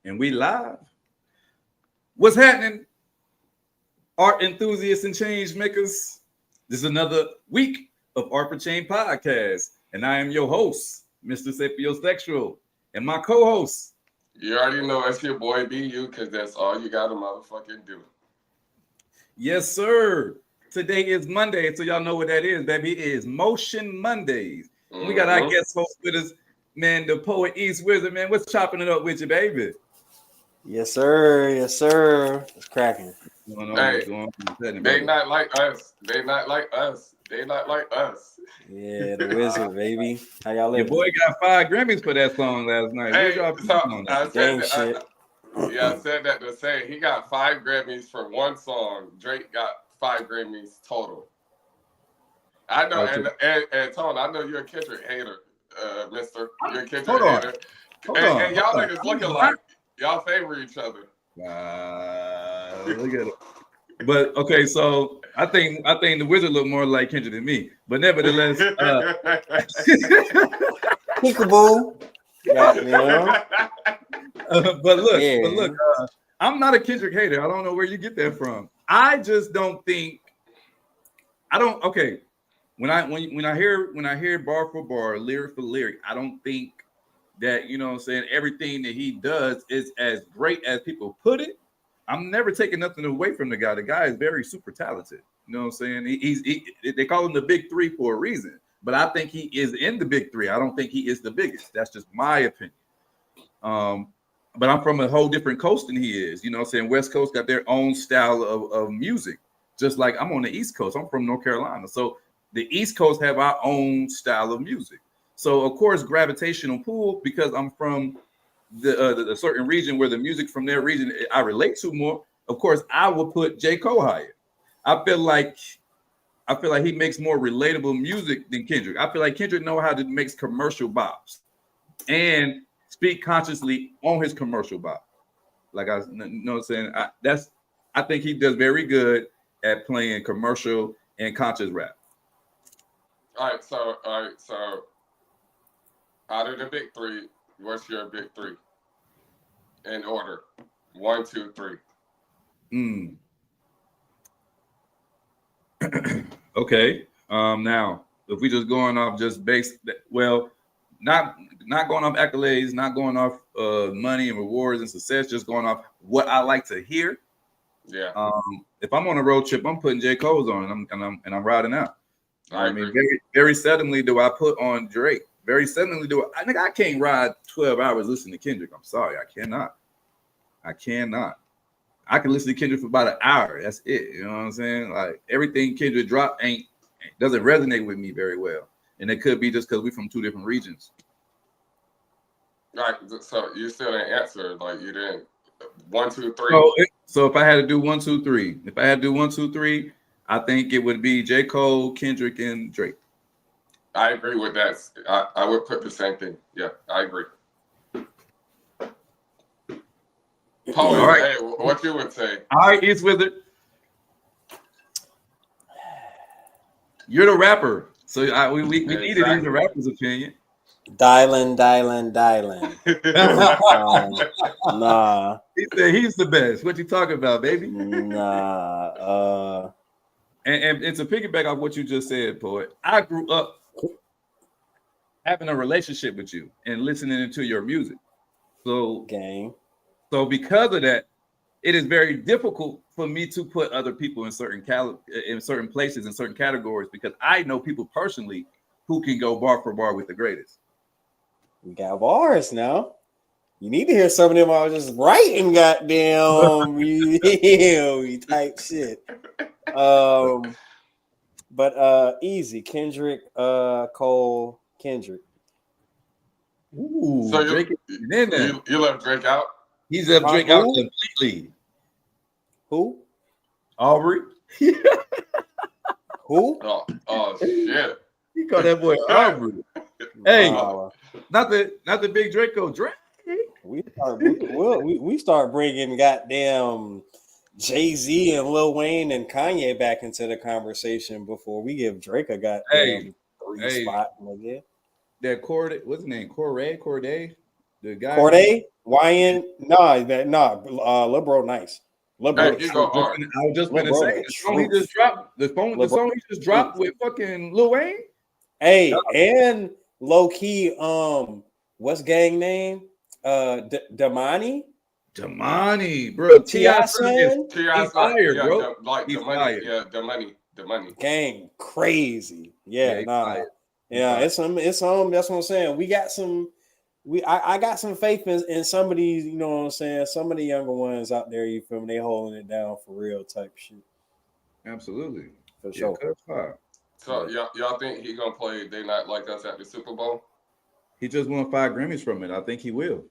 And we live. What's happening, art enthusiasts and change makers? This is another week of Art for Change podcast. And I am your host, Mr. Sapiosexual, and my co-host. You already know it's your boy BU because that's all you gotta motherfucking do. Yes, sir. Today is Monday, so y'all know what that is, baby. It is Motion Mondays. We got our guest host with us, man, the poet East Wizard, man. What's chopping it up with you, baby? Yes, sir. Yes, sir. It's cracking. Hey, they not like us. They not like us. They not like us. Yeah, the Wizard, baby. How y'all Your living? boy got 5 Grammys for that song last night. Hey, so I said shit. I said that to say he got 5 Grammys for one song. Drake got 5 Grammys total. I know, and Tone, I know you're a Kendrick hater, Mister. You're a Kendrick hater. And y'all niggas looking like y'all favor each other. Look at it. But okay, so I think the Wizard look more like Kendrick than me. But nevertheless, peekaboo. But look, I'm not a Kendrick hater. I don't know where you get that from. I just don't think okay. When I hear bar for bar, lyric for lyric, I don't think that, you know what I'm saying, everything that he does is as great as people put it. I'm never taking nothing away from the guy. The guy is very super talented. You know what I'm saying? They call him the big three for a reason. But I think he is in the big three. I don't think he is the biggest. That's just my opinion. But I'm from a whole different coast than he is. You know what I'm saying? West Coast got their own style of music. Just like I'm on the East Coast. I'm from North Carolina. So the East Coast have our own style of music. So, of course, gravitational pull, because I'm from the certain region where the music from their region I relate to more. Of course, I will put J. Cole higher. I feel like he makes more relatable music than Kendrick. I feel like Kendrick know how to make commercial bops and speak consciously on his commercial bop. Like you know what I'm saying? I think he does very good at playing commercial and conscious rap. All right, so out of the big three, what's your big three? In order. 1, 2, 3. Okay. Now, if we just going off just not going off accolades, not going off money and rewards and success, just going off what I like to hear. Yeah. If I'm on a road trip, I'm putting J. Cole's on and I'm riding out. I mean, very seldomly do I put on Drake. Very seldomly do I can't ride 12 hours listening to Kendrick. I'm sorry, I cannot. I can listen to Kendrick for about an hour. That's it. You know what I'm saying? Like everything Kendrick dropped doesn't resonate with me very well. And it could be just because we're from 2 different regions. Right. So you still didn't answer. Like you didn't 1, 2, 3. So if I had to do 1, 2, 3, I think it would be J. Cole, Kendrick, and Drake. I agree with that. I would put the same thing. Yeah, I agree. Paul, all right. Hey, what you would say? All right, East Wizard. You're the rapper. So we need to use the rapper's opinion. Dialing. Nah. He said he's the best. What you talking about, baby? Nah. And to piggyback off what you just said, poet, I grew up having a relationship with you and listening to your music. So because of that, it is very difficult for me to put other people in certain places, in certain categories, because I know people personally who can go bar for bar with the greatest. We got bars now. You need to hear some of them. I was just writing goddamn type shit. But easy. Kendrick, Cole, Kendrick. Ooh, so Drake you left Drake out? He's left Drake out completely. Who? Aubrey. Who? Oh shit. He called that boy Aubrey. Hey, not the big Draco Drake. We start bringing goddamn Jay-Z and Lil Wayne and Kanye back into the conversation before we give Drake a goddamn 3 spot. Nigga. That Corday, what's his name? Corday? The guy Corday, YN, Lil Bro nice. Lil Bro, Hey, he go hard. I was just gonna say the song he just dropped. The song he just dropped with fucking Lil Wayne. Hey, and low key, what's gang name? Damani, bro. T.I. son, he's fire, yeah, bro. Like the money, yeah, the money. gang, crazy, yeah, it's some. That's what I'm saying. We got some. I got some faith in some of these. You know what I'm saying? Some of the younger ones out there. You feel me? They holding it down for real type shit. Absolutely, for sure. So y'all think he gonna play They Not Like Us at the Super Bowl? He just won 5 Grammys from it. I think he will.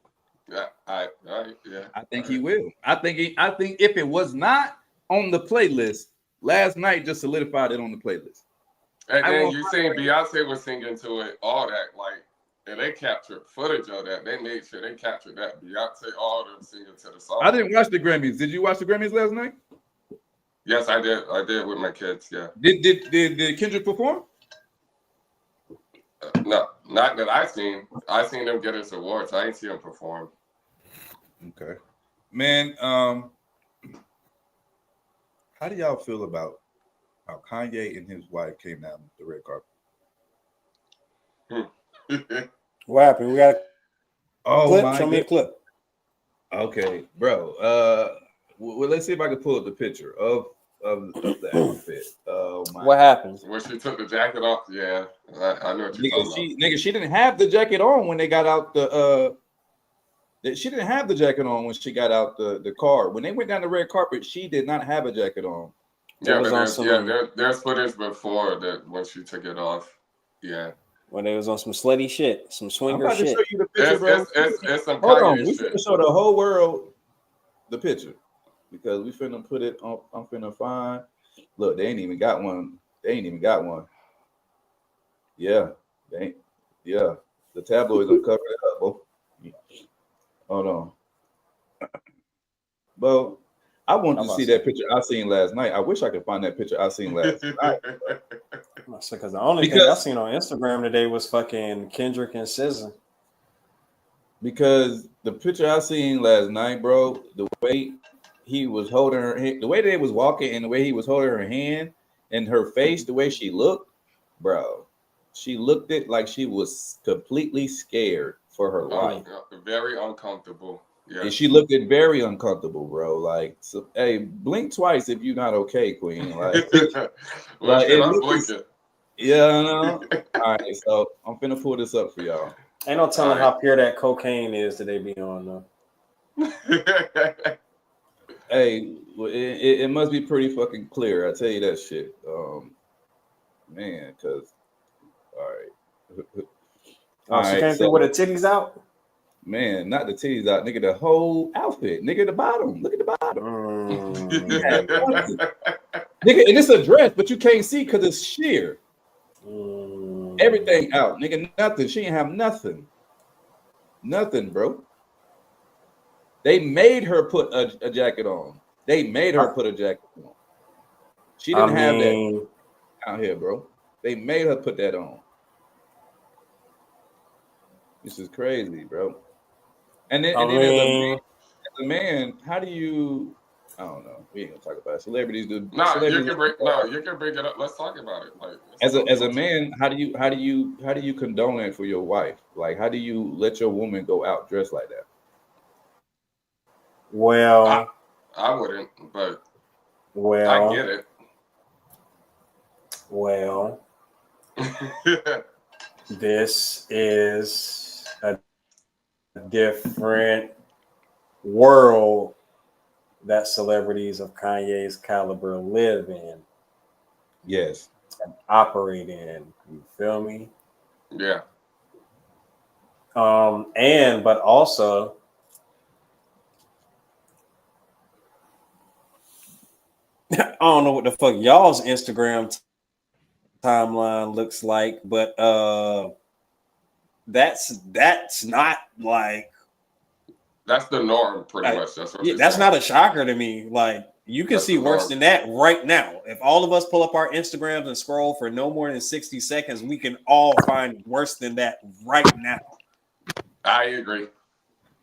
Yeah, all right, yeah. I think he will. I think if it was not on the playlist last night, just solidified it on the playlist. And then you seen Beyonce was singing to it, all that, like, and they captured footage of that. They made sure they captured that. Beyonce, all them singing to the song. I didn't watch the Grammys. Did you watch the Grammys last night? Yes, I did. I did with my kids. Yeah. Did Kendrick perform? No, not that I seen. I seen him get his awards. I ain't see him perform. Okay, man. How do y'all feel about how Kanye and his wife came down the red carpet? What happened? We got a clip. Show me a clip. Okay, bro. Well, let's see if I can pull up the picture of the outfit. What happened? When she took the jacket off, yeah, I know what you're talking about. She didn't have the jacket on when they got out the. She didn't have the jacket on when she got out the car. When they went down the red carpet, she did not have a jacket on. Yeah, there's footage before that when she took it off. Yeah. When they was on some slutty shit, some swinger shit. I'm about to show you the picture, bro. It's some Hold on, we finna show the whole world the picture because we finna put it on. I'm finna find. Look, they ain't even got one. Yeah, they ain't. Yeah, the tabloids are covering it up. Bro. Hold on. Well, I wanted to see that picture I seen last night. I wish I could find that picture I seen last night. Because the only thing I seen on Instagram today was fucking Kendrick and SZA. Because the picture I seen last night, bro, the way he was holding her, the way they was walking, and the way he was holding her hand and her face, the way she looked, bro, she looked it like she was completely scared for her life. Very uncomfortable. Yeah. And she looked it very uncomfortable, bro. Like, so, hey, blink twice if you're not okay, Queen. Like, yeah, I know. All right, so I'm finna pull this up for y'all. Ain't no telling how pure that cocaine is that they be on though. Hey, it must be pretty fucking clear. I tell you that shit, man. Because all right. She came through with the titties out. Man, not the titties out, nigga. The whole outfit, nigga. The bottom. Look at the bottom. Nigga, and it's a dress, but you can't see because it's sheer. Everything out, nigga. Nothing. She ain't have nothing. Nothing, bro. They made her put a jacket on. They made her put a jacket on. She didn't have that out here, bro. They made her put that on. This is crazy, bro. And then, as a man, how do you? I don't know. We ain't gonna talk about it. Celebrities do. You can bring it up. Let's talk about it. Like as a man, how do you condone it for your wife? Like, how do you let your woman go out dressed like that? Well, I wouldn't, but I get it. Well, this is a different world that celebrities of Kanye's caliber live in. Yes. And operate in. You feel me? Yeah. But also I don't know what the fuck y'all's Instagram timeline looks like, but that's not like that's the norm, pretty much. That's not a shocker to me. Like, you can see worse than that right now. If all of us pull up our Instagrams and scroll for no more than 60 seconds, we can all find worse than that right now. I agree.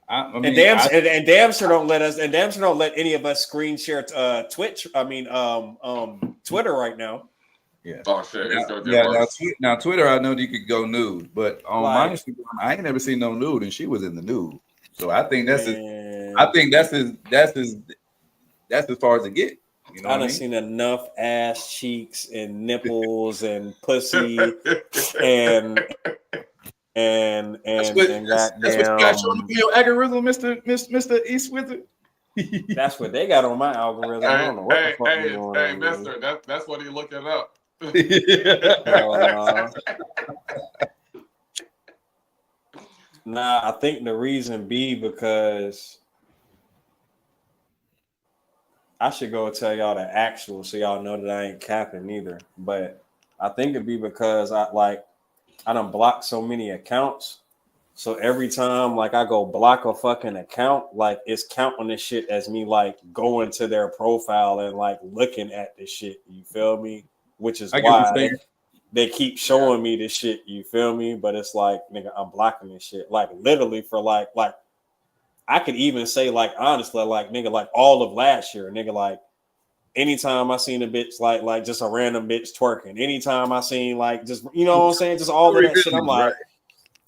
I mean, and damn sure don't let us, and damn sure don't let any of us screen share Twitch. I mean, Twitter right now. Yeah. Oh shit, it's gonna get worse. Now Twitter, I know you could go nude, but on my Instagram, I ain't never seen no nude, and she was in the nude. So I think that's as far as it get. You know, I done seen enough ass cheeks and nipples and pussy and that's what you got showing your algorithm, Mr. East Wizard. That's what they got on my algorithm. I don't know what the fuck hey, mister, that's what he looking up. Nah, I think the reason be because I should go tell y'all the actual so y'all know that I ain't capping either. But I think it'd be because I done blocked so many accounts. So every time like I go block a fucking account, like it's counting this shit as me like going to their profile and like looking at this shit. You feel me? Which is why they keep showing me this shit. You feel me? But it's like, nigga, I'm blocking this shit. Like literally for like I could even say like honestly, like nigga, like all of last year, nigga, like anytime I seen a bitch like just a random bitch twerking, anytime I seen like just you know what I'm saying, just all of that shit, I'm like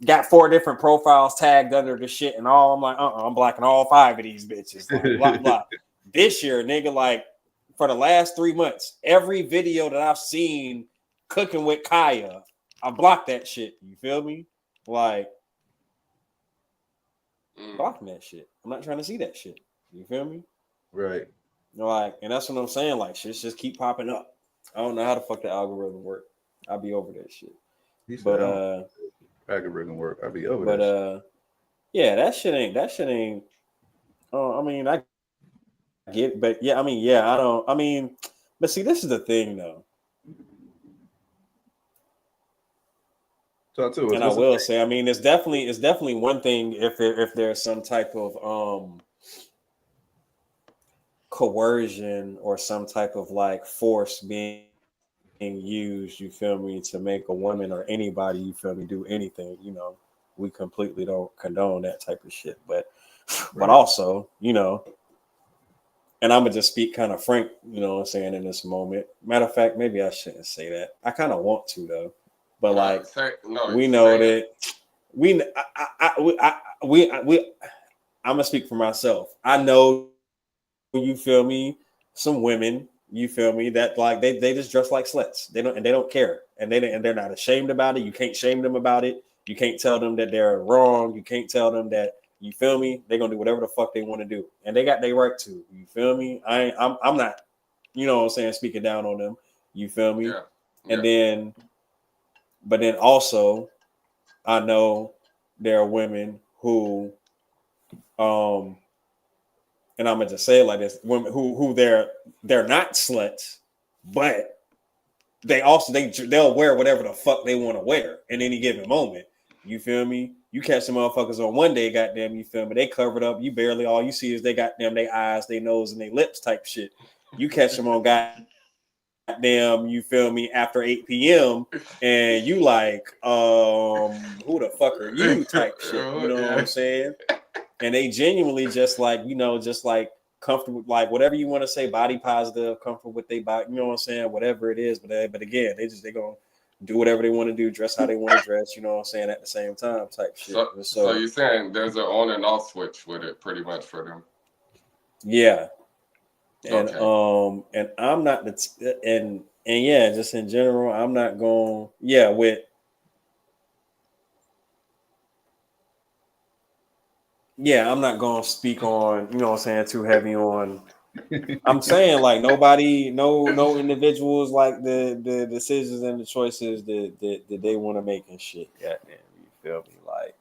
got 4 different profiles tagged under the shit and all. I'm like, I'm blocking all 5 of these bitches. Like, blah, blah. This year, nigga, like for the last 3 months, every video that I've seen cooking with Kaya, I blocked that shit. You feel me? Like blocking that shit. I'm not trying to see that shit. You feel me? Right. Like, and that's what I'm saying. Like, shit just keep popping up. I don't know how the fuck the algorithm work. I'll be over that shit. But algorithm work. I'll be over that. But yeah, that shit ain't. I mean, I get, but yeah, I mean, yeah, I don't. I mean, but see, this is the thing, though. Talk to us. And I will say, I mean, it's definitely one thing if there's some type of coercion or some type of like force being used, you feel me, to make a woman or anybody, you feel me, do anything, you know, we completely don't condone that type of shit. But also, you know, and I'm gonna just speak kind of frank, you know what I'm saying, in this moment. Matter of fact, maybe I shouldn't say that. I kind of want to though. But like we know that I'm gonna speak for myself. I know, you feel me, some women, you feel me, that like they just dress like sluts. They don't care, and they're not ashamed about it. You can't shame them about it. You can't tell them that they're wrong. You can't tell them that, you feel me, they're gonna do whatever the fuck they want to do, and they got their right to. You feel me? I'm not, you know what I'm saying, speaking down on them. You feel me? Yeah. And then. But then also, I know there are women who, and I'm gonna just say it like this: women who they're not sluts, but they also they'll wear whatever the fuck they want to wear in any given moment. You feel me? You catch the motherfuckers on one day, goddamn, you feel me? They covered up. You barely, all you see is they goddamn their eyes, their nose, and their lips type shit. You catch them on goddamn, you feel me, after 8 p.m. and you like, who the fuck are you type shit, you know what I'm saying? And they genuinely just like, you know, just like comfortable, like whatever you want to say, body positive, comfortable with their body, you know what I'm saying, whatever it is. But again, they gonna do whatever they want to do, dress how they want to dress, you know what I'm saying, at the same time type shit. So you're saying there's an on and off switch with it pretty much for them? Yeah. And and I'm not and yeah, just in general, I'm not going I'm not going to speak on, you know what I'm saying, too heavy on. I'm saying like nobody, no individuals, like the decisions and the choices that they want to make and shit. Goddamn, you feel me? Like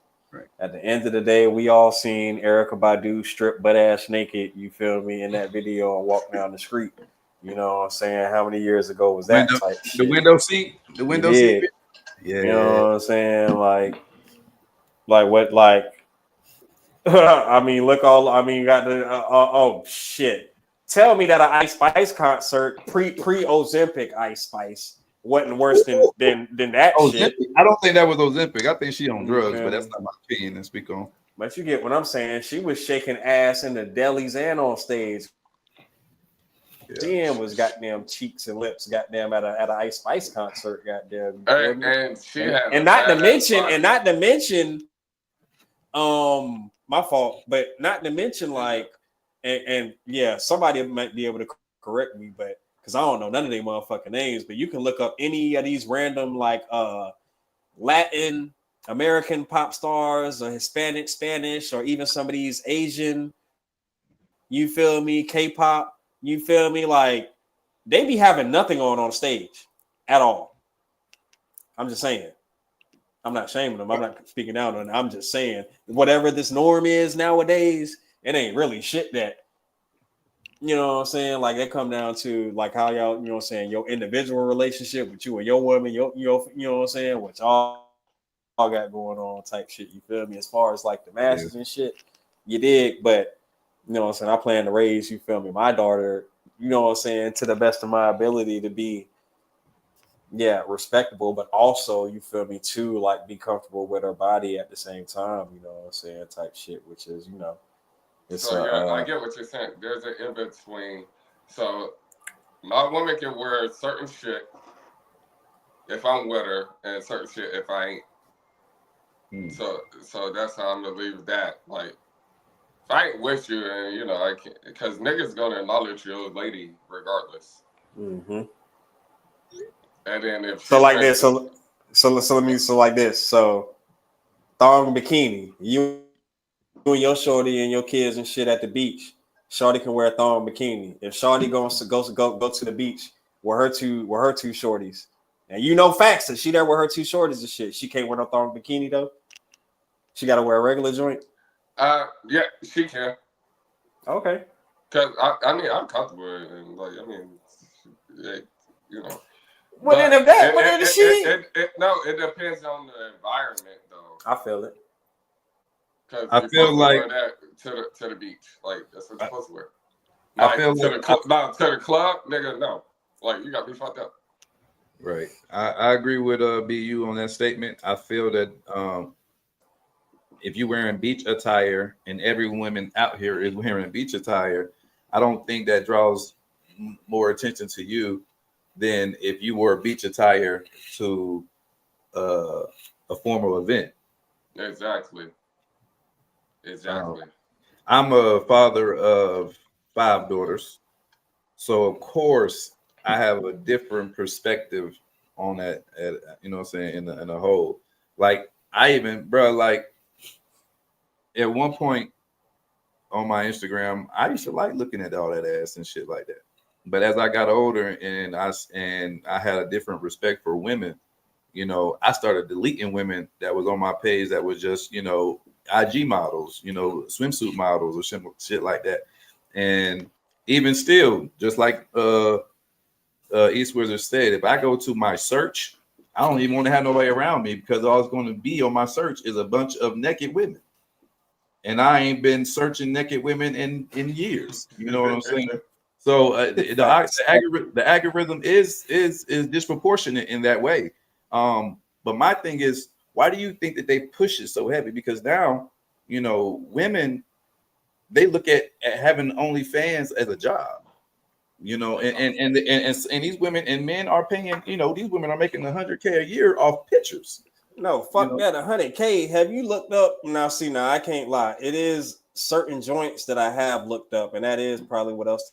at the end of the day, we all seen Erykah Badu strip butt ass naked, you feel me, in that video and walk down the street. You know what I'm saying? How many years ago was that type shit? The window seat? The window seat? Yeah. You know what I'm saying? Like what, like, I mean, look, you got the, oh shit. Tell me that an Ice Spice concert, pre-Ozempic Ice Spice, wasn't worse than that shit. I don't think that was Ozempic. I think she on drugs, but that's not my opinion to speak on. But you get what I'm saying. She was shaking ass in the delis and on stage. Jen was goddamn cheeks and lips, goddamn at a Ice Spice concert, goddamn. And she had not to mention, my fault, but not to mention like, and yeah, somebody might be able to correct me, but because I don't know none of their motherfucking names, but you can look up any of these random like Latin American pop stars or Hispanic, Spanish, or even some of these Asian, you feel me, K-pop, you feel me, like they be having nothing on stage at all. I'm just saying. I'm not shaming them. I'm not speaking out on it. I'm just saying whatever this norm is nowadays, it ain't really shit that, you know what I'm saying? Like they come down to like how y'all, you know what I'm saying, your individual relationship with you and your woman, you know what I'm saying, what y'all got going on type shit, you feel me? As far as like the masters and shit, you dig, but you know what I'm saying, I plan to raise, you feel me, my daughter, you know what I'm saying, to the best of my ability to be respectable, but also you feel me too, like be comfortable with her body at the same time, you know what I'm saying, type shit, which is, you know, it's I get what you're saying. There's an in between. So my woman can wear certain shit if I'm with her, and certain shit if I ain't. So that's how I'm gonna leave that. Like if I ain't with you, and you know I can't, because niggas gonna acknowledge your lady regardless. Mm-hmm. And then if so like this, so like this, so thong bikini, you and your shorty and your kids and shit at the beach. Shorty can wear a thong bikini. If Shorty goes to go to the beach with her two shorties, and you know facts that she there with her two shorties and shit, she can't wear no thong bikini though. She got to wear a regular joint. Yeah, she can. Okay. Cause I mean I'm comfortable and like I mean, you know. Well, then if that, it depends on the environment though. I feel it. Because I feel like wear that to the beach, like that's what you're supposed to wear. Like, I feel to the club, nigga, no, like you got to be fucked up. Right, I agree with BU on that statement. I feel that if you're wearing beach attire and every woman out here is wearing beach attire, I don't think that draws more attention to you than if you wore beach attire to a formal event. Exactly. I'm a father of 5 daughters, so of course I have a different perspective on that. You know what I'm saying, in a whole. Like I even, bro, like at one point on my Instagram, I used to like looking at all that ass and shit like that. But as I got older and I had a different respect for women, you know, I started deleting women that was on my page that was just, you know, IG models, you know, swimsuit models or shit like that. And even still, just like East Wizard said, if I go to my search, I don't even want to have nobody around me because all it's going to be on my search is a bunch of naked women. And I ain't been searching naked women in years. You know what I'm saying? So the algorithm is disproportionate in that way. But my thing is, why do you think that they push it so heavy? Because now, you know, women, they look at having OnlyFans as a job. You know, and these women and men are paying. You know, these women are making $100K a year off pictures. No, fuck that, 100K. Have you looked up? Now, I can't lie. It is certain joints that I have looked up, and that is probably what else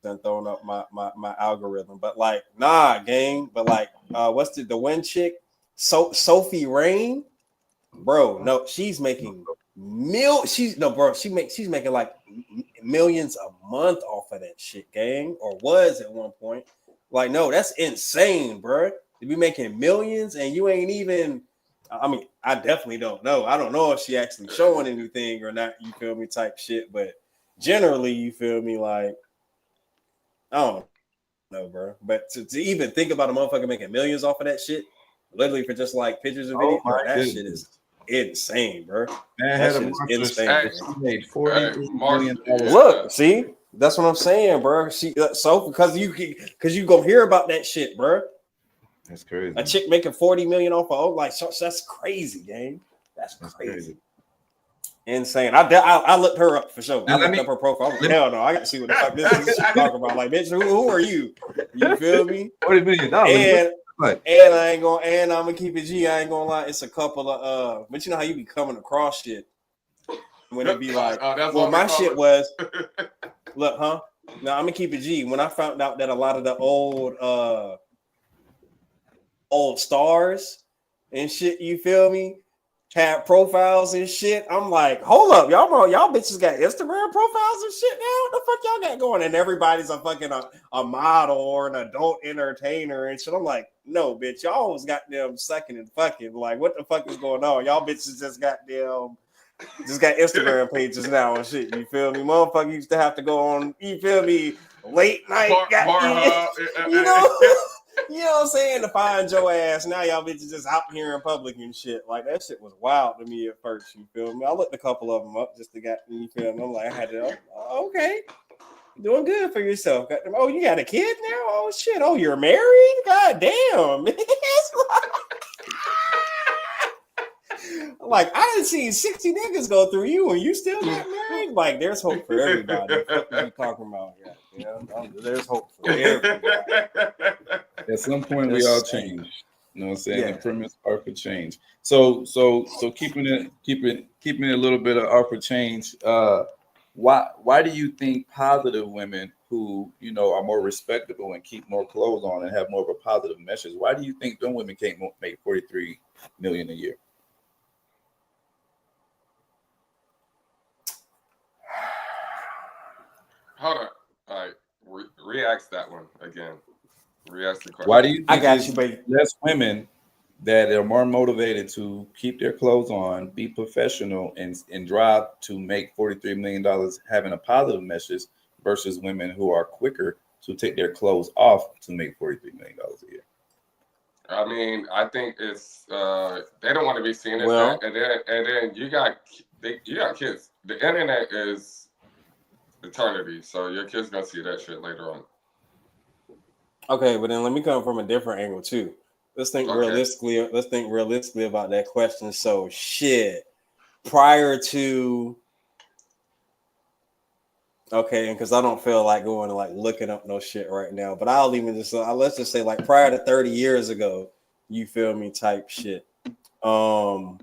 done thrown up my algorithm. But like, nah, gang. But like, what's the one chick? Sophie Rain, bro. No, she's making she's making like millions a month off of that shit, gang, or was at one point. Like, no, that's insane, bro. To be making millions and you ain't even, I mean, I definitely don't know. I don't know if she actually showing anything or not, you feel me, type shit. But generally, you feel me, like, I don't know, bro. But to even think about a motherfucker making millions off of that shit, literally for just like pictures and videos, bro, that shit is insane, bro. Man, that shit is insane. She made $40 million. Look, see, that's what I'm saying, bro. She so because you gonna hear about that shit, bro. That's crazy. A chick making $40 million off of like that's crazy, gang. That's crazy. Insane. I looked her up for sure. I looked up her profile. Hell no, I got to see what the fuck this is talking about. Like, bitch, who are you? You feel me? $40 million. And I ain't gonna, and I'm gonna keep it G. I ain't gonna lie. It's a couple of but you know how you be coming across shit when it be like, well, my shit was, look, huh? Now I'm gonna keep it G. When I found out that a lot of the old stars and shit, you feel me, had profiles and shit, I'm like, hold up, y'all bitches got Instagram profiles and shit now? What the fuck y'all got going? And everybody's a fucking a model or an adult entertainer and shit. I'm like, no, bitch, y'all was got them sucking and fucking. Like, what the fuck is going on? Y'all bitches just got Instagram pages now and shit. You feel me? Motherfucker used to have to go on, you feel me, late night, you know? You know what I'm saying? To find your ass. Now y'all bitches just out here in public and shit. Like, that shit was wild to me at first, you feel me? I looked a couple of them up just to get, you feel me? I'm like, I had to, okay. Doing good for yourself. Oh, you got a kid now? Oh, shit. Oh, you're married? God damn. Like, I done seen 60 niggas go through you and you still got married? Like, there's hope for everybody. What are you talking about? Yeah, there's hope for everybody. At some point, we all change. You know what I'm saying? Yeah. The premise are for change. So keeping it a little bit of art for change. Why do you think positive women who, you know, are more respectable and keep more clothes on and have more of a positive message, why do you think them women can't make $43 million a year? Hold on. All right. Re-ask that one again. Re-ask the question. Why do you think I got you, baby. Less women that are more motivated to keep their clothes on, be professional, and drive to make $43 million having a positive message versus women who are quicker to take their clothes off to make $43 million a year? I mean, I think it's they don't want to be seen as well, that, and then you got kids. The internet is eternity, so your kids gonna see that shit later on. Okay, but then let me come from a different angle too. Let's think realistically about that question. So shit, prior to, okay, and because I don't feel like going and like looking up no shit right now, but I'll even just let's just say like prior to 30 years ago, you feel me, type shit. And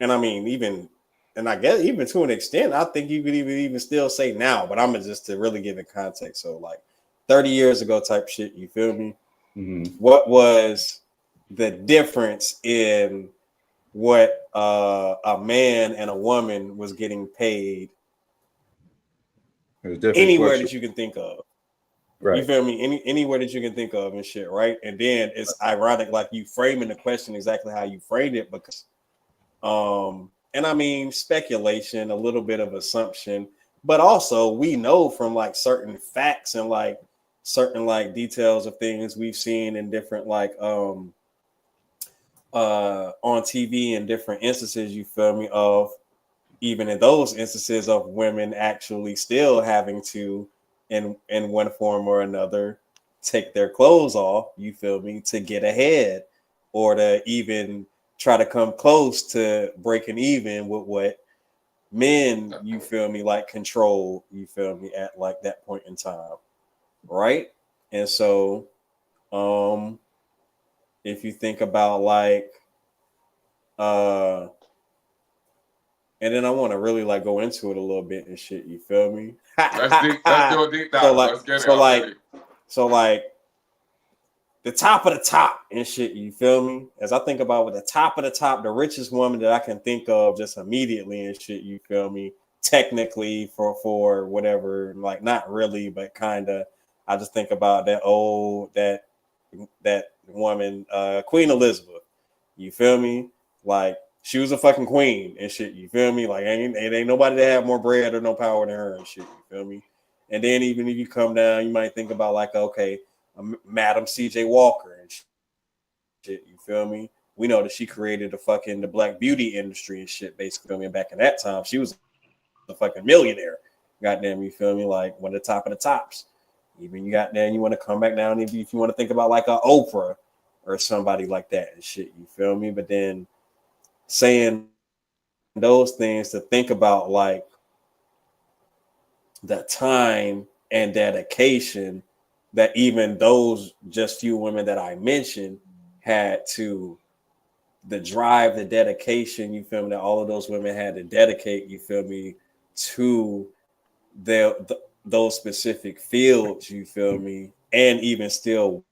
I mean even, and I guess even to an extent, I think you could even still say now, but I'm just to really give it context. So like 30 years ago type shit, you feel me? Mm-hmm. What was the difference in what a man and a woman was getting paid anywhere that you can think of? Right. You feel me? Anywhere that you can think of and shit, right? And then it's ironic, like you framing the question exactly how you framed it, because and I mean speculation, a little bit of assumption, but also we know from like certain facts and like certain like details of things we've seen in different like on TV in different instances, you feel me, of even in those instances of women actually still having to in one form or another take their clothes off, you feel me, to get ahead or to even try to come close to breaking even with what men, you feel me, like control, you feel me, at like that point in time. Right. And so if you think about like and then I want to really like go into it a little bit and shit, you feel me? Let's do a deep dive. So like the top of the top and shit, you feel me? As I think about with the top of the top, the richest woman that I can think of just immediately and shit, you feel me? Technically for whatever, like not really, but kind of, I just think about that woman, Queen Elizabeth. You feel me? Like she was a fucking queen and shit. You feel me? Like ain't nobody that had more bread or no power than her and shit. You feel me? And then even if you come down, you might think about like, okay, Madam C.J. Walker and shit. You feel me? We know that she created the black beauty industry and shit. Basically, I mean, back in that time, she was a fucking millionaire. Goddamn, you feel me? Like one of the top of the tops. Even you got there, and you want to come back down if you want to think about like a Oprah or somebody like that and shit. You feel me? But then saying those things to think about like the time and dedication that even those just few women that I mentioned had to, the drive, the dedication, you feel me, that all of those women had to dedicate, you feel me, to those specific fields, you feel me, and even still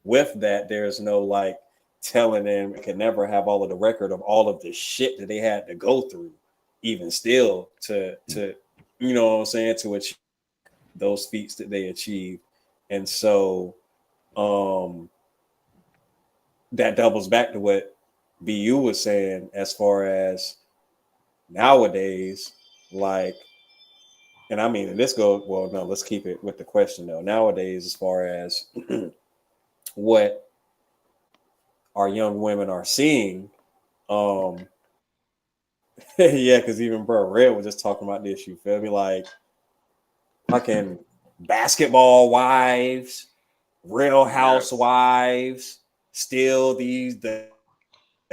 with that, there's no like telling them can never have all of the record of all of the shit that they had to go through, even still to you know what I'm saying, to achieve those feats that they achieved. And so that doubles back to what BU was saying as far as nowadays, like, and I mean, and this goes, well, no, let's keep it with the question though. Nowadays, as far as what our young women are seeing, yeah, because even bro, Red was just talking about this, you feel me? Like fucking basketball wives, Real Housewives, still the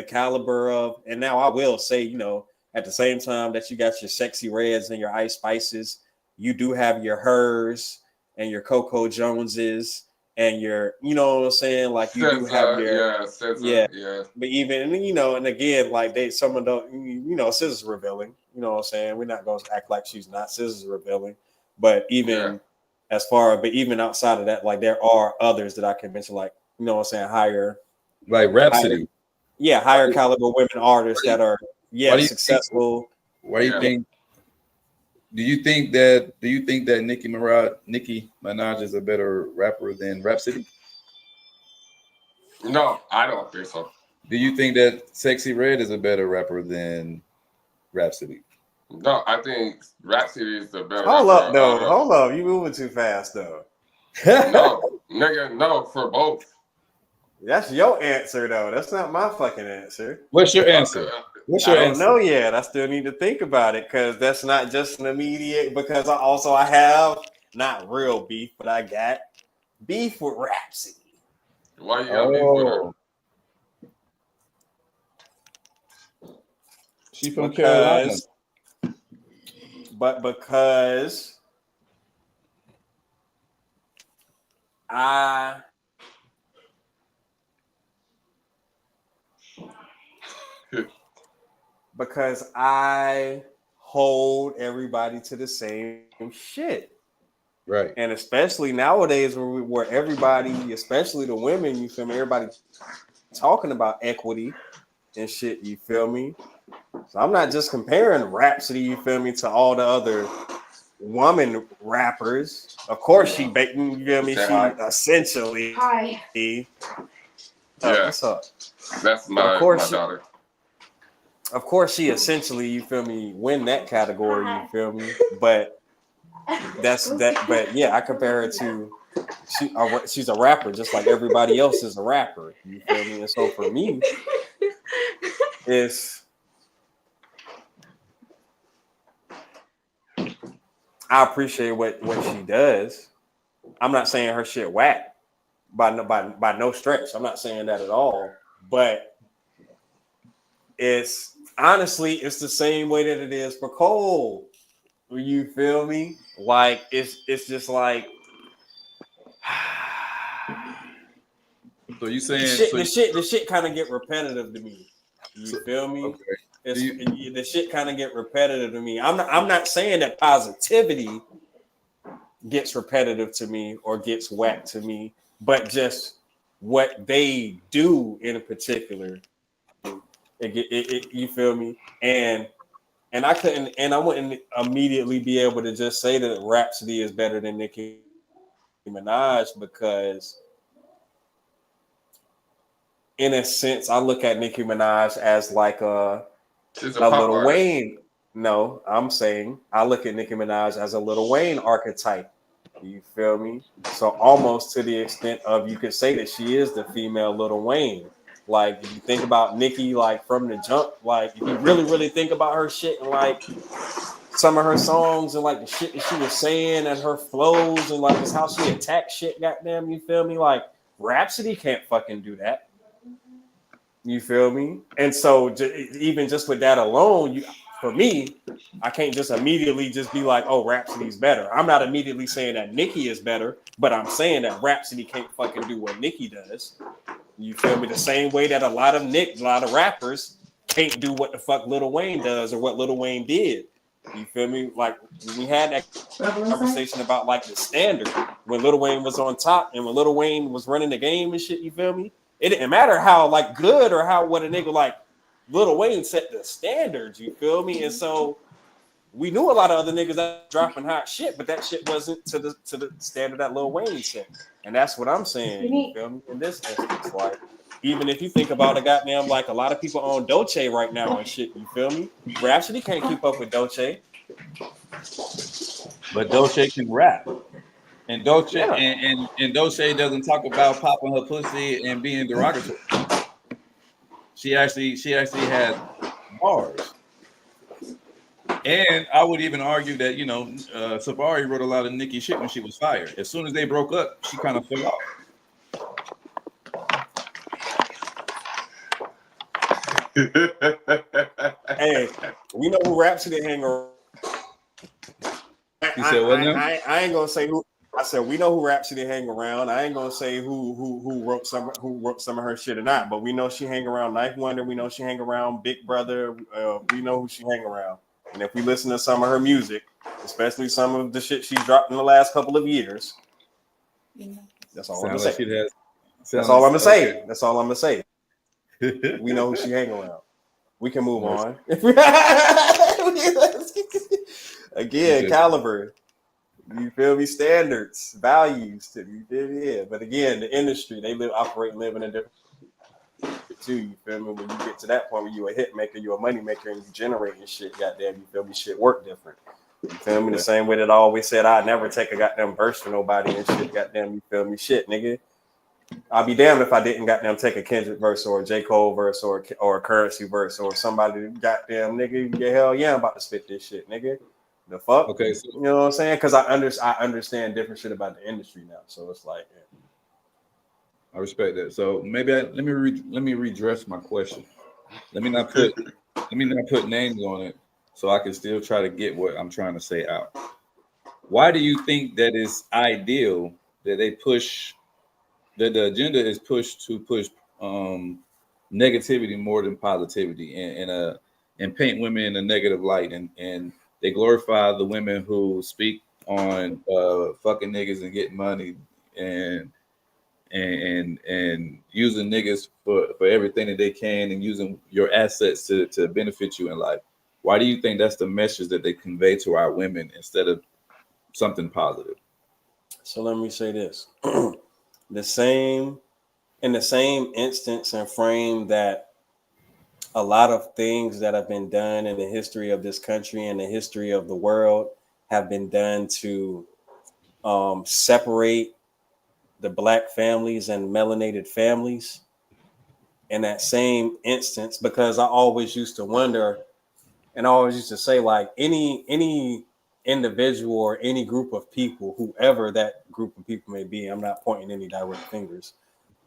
caliber of, and now I will say, you know, at the same time that you got your Sexy Reds and your Ice Spices, you do have your Hers and your Coco Joneses and your, you know what I'm saying? Like you do have your, yeah. But even, you know, and again, like some of the, you know, SZA's revealing, you know what I'm saying? We're not going to act like she's not. SZA's revealing. But even but even outside of that, like there are others that I can mention, like, you know what I'm saying, higher. Like Rhapsody. Higher caliber women artists that are successful. Why do you think? Do you think that Nicki Minaj is a better rapper than Rhapsody? No, I don't think so. Do you think that Sexy Red is a better rapper than Rhapsody? No, I think Rhapsody is the better. Hold up, you moving too fast though. No, nigga, no, for both. That's your answer though. That's not my fucking answer. What's your answer? I don't know yet. I still need to think about it because that's not just an immediate. Because I have not real beef, but I got beef with Rhapsody. Why you got beef with her? She from Carolina. But because I hold everybody to the same shit. Right. And especially nowadays where everybody, especially the women, you feel me, everybody talking about equity and shit, you feel me? So I'm not just comparing Rhapsody, you feel me, to all the other woman rappers. Of course she you feel me, she essentially what's up? That's my daughter. Of course she essentially, you feel me, win that category, you feel me? But but yeah, I compare her to she's a rapper just like everybody else is a rapper, you feel me? And so for me, I appreciate what she does. I'm not saying her shit whack by no stretch. I'm not saying that at all. But it's honestly the same way that it is for Cole. You feel me? Like it's just like so you saying the shit kind of get repetitive to me. You feel me? Okay. The shit kind of get repetitive to me. I'm not saying that positivity gets repetitive to me or gets whacked to me, but just what they do in a particular, you feel me? And I wouldn't immediately be able to just say that Rhapsody is better than Nicki Minaj because in a sense, I look at Nicki Minaj as like a Lil Wayne. No, I'm saying I look at Nicki Minaj as a Lil Wayne archetype. You feel me? So almost to the extent of you could say that she is the female Lil Wayne. Like if you think about Nicki, like from the jump, like if you really think about her shit and like some of her songs and like the shit that she was saying and her flows and like just how she attacked shit, goddamn, you feel me? Like Rhapsody can't fucking do that. You feel me? And so even just with that alone, for me, I can't just immediately just be like, oh, Rhapsody's better. I'm not immediately saying that Nicki is better, but I'm saying that Rhapsody can't fucking do what Nicki does. You feel me? The same way that a lot of rappers can't do what the fuck Lil Wayne does or what Lil Wayne did. You feel me? Like we had that conversation about like the standard when Lil Wayne was on top and when Lil Wayne was running the game and shit. You feel me? It didn't matter how like good or how what a nigga like Lil Wayne set the standards. You feel me? And so we knew a lot of other niggas that dropping hot shit, but that shit wasn't to the standard that Lil Wayne set. And that's what I'm saying. You feel me? In this instance, like even if you think about it, goddamn, like a lot of people on Dolce right now and shit. You feel me? Rhapsody can't keep up with Dolce, but Dolce can rap, and Dolce and Dolce doesn't talk about popping her pussy and being derogatory. She actually has bars. And I would even argue that, you know, Savari wrote a lot of Nicki shit when she was fired. As soon as they broke up, she kind of fell off. Hey, we know who Rhapsody hang around. You said what now? I ain't gonna say who. I said we know who Rhapsody hang around. I ain't gonna say who wrote some of her shit or not, but we know she hang around Knife Wonder. We know she hang around Big Brother. We know who she hang around. And if we listen to some of her music, especially some of the shit she's dropped in the last couple of years, that's all I'm gonna say. That's all I'm gonna say. That's all I'm gonna say. We know who she hang around. We can move on. Again, caliber. You feel me? Standards, values. You feel me? Yeah. But again, the industry, they operate and live in a different too. You feel me? When you get to that point where you a hit maker, you a money maker, and you generating shit, goddamn, you feel me? Shit work different. You feel me? The same way that I always said I'd never take a goddamn verse for nobody and shit, goddamn, you feel me? Shit, nigga. I'll be damned if I didn't goddamn take a Kendrick verse or a J. Cole verse or a Currency verse or somebody goddamn nigga. Yeah, hell yeah, I'm about to spit this shit, nigga. The fuck? Okay, so, you know what I'm saying? Because I understand different shit about the industry now. So it's like, yeah. I respect that. So maybe let me redress my question. Let me not put names on it, so I can still try to get what I'm trying to say out. Why do you think that it's ideal that they push that the agenda is pushed to push negativity more than positivity and paint women in a negative light and they glorify the women who speak on fucking niggas and getting money and using niggas for everything that they can and using your assets to benefit you in life? Why do you think that's the message that they convey to our women instead of something positive? So let me say this. In the same instance and frame that a lot of things that have been done in the history of this country and the history of the world have been done to separate the black families and melanated families. In that same instance, because I always used to wonder and I always used to say, like, any individual or any group of people, whoever that group of people may be, I'm not pointing any direct fingers,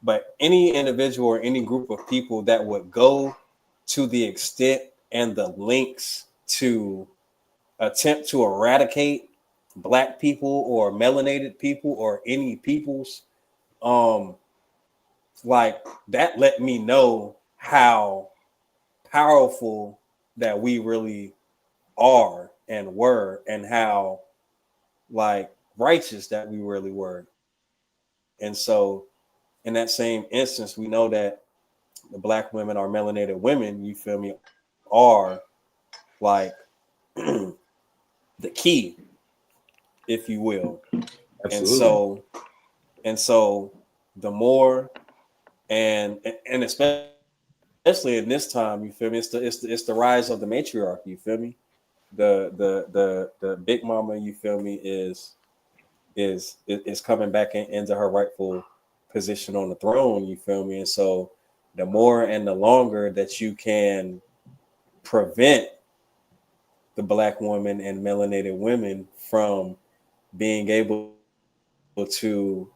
but any individual or any group of people that would go to the extent and the links to attempt to eradicate black people or melanated people or any peoples, like that let me know how powerful that we really are and were, and how like righteous that we really were. And so in that same instance, we know that the black women or melanated women, you feel me, are like the key, if you will. Absolutely. And so the more and especially in this time, you feel me, it's the rise of the matriarchy, you feel me? The big mama, you feel me, is coming back into her rightful position on the throne, you feel me? And so the more and the longer that you can prevent the black woman and melanated women from being able to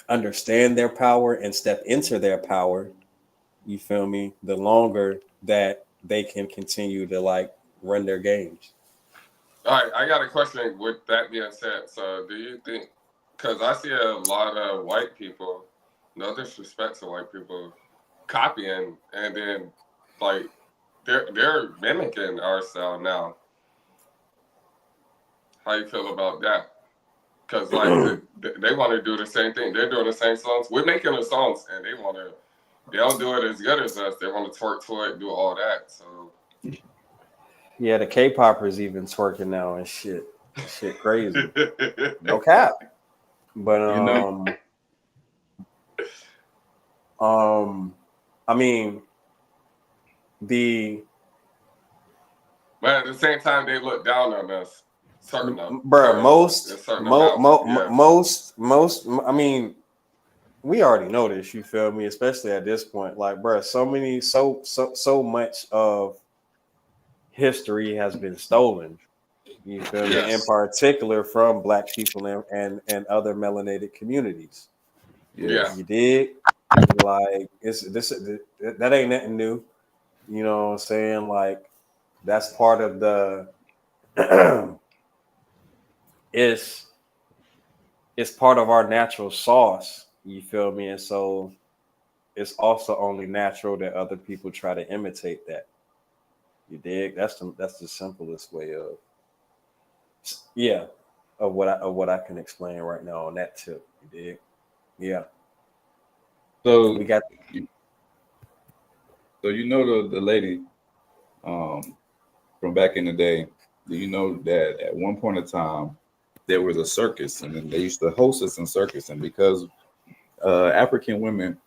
understand their power and step into their power, you feel me, the longer that they can continue to like run their games. All right, I got a question with that being said. So do you think, because I see a lot of white people, no disrespect to white people, copying and then like they're mimicking our style now. How you feel about that? Because like they want to do the same thing. They're doing the same songs. We're making the songs, and they don't do it as good as us. They want to twerk to it, do all that. So yeah, the K-popers even twerking now and shit. Shit crazy. No cap. But I mean but at the same time they look down on us. Bro, most. I mean, we already know this. You feel me? Especially at this point, like, bro, so much of history has been stolen. You feel me? In particular, from Black people and other melanated communities. Yeah, you dig? Like, that ain't nothing new. You know what I'm saying? Like, that's part of the. it's part of our natural sauce. You feel me? And so it's also only natural that other people try to imitate that. You dig? That's the simplest way of what I can explain right now on that tip. You dig? Yeah. So we got. So you know the lady from back in the day. Do you know that at one point in time there was a circus, and then they used to host us in circus, and because African women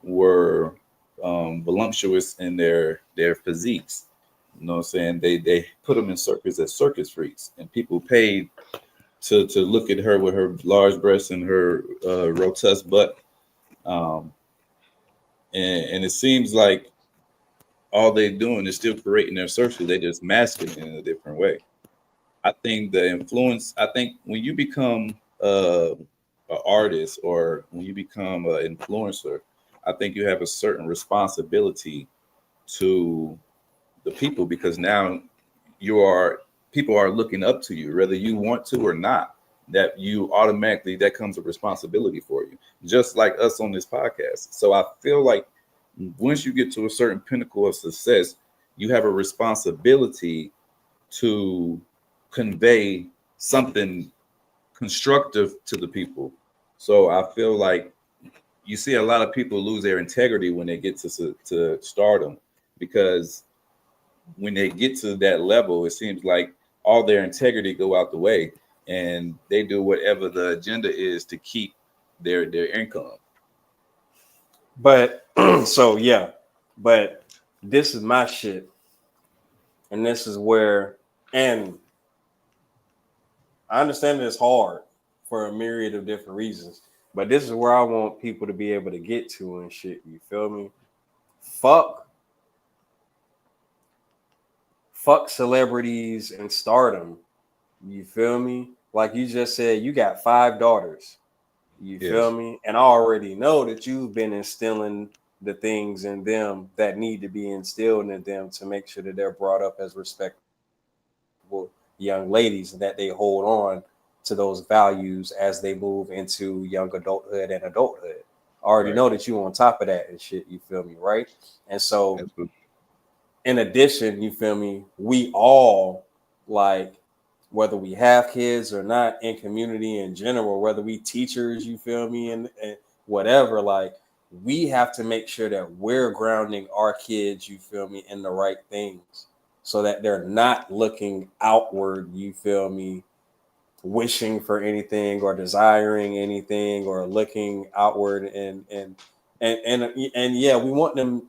were voluptuous in their physiques, you know what I'm saying? They put them in circus as circus freaks, and people paid to look at her with her large breasts and her robust butt. And it seems like all they're doing is still creating their circus. They just mask it in a different way. I think the influence. I think when you become an artist or when you become an influencer, I think you have a certain responsibility to the people, because now people are looking up to you, whether you want to or not. That you automatically, that comes a responsibility for you, just like us on this podcast. So I feel like once you get to a certain pinnacle of success, you have a responsibility to convey something constructive to the people. So I feel like you see a lot of people lose their integrity when they get to stardom, because when they get to that level, it seems like all their integrity go out the way, and they do whatever the agenda is to keep their income. But so yeah, but this is my shit, and this is where, and I understand that it's hard for a myriad of different reasons, but this is where I want people to be able to get to and shit. You feel me? Fuck celebrities and stardom. You feel me? Like you just said, you got 5 daughters. You feel me? And I already know that you've been instilling the things in them that need to be instilled in them to make sure that they're brought up as respectable young ladies, and that they hold on to those values as they move into young adulthood and adulthood. I already know that you on top of that and shit. You feel me? Right? And so in addition, you feel me, we all, like, whether we have kids or not, in community in general, whether we teachers, you feel me, and whatever, like, we have to make sure that we're grounding our kids, you feel me, in the right things, so that they're not looking outward, you feel me, wishing for anything or desiring anything or looking outward and yeah, we want them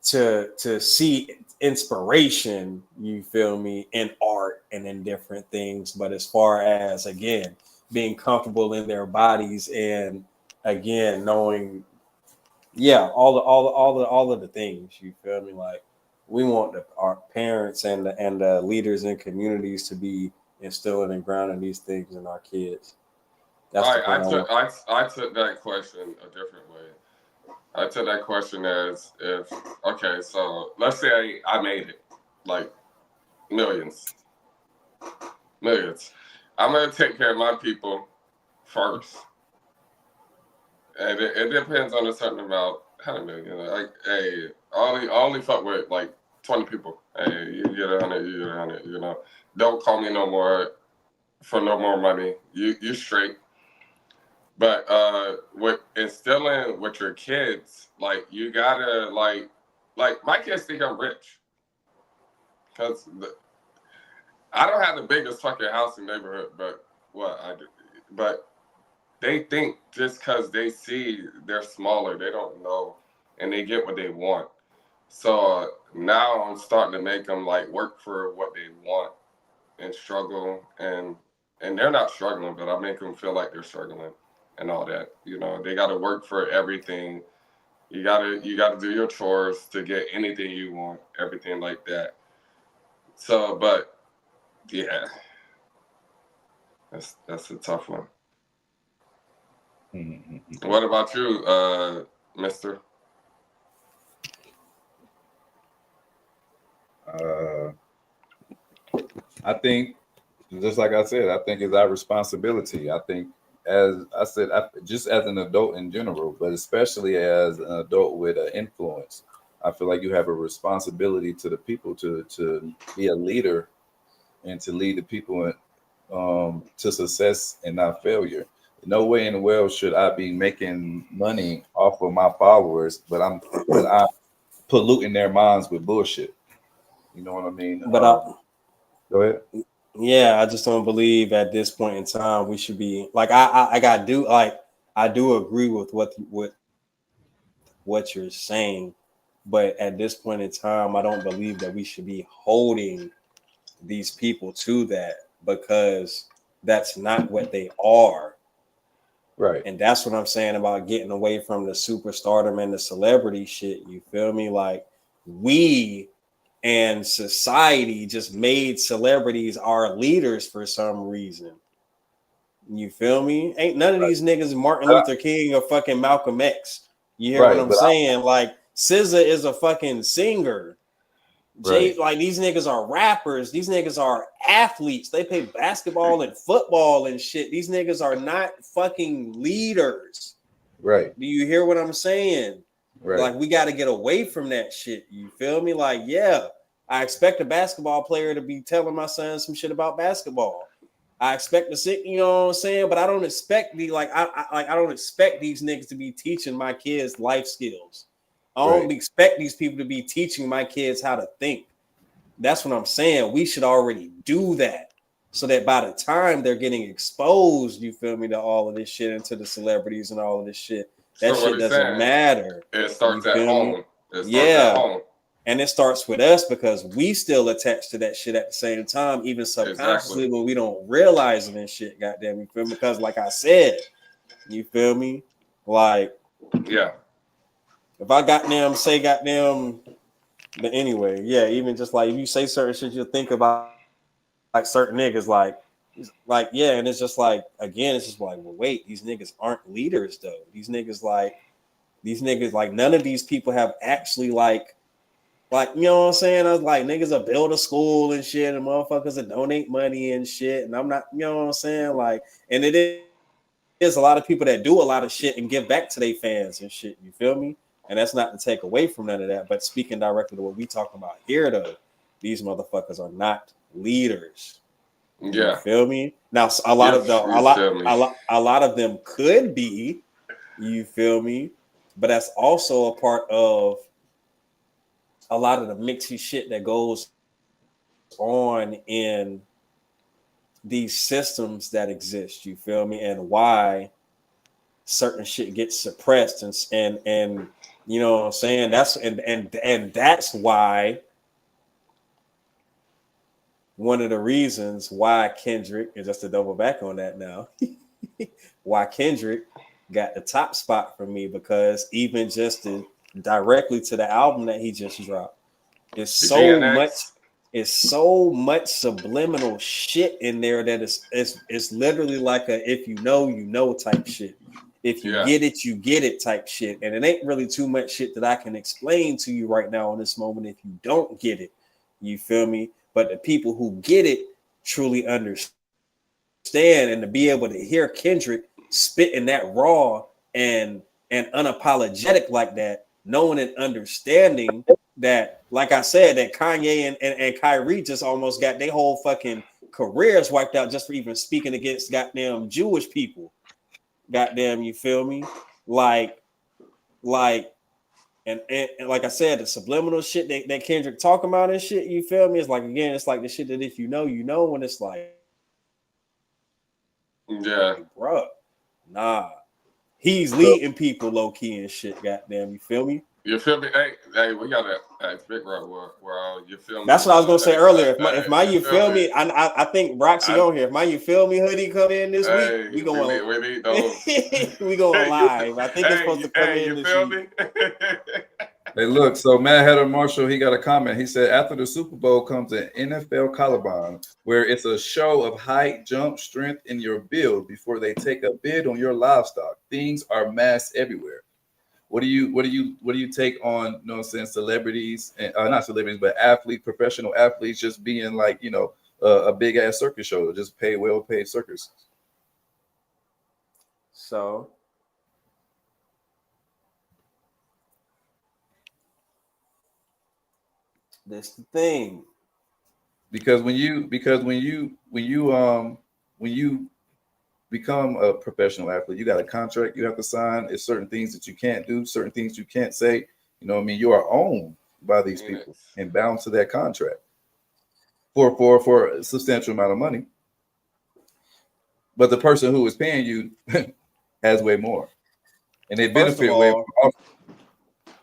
to see inspiration, you feel me, in art and in different things. But as far as, again, being comfortable in their bodies, and again knowing, all of the things, you feel me, like, we want our parents and the leaders in communities to be instilling and grounding these things in our kids. That's all right. I took that question a different way. I took that question as if, okay, so let's say I made it, like millions. I'm gonna take care of my people first, and it depends on a certain amount. How many million? Like, hey, I only fuck with like 20 people. Hey, you get 100, you get 100. You know, don't call me no more for no more money. You straight. But with instilling with your kids, like you gotta like my kids think I'm rich because I don't have the biggest fucking house in the neighborhood, but what I do, but they think just because they see they're smaller, they don't know, and they get what they want. So now I'm starting to make them like work for what they want and struggle, and they're not struggling, but I make them feel like they're struggling and all that. You know, they got to work for everything. You gotta do your chores to get anything you want, everything like that. So, but yeah, that's a tough one. Mm-hmm. What about you, Mister? I think, just like I said, I think it's our responsibility. I think, as I said, just as an adult in general, but especially as an adult with an influence, I feel like you have a responsibility to the people to be a leader and to lead the people to success and not failure. No way in the world should I be making money off of my followers, but I'm polluting their minds with bullshit. You know what I mean? But go ahead. Yeah, I just don't believe at this point in time we should be like I do agree with what you're saying, but at this point in time, I don't believe that we should be holding these people to that because that's not what they are. Right. And that's what I'm saying about getting away from the superstardom and the celebrity shit. You feel me? Like we and society just made celebrities our leaders for some reason. You feel me? Ain't none of these niggas Martin Luther King or fucking Malcolm X. You hear what I'm saying? Like SZA is a fucking singer. Like these niggas are rappers. These niggas are athletes. They play basketball and football and shit. These niggas are not fucking leaders. Right. Do you hear what I'm saying? Right. Like we got to get away from that shit. You feel me? Like, yeah, I expect a basketball player to be telling my son some shit about basketball. I expect to sit, you know what I'm saying? But I don't expect I don't expect these niggas to be teaching my kids life skills. I don't expect these people to be teaching my kids how to think. That's what I'm saying. We should already do that so that by the time they're getting exposed, you feel me, to all of this shit and to the celebrities and all of this shit, that shit doesn't matter. It starts at home. At home. And it starts with us because we still attached to that shit at the same time, even subconsciously when we don't realize it and shit. Goddamn, you feel me? Because like I said, you feel me? Like, yeah. If I but anyway, yeah, even just like if you say certain shit, you'll think about like certain niggas, like yeah, and it's just like again, it's just like, well, wait, these niggas aren't leaders though. These niggas like none of these people have actually like you know what I'm saying? I was like niggas will build a school and shit, and motherfuckers will donate money and shit, and I'm not, you know what I'm saying? Like, and it is a lot of people that do a lot of shit and give back to their fans and shit. You feel me? And that's not to take away from none of that, but speaking directly to what we talking about here, though, these motherfuckers are not leaders. Yeah, you feel me? Now, a lot of them could be. You feel me? But that's also a part of a lot of the mixy shit that goes on in these systems that exist. You feel me? And why certain shit gets suppressed and you know what I'm saying? That's and that's why one of the reasons why Kendrick, and just to double back on that now, why Kendrick got the top spot for me, because even just directly to the album that he just dropped, it's so much subliminal shit in there that it's literally like a if you know, you know type shit. If you get it, you get it type shit. And it ain't really too much shit that I can explain to you right now in this moment if you don't get it. You feel me? But the people who get it truly understand, and to be able to hear Kendrick spitting that raw and unapologetic like that, knowing and understanding that, like I said, that Kanye and Kyrie just almost got their whole fucking careers wiped out just for even speaking against goddamn Jewish people. Goddamn, you feel me? Like, and like I said, the subliminal shit that Kendrick talking about and shit, you feel me? It's like, again, it's like the shit that if you know, you know, when it's like, bro, nah, he's leading people low key and shit. Goddamn, you feel me? You feel me? Hey, we got that big rock where you feel me. That's what I was gonna say earlier. If my you feel me, I think Roxy on here. If my you feel me hoodie come in this week, we going we need those. we going live. I think it's supposed to come in this week. Hey, look, so Mad Hatter Marshall, he got a comment. He said, after the Super Bowl comes an NFL Collarbone, where it's a show of height, jump, strength in your build before they take a bid on your livestock. Things are mass everywhere. What do you take on, you know what I'm saying, celebrities, and not celebrities, but athletes, professional athletes just being like, you know, a big ass circus show, just well-paid circus? So that's the thing. Because when you become a professional athlete, you got a contract you have to sign. It's certain things that you can't do, certain things you can't say. You know what I mean? You are owned by these people and bound to that contract for a substantial amount of money. But the person who is paying you has way more. And they benefit way more.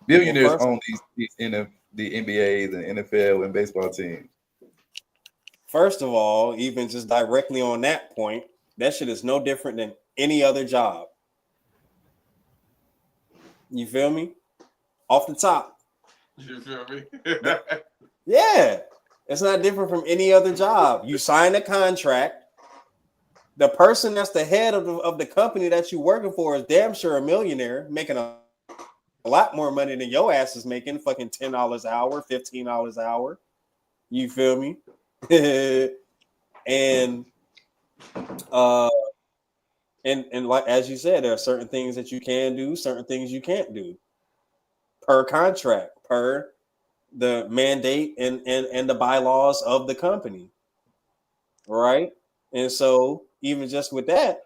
Billionaires own these the NBAs and NFL and baseball teams. First of all, even just directly on that point, that shit is no different than any other job. You feel me? Off the top. You feel me? Yeah. It's not different from any other job. You sign a contract. The person that's the head of the company that you're working for is damn sure a millionaire, making a lot more money than your ass is making, fucking $10 an hour, $15 an hour. You feel me? and like as you said, there are certain things that you can do, certain things you can't do per contract, per the mandate and the bylaws of the company, right? And so even just with that,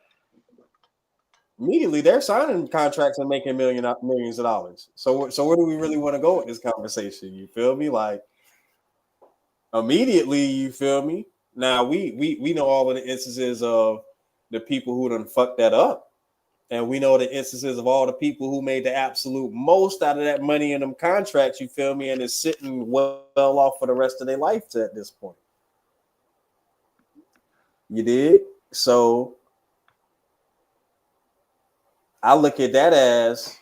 immediately they're signing contracts and making millions of dollars. So where do we really want to go with this conversation? You feel me? Like immediately, you feel me? Now we know all of the instances of the people who done fucked that up. And we know the instances of all the people who made the absolute most out of that money in them contracts, you feel me, and is sitting well off for the rest of their life at this point. You did? So I look at that as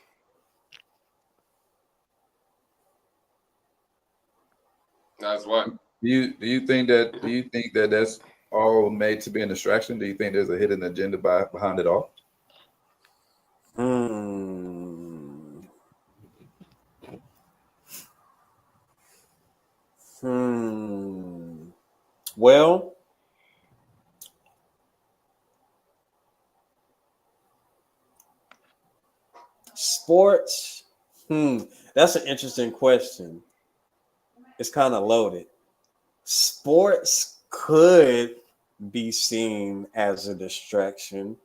that's what. Do you think that that's all made to be a distraction? Do you think there's a hidden agenda behind it all? Well, sports. That's an interesting question. It's kind of loaded. Sports could be seen as a distraction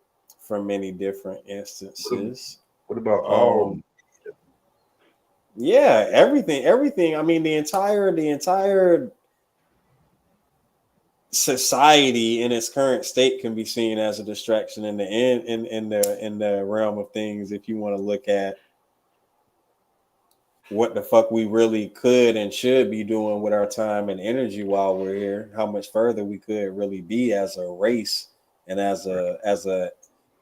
from many different instances. What about all? Yeah, everything. I mean, the entire society in its current state can be seen as a distraction in the realm of things. If you want to look at what the fuck we really could and should be doing with our time and energy while we're here, how much further we could really be as a race and as a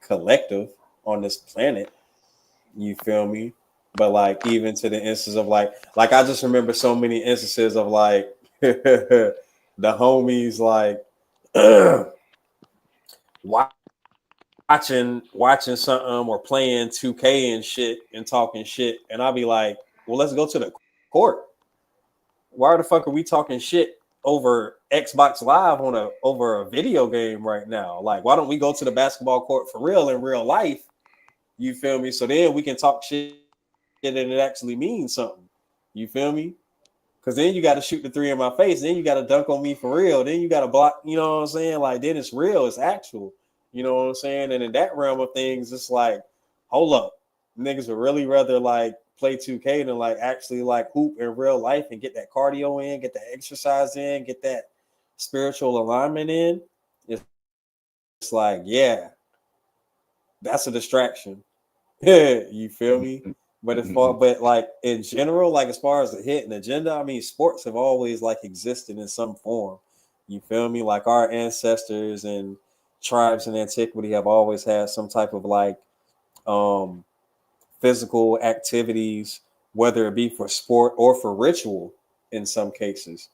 collective on this planet. You feel me? But like even to the instance of like I just remember so many instances of like the homies like why watching something or playing 2K and shit and talking shit, and I'll be like, well, let's go to the court. Why the fuck are we talking shit over Xbox Live over a video game right now? Like, why don't we go to the basketball court for real in real life? You feel me? So then we can talk shit and it actually means something. You feel me? Because then you got to shoot the three in my face. Then you got to dunk on me for real. Then you got to block. You know what I'm saying? Like, then it's real. It's actual. You know what I'm saying? And in that realm of things, it's like, hold up. Niggas would really rather like play 2K than like actually like hoop in real life and get that cardio in, get that exercise in, get that spiritual alignment in. It's like, yeah, that's a distraction. You feel me? But but like in general, like as far as the hidden agenda, I mean, sports have always like existed in some form. You feel me? Like our ancestors and tribes in antiquity have always had some type of like physical activities, whether it be for sport or for ritual in some cases.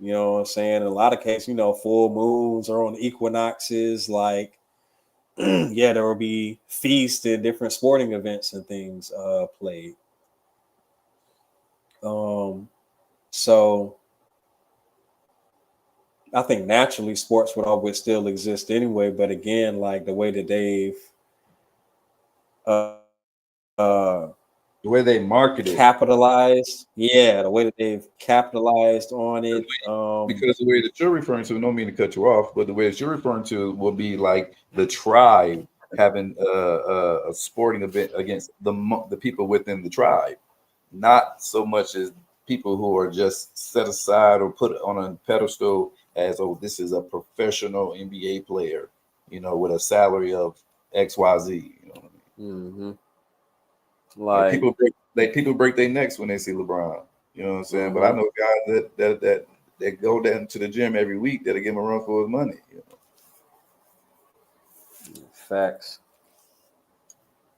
You know what I'm saying? In a lot of cases, you know, full moons or on equinoxes, like yeah, there will be feasts and different sporting events and things played. So I think naturally sports would always still exist anyway, but again, like the way that they've the way they market it, capitalized, the way that they've capitalized on it. Because the way that you're referring to, no mean to cut you off, but the way that you're referring to will be like the tribe having a sporting event against the people within the tribe, not so much as people who are just set aside or put on a pedestal as, oh, this is a professional NBA player, you know, with a salary of XYZ. You know what I mean? Mm-hmm. Like people break their necks when they see LeBron. You know what I'm saying? Mm-hmm. But I know guys that go down to the gym every week that'll give him a run for his money. You know? Facts.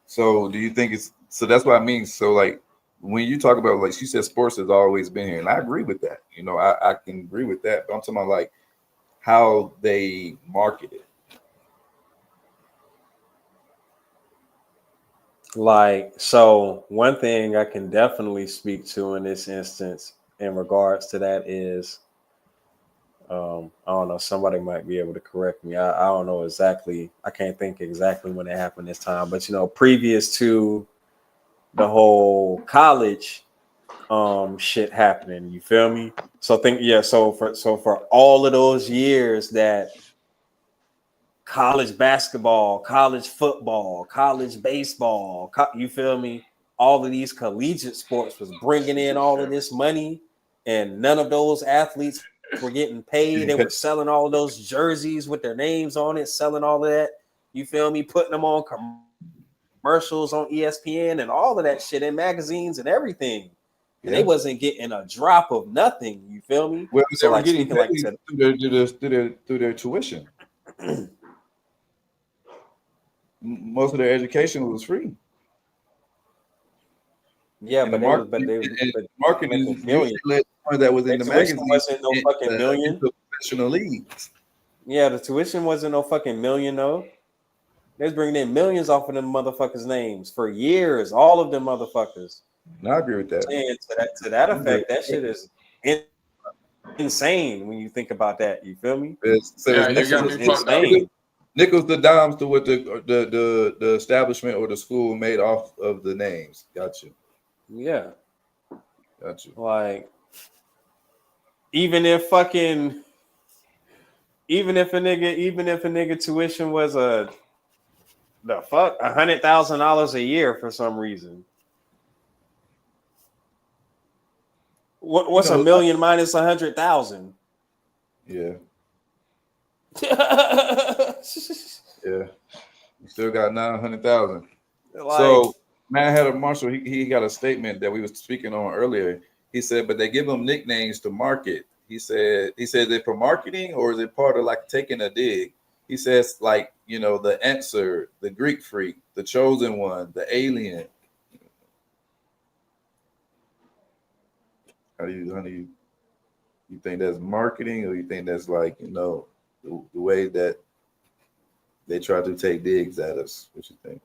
So do you think so that's what I mean. So like when you talk about, like she said, sports has always been here, and I agree with that. You know, I can agree with that. But I'm talking about like how they market it. Like, so one thing I can definitely speak to in this instance in regards to that is, I don't know, somebody might be able to correct me. I don't know exactly. I can't think exactly when it happened this time, but you know, previous to the whole college shit happening, you feel me? So for all of those years that college basketball, college football, college baseball, you feel me? All of these collegiate sports was bringing in all of this money, and none of those athletes were getting paid. They were selling all those jerseys with their names on it, selling all of that. You feel me? Putting them on commercials on ESPN and all of that shit in magazines and everything. And they wasn't getting a drop of nothing. You feel me? Well, so like getting speaking like you said, through their tuition. Most of their education was free. Yeah, and but marketing that was in the magazine wasn't no fucking million. Professional leagues. Yeah, the tuition wasn't no fucking million though. They was bringing in millions off of them motherfuckers' names for years. All of them motherfuckers. No, I agree with that. And to that effect, that shit is insane when you think about that. You feel me? Nickels the dimes to what the establishment or the school made off of the names. Gotcha. Yeah. Gotcha. Like, even if a nigga tuition was $100,000 a year for some reason. What's a million minus 100,000? Yeah. Yeah. You still got 900,000. So man had a Marshall. He got a statement that we was speaking on earlier. He said, but they give them nicknames to market. He said, is it for marketing or is it part of like taking a dig? He says, like, you know, the answer, the Greek freak, the chosen one, the alien. How do you think that's marketing, or you think that's like, you know, the way that they try to take digs at us. What you think?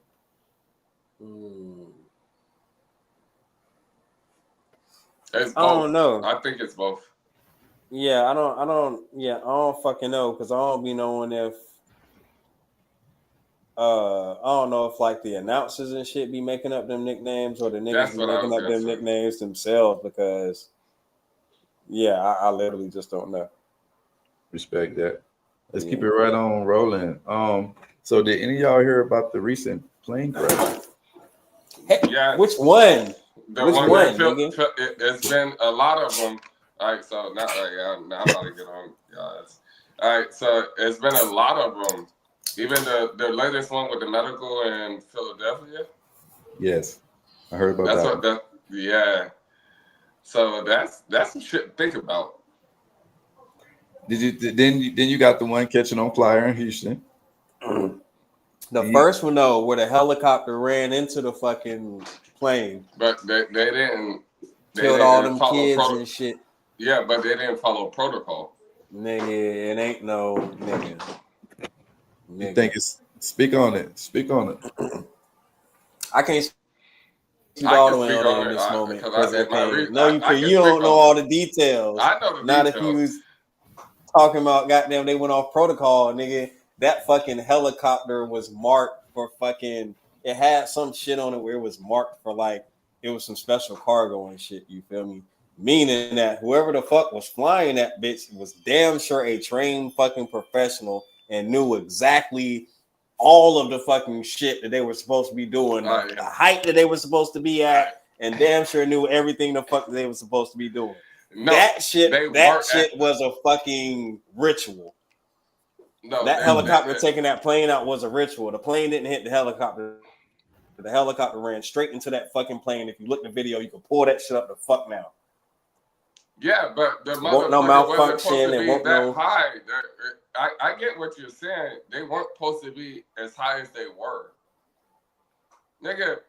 It's both. I don't know. I think it's both. Yeah, I don't fucking know because I don't be knowing if I don't know if like the announcers and shit be making up them nicknames or the niggas be making up them nicknames themselves because I literally just don't know. Respect that. Let's keep it right on rolling. So did any of y'all hear about the recent plane crash? Hey, yeah. Which one? Which one? It's been a lot of them. All right, so now I'm about to get on guys. All right, so it's been a lot of them. Even the latest one with the medical in Philadelphia. Yes, I heard about that. Yeah. So that's some shit to think about. Then you got the one catching on flyer in Houston. The first one though, where the helicopter ran into the fucking plane. But they didn't. Killed all them kids and shit. Yeah, but they didn't follow protocol. Nigga, it ain't no nigga. You think it's speak on it? I can't speak all the way on it in this moment because you don't know all the details. I know the Not details. If you was talking about goddamn they went off protocol, nigga. That fucking helicopter was marked for fucking. It had some shit on it where it was marked for like it was some special cargo and shit. You feel me? Meaning that whoever the fuck was flying that bitch was damn sure a trained fucking professional and knew exactly all of the fucking shit that they were supposed to be doing, the height that they were supposed to be at, and damn sure knew everything the fuck they were supposed to be doing. No, that shit was a fucking ritual. No, that helicopter taking that plane out was a ritual. The plane didn't hit the helicopter. The helicopter ran straight into that fucking plane. If you look at the video, you can pull that shit up the fuck now. Yeah, but the won't no malfunction and won't that high. I get what you're saying. They weren't supposed to be as high as they were. Nigga,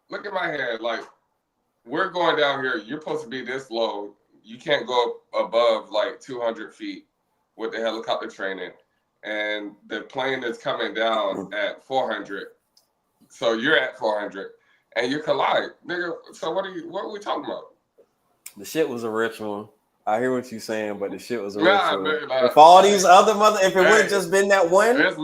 look at my head. Like, we're going down here. You're supposed to be this low. You can't go above like 200 feet with the helicopter training. And the plane is coming down at 400. So you're at 400 and you collide. Nigga, so what are we talking about? The shit was a ritual. I hear what you're saying, but the shit was a ritual. Man, if all these other if it would have just been that one, that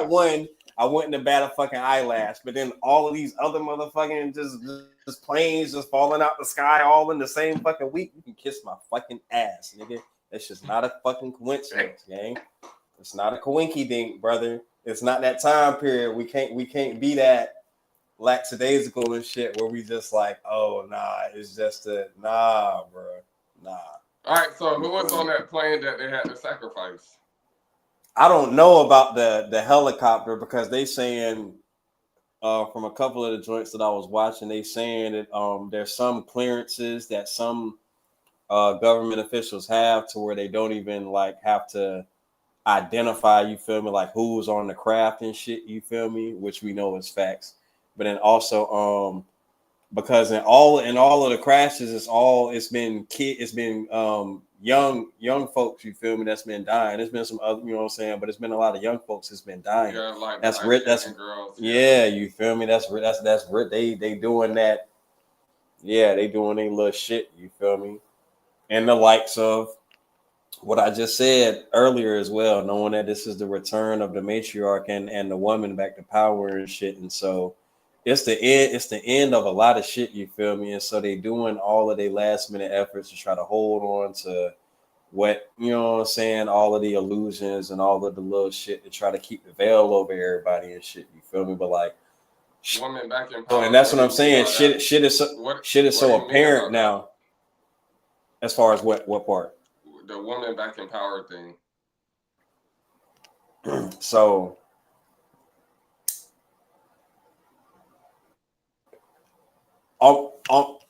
one, I wouldn't have bat a fucking eyelash. But then all of these other motherfucking just planes just falling out the sky all in the same fucking week, you can kiss my fucking ass, nigga. That's just not a fucking coincidence, gang. It's not a coinky dink, brother. It's not that time period. We can't be that lackadaisical and shit where we just like, oh nah, it's just nah, bro. Nah. All right, so who was on that plane that they had to sacrifice? I don't know about the helicopter because they saying from a couple of the joints that I was watching, they saying that there's some clearances that some government officials have to where they don't even like have to identify, you feel me, like who's on the craft and shit, you feel me, which we know is facts. But then also because in all of the crashes, it's been young folks, you feel me, that's been dying. There's been some other, you know what I'm saying, but it's been a lot of young folks that's been dying. Yeah, like that's girls. Yeah, you feel me? That's they doing that. Yeah, they doing their little shit, you feel me? And the likes of what I just said earlier as well, knowing that this is the return of the matriarch and the woman back to power and shit. And so it's the end of a lot of shit, you feel me? And so they doing all of their last minute efforts to try to hold on to what, you know what I'm saying, all of the illusions and all of the little shit to try to keep the veil over everybody and shit, you feel me? But like woman back in power, and that's what I'm saying. Shit is so apparent now. As far as what part? The woman back in power thing. So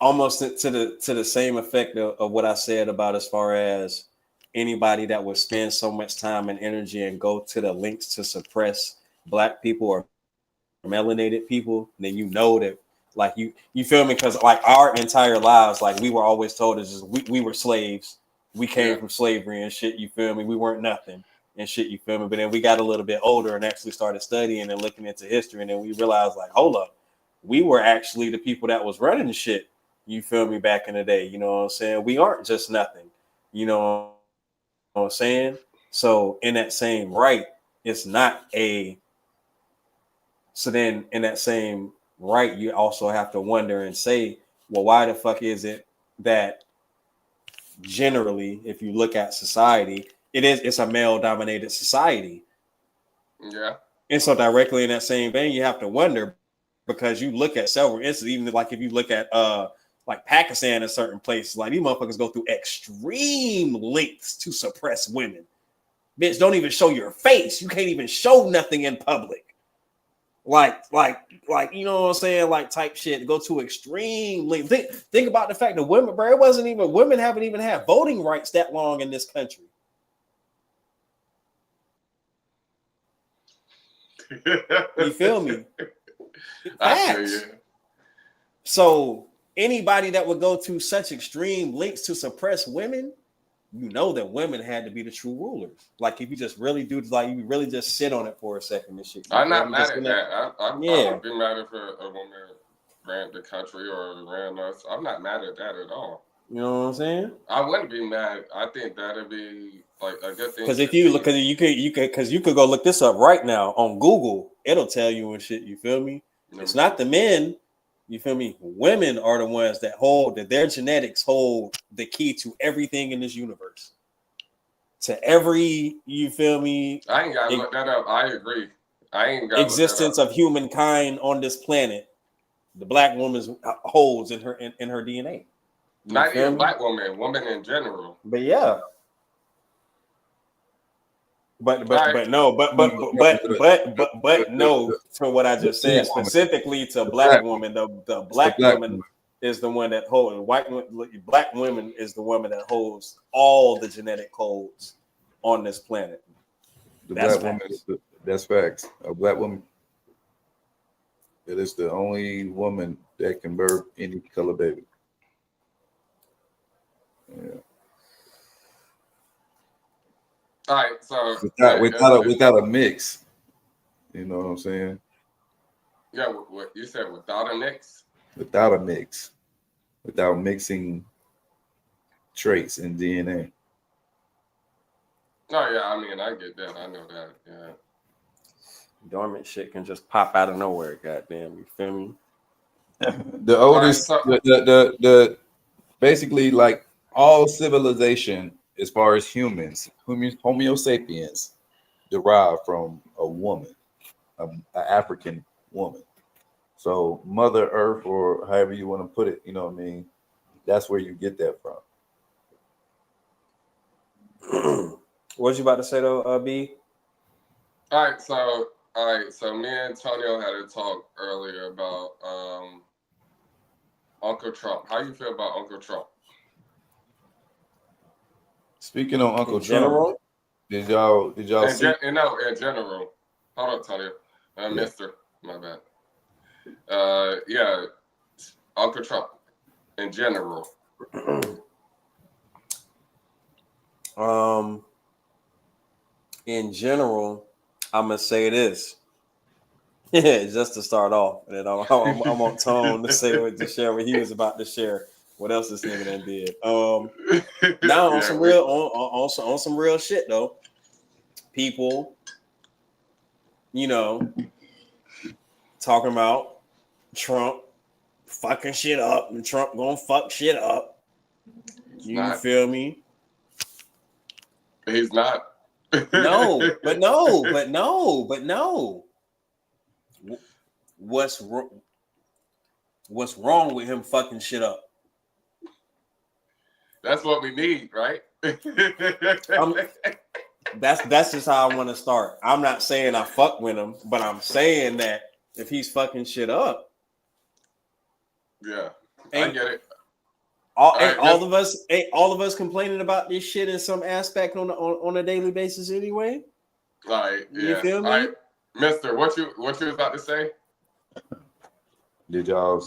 almost to the same effect of what I said about as far as anybody that would spend so much time and energy and go to the lengths to suppress Black people or melanated people, then you know that like you feel me, because like our entire lives, like we were always told is we were slaves. We came from slavery and shit, you feel me? We weren't nothing. and shit, you feel me? But then we got a little bit older and actually started studying and looking into history, and then we realized, like, hold up, we were actually the people that was running the shit, you feel me, back in the day. You know what I'm saying? We aren't just nothing, you know what I'm saying? So in that same right, it's not a, so then in that same right, you also have to wonder and say, well, why the fuck is it that generally, if you look at society, it's a male dominated society. Yeah. And so directly in that same vein, you have to wonder, because you look at several instances, even like if you look at like Pakistan in certain places, like these motherfuckers go through extreme lengths to suppress women. Bitch, don't even show your face. You can't even show nothing in public. Like, you know what I'm saying? Like type shit, go to extreme length. Think about the fact that women, bro, women haven't even had voting rights that long in this country. You feel me? I feel you. So anybody that would go to such extreme lengths to suppress women, you know that women had to be the true rulers. Like if you just really do, like you really just sit on it for a second and shit. I'm not mad at that. I would be mad if a woman ran the country or ran us. I'm not mad at that at all. You know what I'm saying? I wouldn't be mad. I think that'd be like a good thing. Because if you look, because you could go look this up right now on Google. It'll tell you and shit. You feel me? It's not the men. You feel me? Women are the ones that hold, that their genetics hold the key to everything in this universe. To every, you feel me? I ain't gotta look that up. I agree. I ain't got existence of humankind on this planet. The black woman holds in her DNA. Not even black woman in general. But yeah. But no, from what I just said, specifically to black woman, the black woman is the one that holds, black women is the woman that holds all the genetic codes on this planet. That's black woman, that's facts. A black woman, it is the only woman that can birth any color baby. Yeah. All right, so without a mix, you know what I'm saying? Yeah, what you said, without a mix? Without a mix, without mixing traits in DNA. Oh yeah, I mean, I get that. I know that. Yeah. Dormant shit can just pop out of nowhere. Goddamn, you feel me? The oldest, the basically like all civilization, as far as humans, Homo sapiens, derived from a woman, an African woman. So Mother Earth, or however you want to put it, you know what I mean? That's where you get that from. What was you about to say though, B? All right, so me and Antonio had a talk earlier about Uncle Trump. How you feel about Uncle Trump? Speaking of Uncle Trump, did y'all see? In general. Hold on, Antonio. Mister, my bad. Yeah, Uncle Trump in general. In general, I'm gonna say this. Just to start off, and then I want Tone to share what he was about to share. What else this nigga done did? Now on some real shit though. People, you know, talking about Trump fucking shit up, and Trump gonna fuck shit up. You feel me? He's not. No. What's wrong with him fucking shit up? That's what we need, right? That's just how I want to start. I'm not saying I fuck with him, but I'm saying that if he's fucking shit up, yeah, I get it. All of us complaining about this shit in some aspect on a daily basis anyway. Right. Yeah. You feel me? All right. Mister, what you was about to say? Did y'all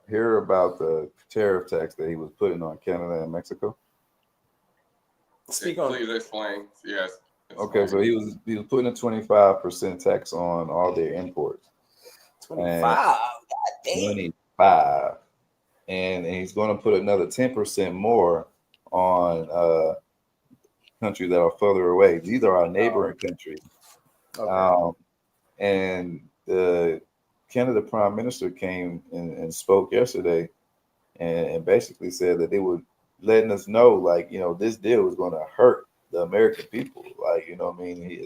hear about the tariff tax that he was putting on Canada and Mexico? Speak on. Please explain. Yes. Okay, so he was putting a 25% tax on all their imports. 25. 25. And he's going to put another 10% more on countries that are further away. These are our neighboring countries. Okay. And the Canada Prime Minister came and spoke yesterday and basically said that they were letting us know, like, this deal was going to hurt the American people. Like, what I mean? He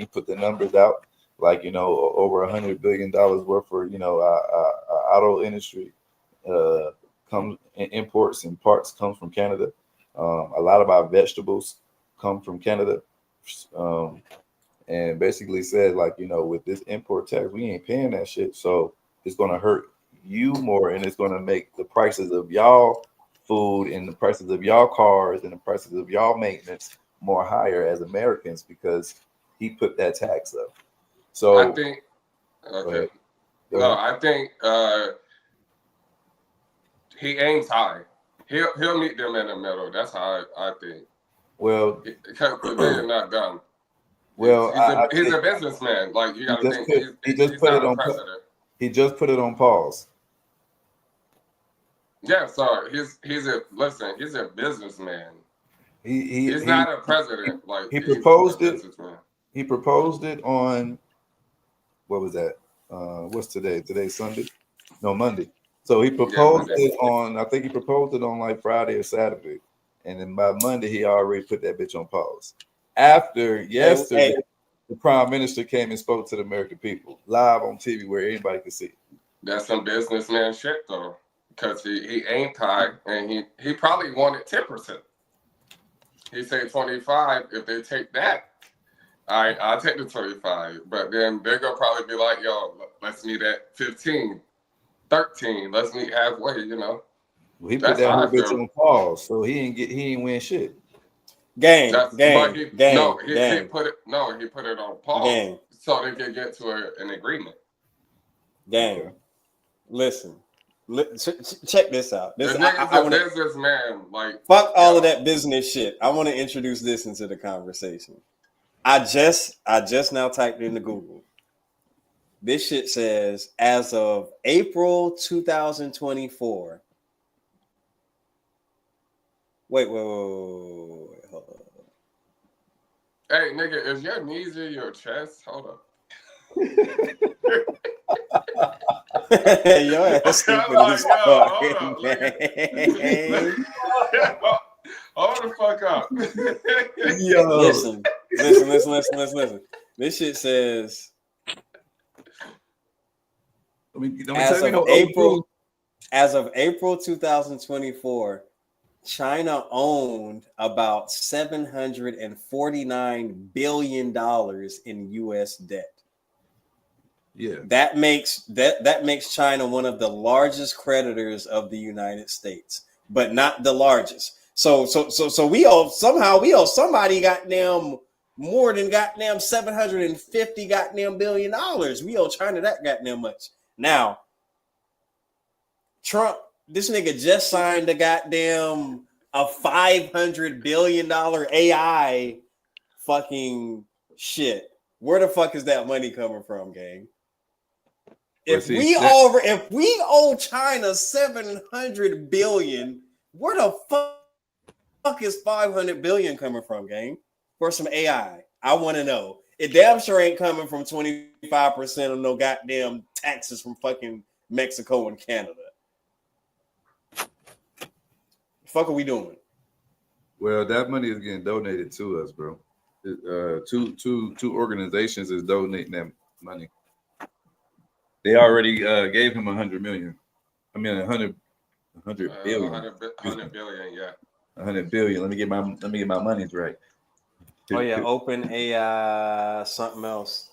put the numbers out, like, over $100 billion worth for, our auto industry comes imports and parts come from Canada. A lot of our vegetables come from Canada. And basically said, like, with this import tax, we ain't paying that shit. So it's going to hurt you more, and it's going to make the prices of y'all food and the prices of y'all cars and the prices of y'all maintenance more higher as Americans because he put that tax up. So I think, okay. No, I think he aims high. He'll meet them in the middle. That's how I think. Well, because they're not dumb. Well, he's a businessman. Like, you got to think, he's not a president. He just put it on pause. Yeah, so he's a businessman. He's not a president. He proposed it. He proposed it on, what was that? What's today? Today's Sunday? No, Monday. So he proposed it on, I think he proposed it on like Friday or Saturday. And then by Monday, he already put that bitch on pause. After yesterday, the Prime Minister came and spoke to the American people live on TV where anybody could see. That's some businessman shit, though, because he ain't high, and he probably wanted 10%. He said 25. If they take that, I'll take the 25. But then they're gonna probably be like, yo, let's meet at 15, 13. Let's meet halfway. Well, he put that whole bitch on pause, so he ain't win shit. He put it on pause so they can get to an agreement. Okay. Listen, check this out. This nigga's a businessman. Like, fuck all of that business shit. I want to introduce this into the conversation. I just now typed into Google. This shit says as of April 2024. Wait, hold on. Hey, nigga, is your knees in your chest? Hold up. Your ass stupid as fuck. Hold the fuck up. Listen. This shit says as of April 2024, China owned about $749 billion in U.S. debt. Yeah, that makes China one of the largest creditors of the United States, but not the largest. So we owe somebody goddamn more than goddamn $750 goddamn billion. We owe China that goddamn much. Now, Trump, this nigga just signed a $500 billion AI fucking shit. Where the fuck is that money coming from, gang? If we owe China $700 billion, where the fuck is $500 billion coming from, gang? For some AI, I want to know. It damn sure ain't coming from 25% of no goddamn taxes from fucking Mexico and Canada. The fuck are we doing? Well, that money is getting donated to us, bro. Two organizations is donating that money. They already gave him 100 million. I mean, 100 billion. 100 billion, yeah. 100 billion. Let me get my monies right. Oh yeah, Open AI, something else.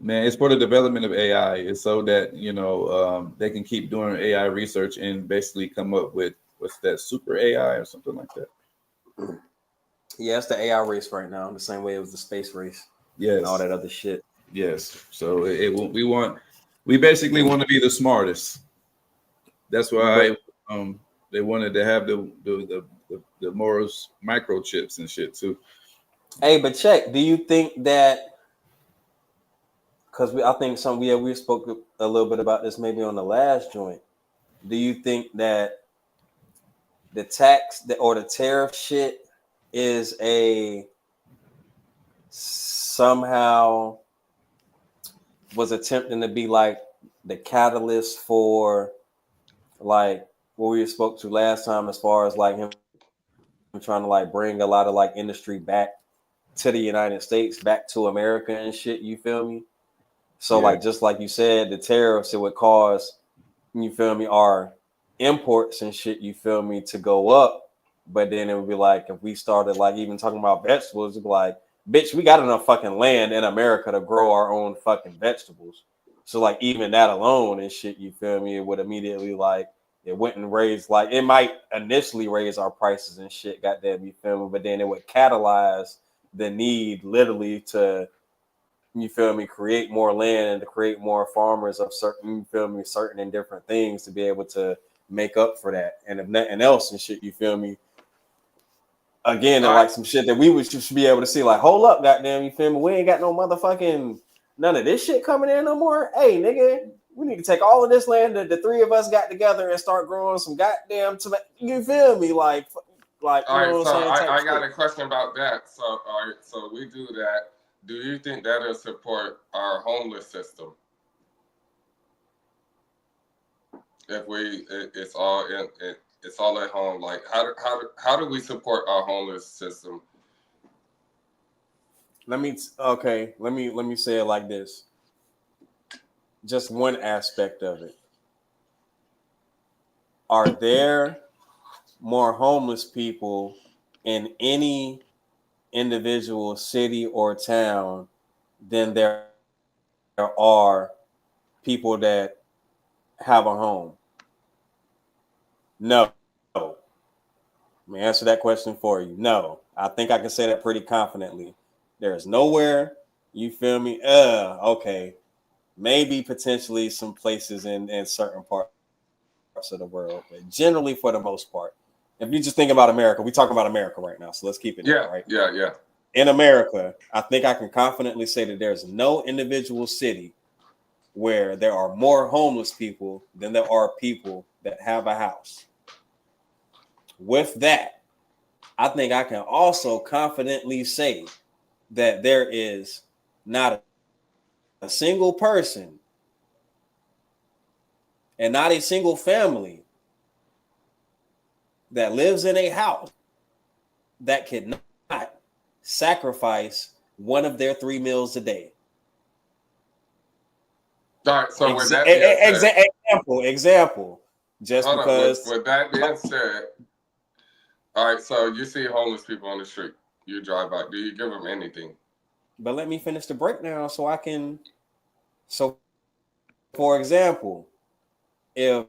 Man, it's for the development of AI. It's so that they can keep doing AI research and basically come up with what's that, super AI or something like that. Yeah, it's the AI race right now, the same way it was the space race. Yes, and all that other shit. Yes, so we basically want to be the smartest. That's why they wanted to have the the more microchips and shit too. Hey, but check. Do you think that? Because I think we spoke a little bit about this maybe on the last joint. Do you think that the tax or the tariff shit is somehow was attempting to be like the catalyst for like what we spoke to last time, as far as like him trying to like bring a lot of like industry back to the United States, back to America and shit, you feel me? So like, just like you said, the tariffs, it would cause, you feel me, our imports and shit, you feel me, to go up. But then it would be like, if we started like even talking about vegetables, it'd be like, bitch, we got enough fucking land in America to grow our own fucking vegetables. So like even that alone and shit, you feel me, it would immediately like, it wouldn't raise, like it might initially raise our prices and shit, goddamn, you feel me, but then it would catalyze the need literally to, you feel me, create more land and to create more farmers of certain, you feel me, certain and different things to be able to make up for that. And if nothing else and shit, you feel me, again, like some shit that we would just be able to see, like, hold up, goddamn, you feel me, we ain't got no motherfucking none of this shit coming in no more. Hey, nigga, we need to take all of this land that the three of us got together and start growing some goddamn tomato. You feel me? Like all right, so I got shit. a question about that. So all right, so we do that. Do you think that'll support our homeless system? If it's all at home. Like how do we support our homeless system? Let me say it like this. Just one aspect of it. Are there more homeless people in any individual city or town than there are people that have a home? No. Let me answer that question for you. No. I think I can say that pretty confidently. There's nowhere, you feel me? Okay. Maybe potentially some places in certain parts of the world, but generally for the most part, if you just think about America, we're talking about America right now, so let's keep it there, right? Yeah. In America, I think I can confidently say that there's no individual city where there are more homeless people than there are people that have a house. With that, I think I can also confidently say that there is not a single person and not a single family that lives in a house that could not sacrifice one of their 3 meals a day. All right, so with that being said, example, just hold because. With that being said, all right, so you see homeless people on the street, you drive by, do you give them anything? But let me finish the breakdown so I can. So, for example, if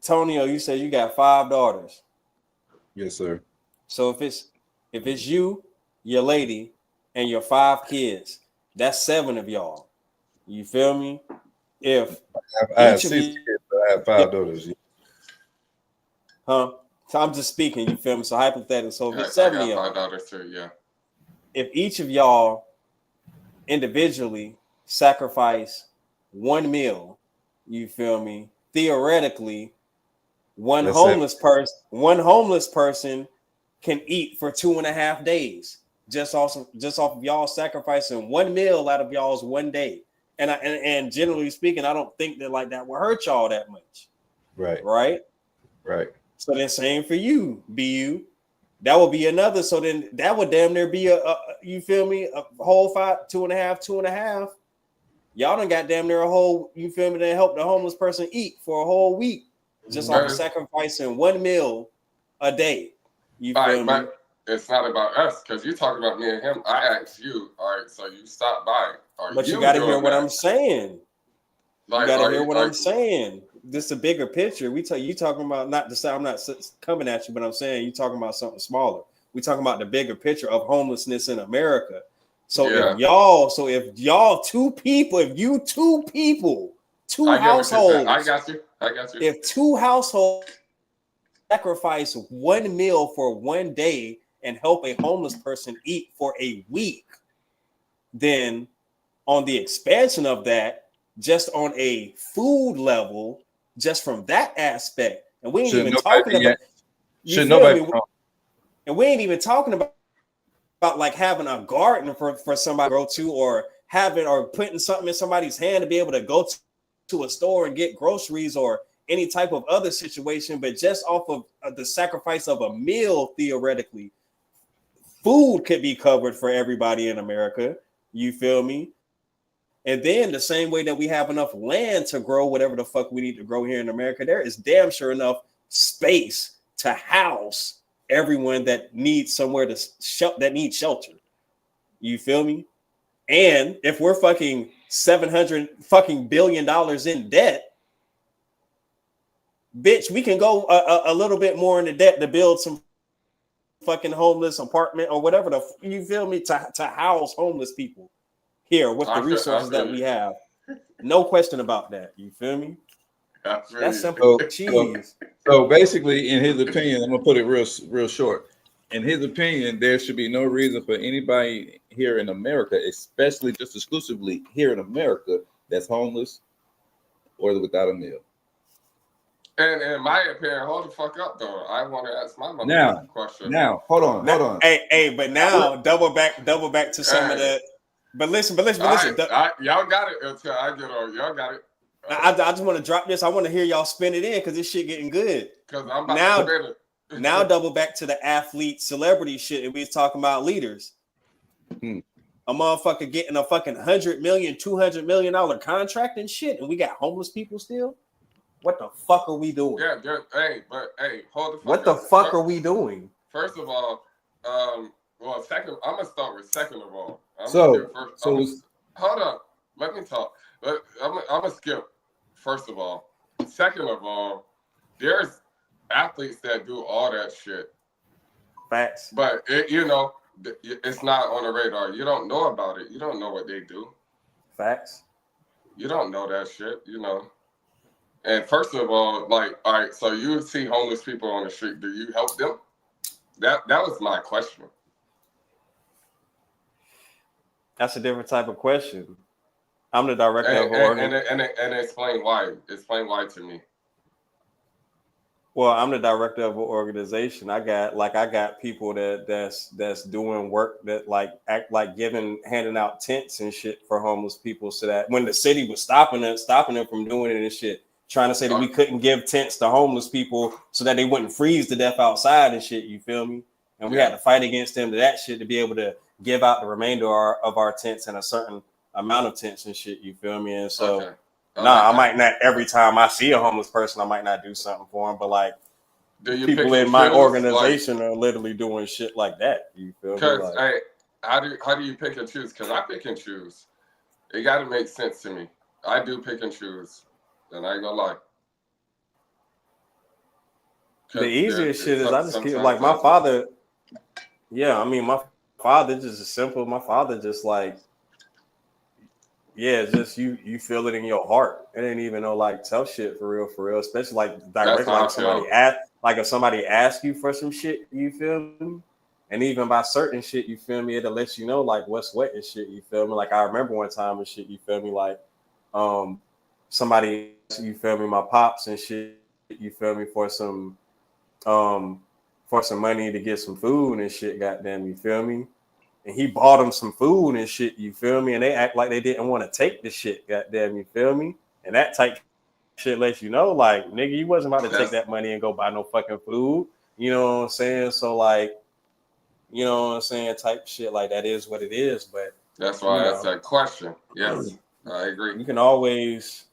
Tonio, you said you got 5 daughters. Yes, sir. So if it's you, your lady, and your 5 kids, that's 7 of y'all. You feel me? If I have 6 kids, but I have 5 daughters. Huh? So I'm just speaking, you feel me? So hypothetically, so if it's 7 of y'all, 5 daughters too, yeah. If each of y'all individually sacrifice 1 meal, you feel me? Theoretically, one homeless person can eat for 2.5 days just off of y'all sacrificing 1 meal out of y'all's 1 day. And generally speaking, I don't think that like that will hurt y'all that much. Right. So then same for you, BU. That would be another. So then that would damn near be a you feel me, a whole 2.5. Y'all done got damn near a whole, you feel me, to help the homeless person eat for a whole week just off of sacrificing 1 meal a day. You feel me? It's not about us because you talking about me and him. I asked you, all right, so you stopped by. But you got to hear what I'm saying. You got to hear what I'm saying. This is a bigger picture. You talking about, not to say I'm not coming at you, but I'm saying you talking about something smaller. We talking about the bigger picture of homelessness in America. So if y'all 2 households, I got you. If 2 households sacrifice one meal for one day and help a homeless person eat for a week, then on the expansion of that, just on a food level, just from that aspect, and we ain't even talking about. You feel me? And we ain't even talking about like having a garden for somebody to grow to, or having or putting something in somebody's hand to be able to go to a store and get groceries or any type of other situation, but just off of the sacrifice of a meal, theoretically, food could be covered for everybody in America. You feel me? And then the same way that we have enough land to grow whatever the fuck we need to grow here in America, there is damn sure enough space to house everyone that needs somewhere that needs shelter. You feel me? And if we're fucking $700 billion in debt, bitch, we can go a little bit more into debt to build some fucking homeless apartment or whatever you feel me, to house homeless people here with the resources that we have. No question about that. You feel me? That's simple. Cheese. So basically, in his opinion, I'm gonna put it real short. In his opinion, there should be no reason for anybody here in America, especially just exclusively here in America, that's homeless or without a meal. And in my opinion, hold the fuck up though. I want to ask my question. Now, hold on. Hey, but now double back to some of the. But listen. Y'all got it until I get on. Y'all got it. I just want to drop this. I want to hear y'all spin it in because this shit getting good. Because I'm about to spin it. Now double back to the athlete celebrity shit, and we was talking about leaders. A motherfucker getting a fucking $100 million, $200 million contract and shit, and we got homeless people still. What the fuck are we doing? Yeah, hold the fuck What the fuck are we doing? First of all, second, I'm gonna start with second of all. Hold on, let me talk. I'm gonna skip. First of all, second of all, there's athletes that do all that shit. Facts. But it's not on the radar. You don't know about it. You don't know what they do. Facts. You don't know that shit. And first of all, like, all right, so you see homeless people on the street. Do you help them? That was my question. That's a different type of question. I'm the director of and explain why. Explain why to me. Well, I'm the director of an organization. I got people that's doing work that act like handing out tents and shit for homeless people, so that when the city was stopping them from doing it and shit, trying to say that we couldn't give tents to homeless people so that they wouldn't freeze to death outside and shit. You feel me? And we had to fight against them to that shit to be able to give out the remainder of our tents and a certain amount of tents and shit. You feel me? And so. I might not every time I see a homeless person, I might not do something for them, but like people in my organization are literally doing shit like that. You feel me? Because how do you pick and choose? Because I pick and choose. It got to make sense to me. I do pick and choose, and I ain't gonna lie. The easiest shit is I just keep like my father. Yeah, I mean my father just is simple. My father just like. Yeah, just you feel it in your heart. It ain't even no like tough shit for real, especially like directly like if somebody asks you for some shit, you feel me? And even by certain shit, you feel me, it'll let you know like what's what and shit, you feel me? Like I remember one time and shit, you feel me, like somebody, you feel me, my pops and shit, you feel me, for some money to get some food and shit, goddamn, you feel me? And he bought them some food and shit, you feel me? And they act like they didn't want to take the shit, goddamn, you feel me? And that type shit lets you know, like, nigga, you wasn't about to take that money and go buy no fucking food. You know what I'm saying? So, like, you know what I'm saying? Type shit, like, that is what it is. But that's why that's that question. Yes, I agree. You can always,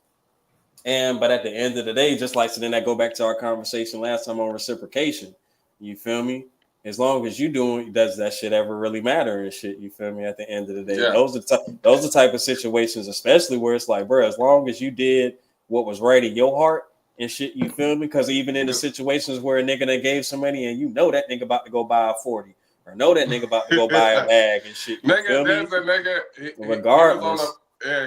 but at the end of the day, just like, so then that go back to our conversation last time on reciprocation. You feel me? As long as you doing, does that shit ever really matter and shit? You feel me? At the end of the day, those are the type of situations, especially where it's like, bro, as long as you did what was right in your heart and shit, you feel me? Because even in the situations where a nigga that gave some money and you know that nigga about to go buy a 40 or know that nigga about to go buy a bag and shit, you feel me? Regardless,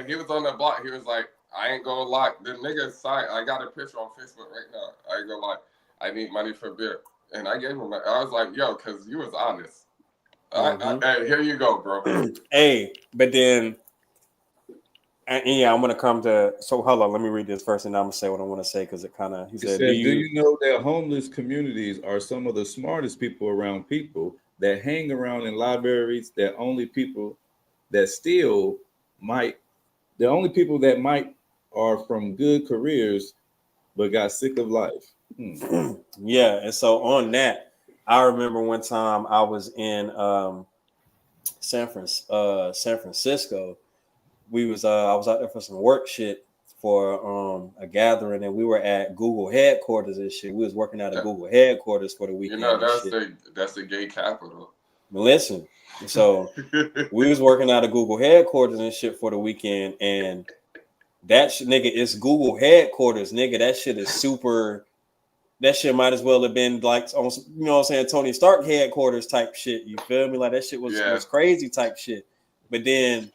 he was on the block. He was like, I ain't gonna lie, the nigga side. I got a picture on Facebook right now. I ain't gonna lie. I need money for beer. And I gave him, I was like, yo, because you was honest. Hey, here you go, bro. Hey, but then, yeah, I'm going to come to, so hold on, let me read this first and I'm going to say what I want to say because it kind of, he said, do you know that homeless communities are some of the smartest people around people that hang around in libraries that only people that still might, the only people that might are from good careers but got sick of life. Yeah, and so on that, I remember one time I was in San Francisco. I was out there for some work shit for a gathering, and we were at Google headquarters and shit. We was working out of Google headquarters for the weekend. You know, that's the gay capital. But listen, so we was working out of Google headquarters and shit for the weekend, and that shit, nigga, it's Google headquarters, nigga. That shit is super. That shit might as well have been like on, you know what I'm saying, Tony Stark headquarters type shit. You feel me? Like that shit was crazy type shit. But then,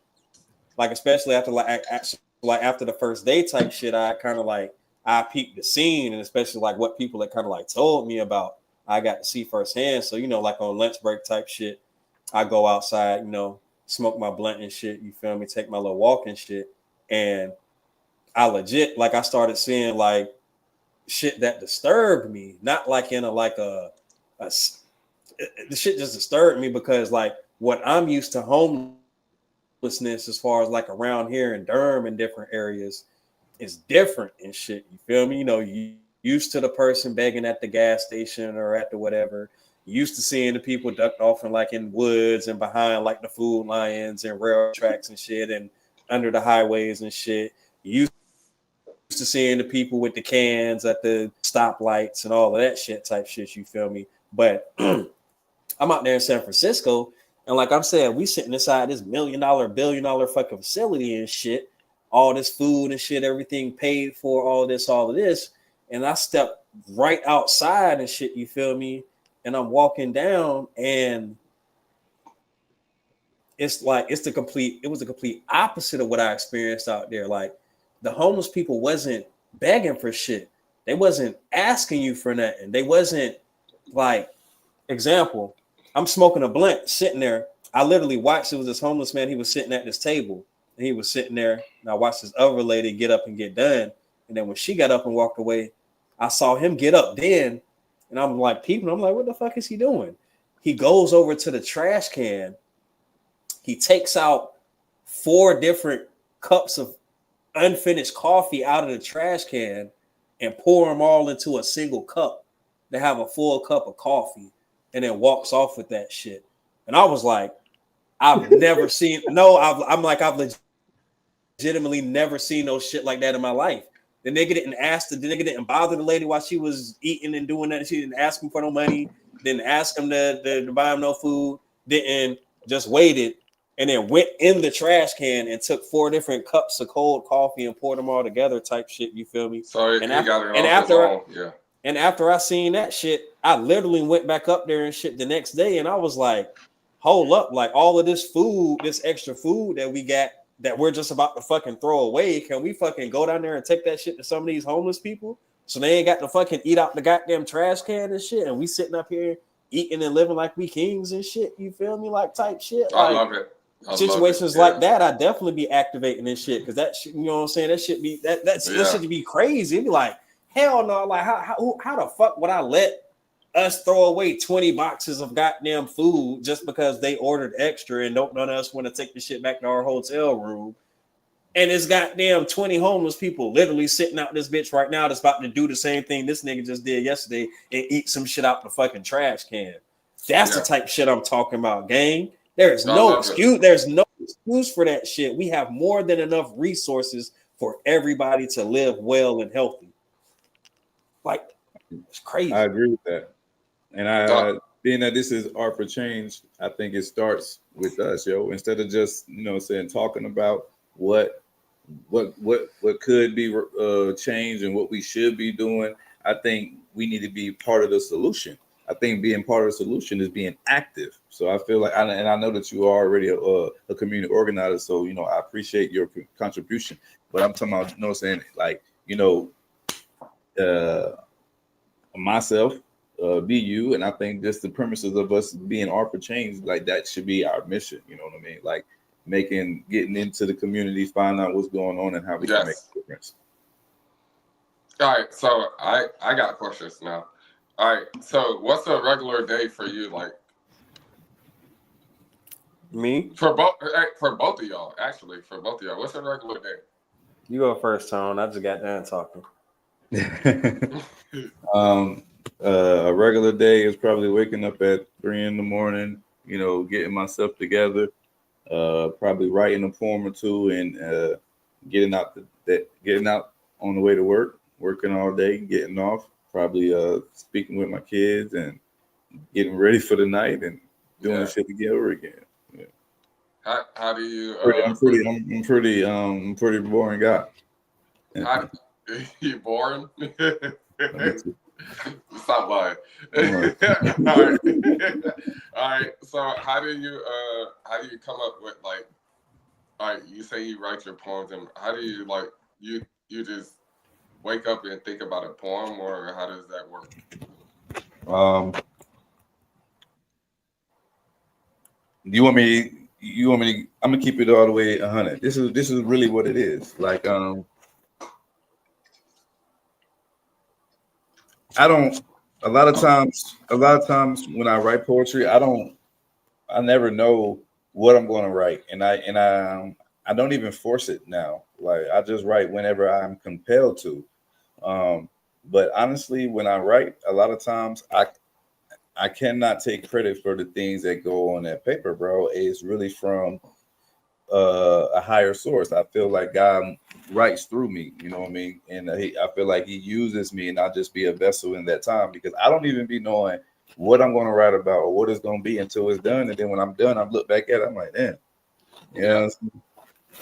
like especially after after the first day type shit, I kind of like I peeped the scene, and especially like what people had kind of like told me about. I got to see firsthand. So you know, like on lunch break type shit, I go outside, you know, smoke my blunt and shit. You feel me? Take my little walk and shit, and I legit like I started seeing like shit that disturbed me, not like in the shit just disturbed me because like what I'm used to homelessness as far as like around here in Durham and different areas is different and shit. You feel me? You know, you used to the person begging at the gas station or at the whatever. Used to seeing the people ducked off in like in woods and behind like the food lions and rail tracks and shit and under the highways and shit. Used to seeing the people with the cans at the stoplights and all of that shit type shit, you feel me? But I'm out there in San Francisco, and like I'm saying, we sitting inside this $1 million, $1 billion fucking facility and shit, all this food and shit, everything paid for, all of this, and I step right outside and shit, you feel me? And I'm walking down, and it's like it was the complete opposite of what I experienced out there. Like the homeless people wasn't begging for shit. They wasn't asking you for nothing. They wasn't like, example, I'm smoking a blunt sitting there. I literally watched, it was this homeless man. He was sitting at this table and he was sitting there. And I watched this other lady get up and get done. And then when she got up and walked away, I saw him get up then. And I'm like, people, I'm like, what the fuck is he doing? He goes over to the trash can. He takes out 4 different cups of unfinished coffee out of the trash can and pour them all into a single cup to have a full cup of coffee, and then walks off with that shit. And I was like, I've never seen I've legitimately never seen no shit like that in my life. The nigga didn't bother the lady while she was eating and doing that. She didn't ask him for no money, didn't ask him to buy him no food, didn't, just waited, and then went in the trash can and took 4 different cups of cold coffee and poured them all together type shit. You feel me? So after I seen that shit, I literally went back up there and shit the next day, and I was like, hold up, like all of this food, this extra food that we got that we're just about to fucking throw away, can we fucking go down there and take that shit to some of these homeless people so they ain't got to fucking eat out the goddamn trash can and shit, and we sitting up here eating and living like we kings and shit, you feel me? Like type shit. I love it. Situations like that, I definitely be activating this shit because that shit, you know what I'm saying? That should be that should be crazy. It'd be like, hell no, like how the fuck would I let us throw away 20 boxes of goddamn food just because they ordered extra and don't none of us want to take the shit back to our hotel room? And it's goddamn 20 homeless people literally sitting out this bitch right now that's about to do the same thing this nigga just did yesterday and eat some shit out the fucking trash can. That's the type of shit I'm talking about, gang. There's no excuse. There's no excuse for that shit. We have more than enough resources for everybody to live well and healthy. Like, it's crazy. I agree with that. And being that this is Art for Change, I think it starts with us, yo. Instead of just, saying, talking about what could be changed and what we should be doing, I think we need to be part of the solution. I think being part of the solution is being active. So I feel like, and I know that you are already a community organizer. So, I appreciate your contribution. But I'm talking about, saying like, myself, be you, and I think just the premises of us being art for change, like that should be our mission. You know what I mean? Like getting into the community, find out what's going on and how we can make a difference. All right, so I got questions now. All right, so what's a regular day for you? Like me? For both of y'all, actually, for both of y'all. What's a regular day? You go first, Tone. I just got done talking. A regular day is probably waking up at 3 a.m, you know, getting myself together, probably writing a poem or two, and getting out on the way to work, working all day, getting off, probably speaking with my kids and getting ready for the night and doing the shit together again. Yeah. How do you? I'm pretty boring guy. How you boring? Stop lying. All right. All right. So how do you come up with, like, all right, you say you write your poems, and how do you, like, you just wake up and think about a poem, or how does that work? You want me I'm gonna keep it all the way 100. This is really what it is. Like a lot of times when I write poetry, I never know what I'm going to write, and I don't even force it now. Like I just write whenever I'm compelled to. But honestly, when I write, a lot of times I cannot take credit for the things that go on that paper, bro. It's really from a higher source. I feel like God writes through me, you know what I mean? And I feel like he uses me, and I'll just be a vessel in that time, because I don't even be knowing what I'm going to write about or what it's going to be until it's done. And then when I'm done, I look back at it, I'm like, damn. You know?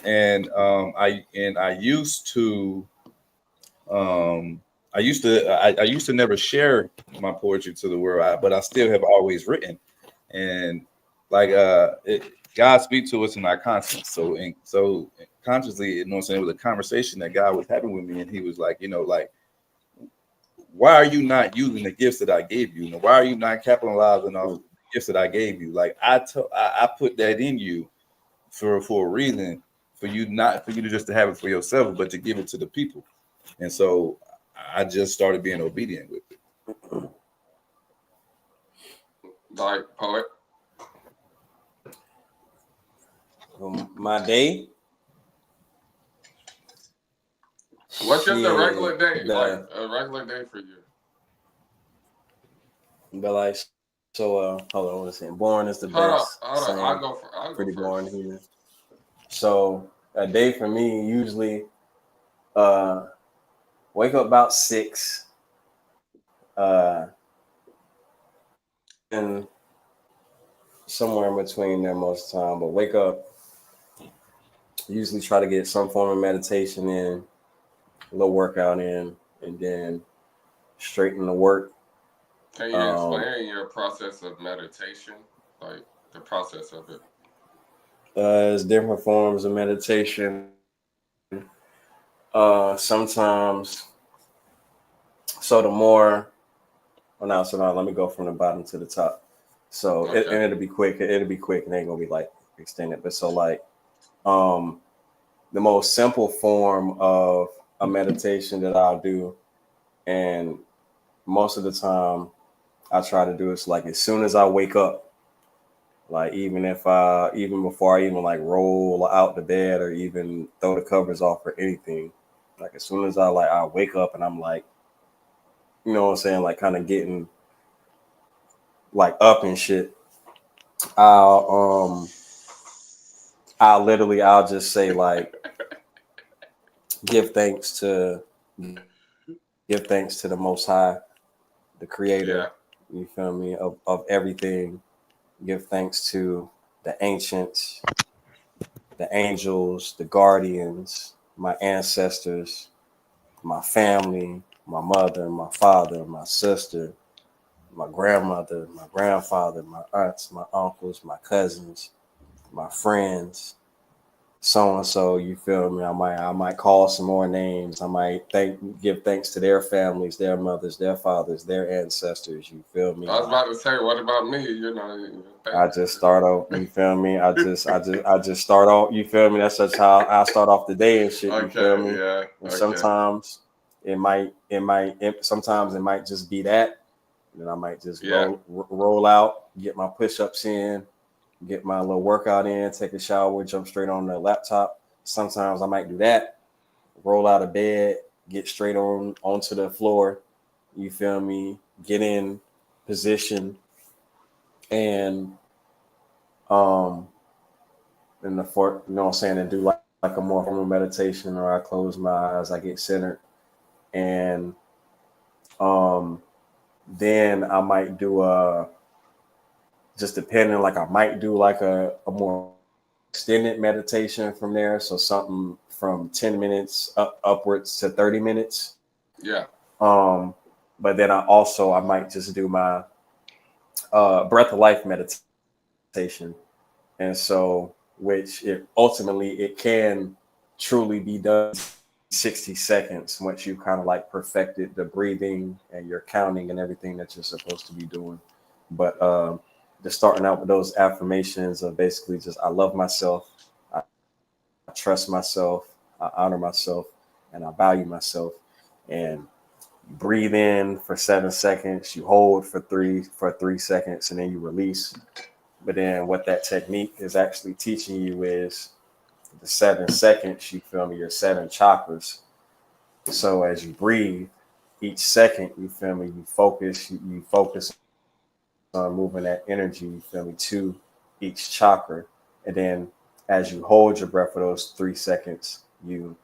And I used to I used to never share my poetry to the world, but I still have always written. And like God speaks to us in our conscience. So consciously, you know what I'm saying, it was a conversation that God was having with me, and he was like, you know, like, why are you not using the gifts that I gave you? Why are you not capitalizing on the gifts that I gave you? Like I put that in you for a reason, for you to just to have it for yourself, but to give it to the people. And so I just started being obedient with it. Like, poet. My day. What's just a regular day? Like a regular day for you? But like, so hold on, I want to say, boring is the best. Hold on. I'll pretty go boring first. here. So a day for me usually, wake up about 6. And somewhere in between there most of the time, but wake up. Usually try to get some form of meditation in, a little workout in, and then straighten to work. Can you explain your process of meditation, like the process of it? There's different forms of meditation. Sometimes, so the more, let me go from the bottom to the top. So okay. it'll be quick. It'll be quick, and ain't gonna be like extended. But so like, the most simple form of a meditation that I'll do, and most of the time I try to do is like as soon as I wake up, like even before I even like roll out the bed or even throw the covers off or anything, like as soon as I wake up and I'm like, you know what I'm saying, like kind of getting like up and shit, I'll just say like give thanks to the Most High, the Creator. Yeah. You feel me, of everything. Give thanks to the ancients, the angels, the guardians, my ancestors, my family, my mother, my father, my sister, my grandmother, my grandfather, my aunts, my uncles, my cousins, my friends, so and so. You feel me? I might call some more names. I might give thanks to their families, their mothers, their fathers, their ancestors. You feel me? I was about to say, what about me? You know, I just start off. You feel me? I just start off. You feel me? That's just how I start off the day and shit. You feel me? Yeah. And sometimes sometimes it might just be that. And I might just roll out, get my push-ups in, get my little workout in, take a shower, jump straight on the laptop. Sometimes I might do that, roll out of bed, get straight onto the floor. You feel me? Get in position and in the fort, you know what I'm saying, and do like a more formal meditation, or I close my eyes, I get centered, and then I might do just depending, like I might do like a more extended meditation from there. So something from 10 minutes upwards to 30 minutes. Yeah. But then I might just do my breath of life meditation. And so, which ultimately it can truly be done 60 seconds once you kind of like perfected the breathing and your counting and everything that you're supposed to be doing. But just starting out with those affirmations of basically just, I love myself, I trust myself, I honor myself, and I value myself. And you breathe in for 7 seconds, you hold for three seconds, and then you release. But then what that technique is actually teaching you is the 7 seconds, you feel me, your 7 chakras. So as you breathe, each second, you feel me, you focus on moving that energy, you feel me, to each chakra. And then as you hold your breath for those 3 seconds, you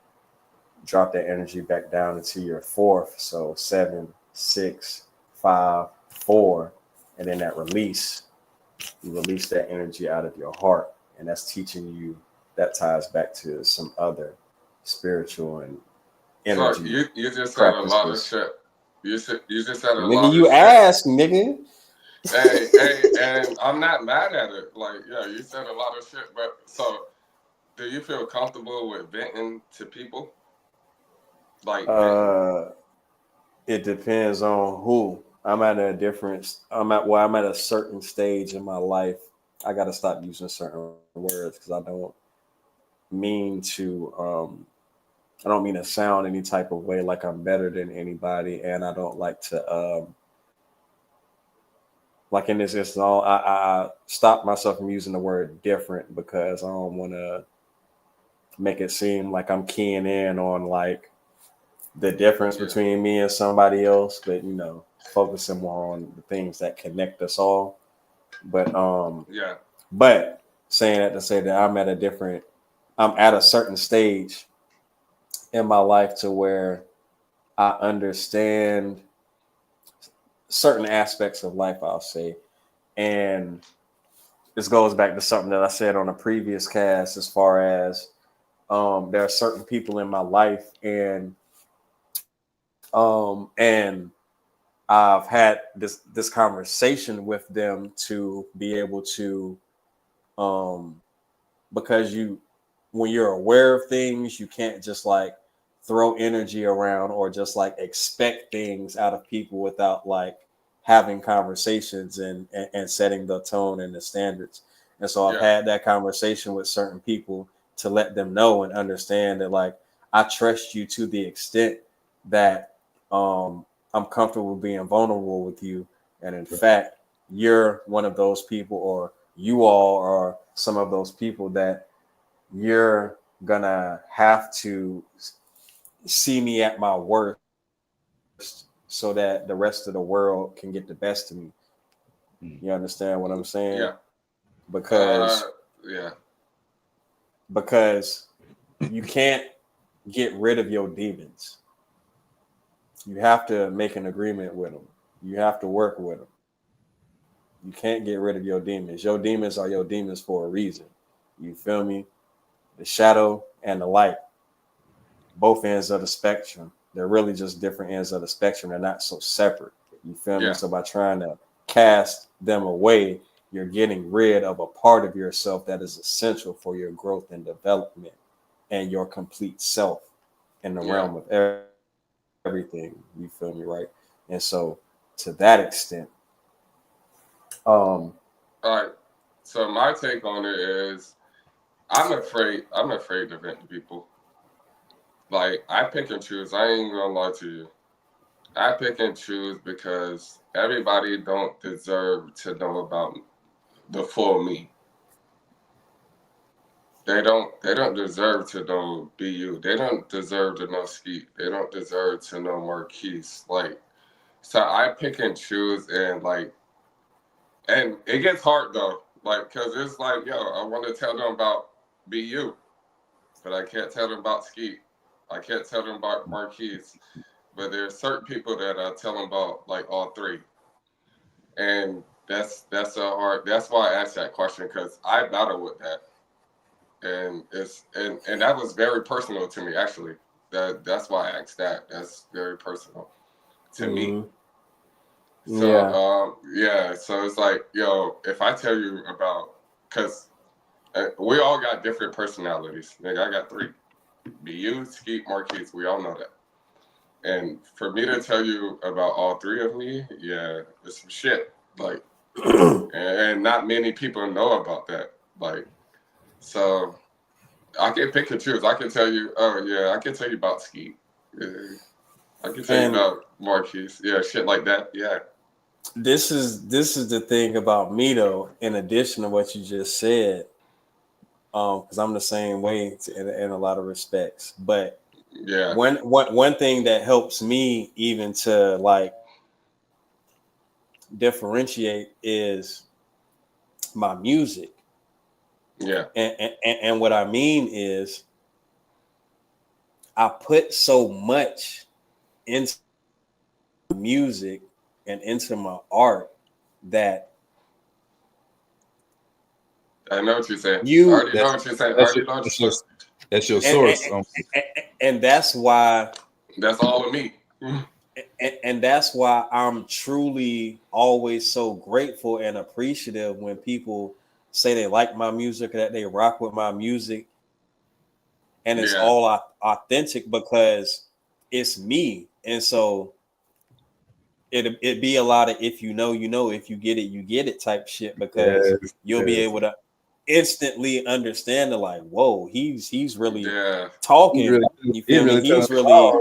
drop that energy back down into your fourth. So 7, 6, 5, 4, and then that release, you release that energy out of your heart. And that's teaching you, that ties back to some other spiritual and energy. So you just said a lot of shit. You just said a lot of shit. You ask, nigga. Hey, and I'm not mad at it. Like, yeah, you said a lot of shit. But so, do you feel comfortable with venting to people? Like, it depends on who. I'm at a certain stage in my life. I got to stop using certain words because I don't mean to sound any type of way like I'm better than anybody, and I don't like to like in this instance, I stopped myself from using the word different because I don't want to make it seem like I'm keying in on like the difference between me and somebody else, but focusing more on the things that connect us all. But but saying that to say that I'm at a certain stage in my life to where I understand certain aspects of life, I'll say. And this goes back to something that I said on a previous cast, as far as there are certain people in my life, and I've had this conversation with them to be able to because when you're aware of things, you can't just like throw energy around or just like expect things out of people without like having conversations and setting the tone and the standards. And so I've had that conversation with certain people to let them know and understand that like I trust you to the extent that I'm comfortable being vulnerable with you. And in fact, you're one of those people, or you all are some of those people that you're gonna have to see me at my worst so that the rest of the world can get the best of me. You understand what I'm saying? Yeah. Because you can't get rid of your demons. You have to make an agreement with them. You have to work with them. You can't get rid of your demons. Your demons are your demons for a reason. You feel me? The shadow and the light, both ends of the spectrum. They're really just different ends of the spectrum. They're not so separate. You feel me? So by trying to cast them away, you're getting rid of a part of yourself that is essential for your growth and development and your complete self in the realm of everything. You feel me, right? And so to that extent, all right. So my take on it is I'm afraid to vent to people. Like, I pick and choose. I ain't gonna lie to you. I pick and choose because everybody don't deserve to know about the full me. They don't deserve to know BU. They don't deserve to know Skeet. They don't deserve to know Marquise. Like, so I pick and choose, and like, and it gets hard though. Like, cause it's like, yo, I want to tell them about BU, but I can't tell them about Skeet. I can't tell them about Marquise. But there's certain people that I tell them about, like all three, and that's a hard. That's why I asked that question, because I battle with that, and and that was very personal to me, actually. That's why I asked that. That's very personal to me. So so it's like, yo, if I tell you about, because we all got different personalities. Nigga, I got three: BU, Skeet, Marquise. We all know that. And for me to tell you about all three of me, yeah, it's some shit. Like, and not many people know about that. Like, so I can pick and choose. I can tell you, oh yeah, I can tell you about Skeet. Yeah. I can tell you about Marquise. Yeah, shit like that. Yeah. This is the thing about me though, in addition to what you just said, because I'm the same way in a lot of respects. But yeah, one thing that helps me even to like differentiate is my music. Yeah. And what I mean is I put so much into music and into my art that I know what you're saying. You I already know what you're saying. That's your source. And that's why that's all of me. And that's why I'm truly always so grateful and appreciative when people say they like my music, that they rock with my music, and it's all authentic because it's me. And so it'd be a lot of if you know, you know, if you get it, you get it type shit, because you'll be able to instantly understand the like, whoa, he's really talking. You feel me? He's really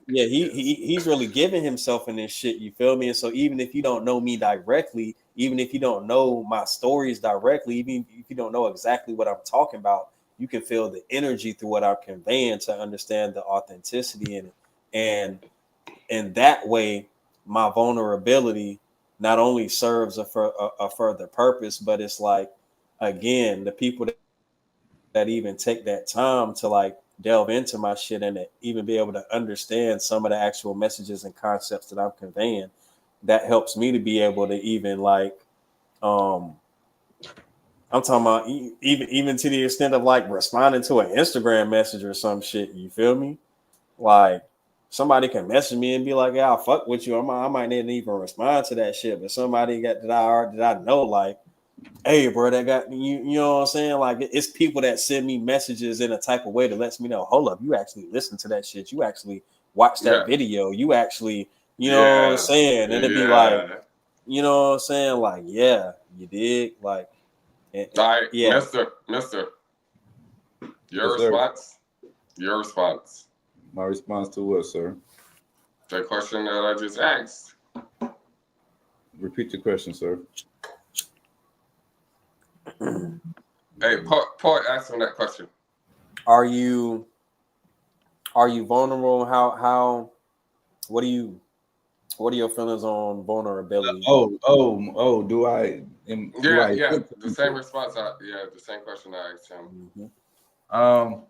yeah, he's really giving himself in this shit. You feel me? And so even if you don't know me directly, even if you don't know my stories directly, even if you don't know exactly what I'm talking about, you can feel the energy through what I'm conveying to understand the authenticity in it. And in that way, my vulnerability not only serves a further purpose, but it's like, again, the people that even take that time to like delve into my shit and even be able to understand some of the actual messages and concepts that I'm conveying, that helps me to be able to even like, I'm talking about even to the extent of like responding to an Instagram message or some shit. You feel me? Like somebody can message me and be like, "Yeah, I'll fuck with you." I might not even respond to that shit, but somebody that I know, like, hey, bro, that got you. You know what I'm saying? Like, it's people that send me messages in a type of way that lets me know, hold up, you actually listen to that shit. You actually watch that video. You actually, you know what I'm saying? And it'd be like, you know what I'm saying? Like, yeah, you dig? Like, all right, Mister, your response. Your response. My response to what, sir? The question that I just asked. Repeat the question, sir. Hey, Paul, ask him that question. Are you vulnerable? How what are your feelings on vulnerability? Do I? The same response. The same question I asked him. Mm-hmm.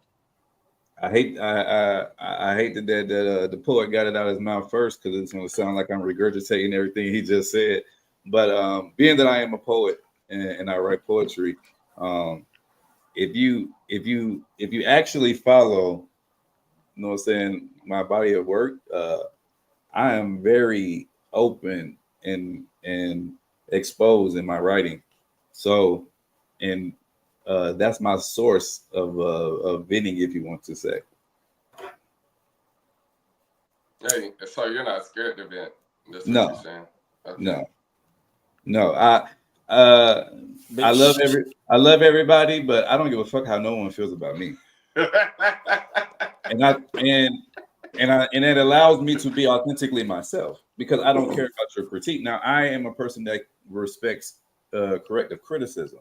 I hate that the poet got it out of his mouth first, because it's going to sound like I'm regurgitating everything he just said. But being that I am a poet and I write poetry, if you actually follow, you know what I'm saying, my body of work, I am very open and expose in my writing. So, and that's my source of venting, if you want to say. Hey, so you're not scared to vent? That's what No, you're saying. Okay. no. I love everybody, but I don't give a fuck how no one feels about me. And it allows me to be authentically myself because I don't care about your critique. Now, I am a person that respects corrective criticism,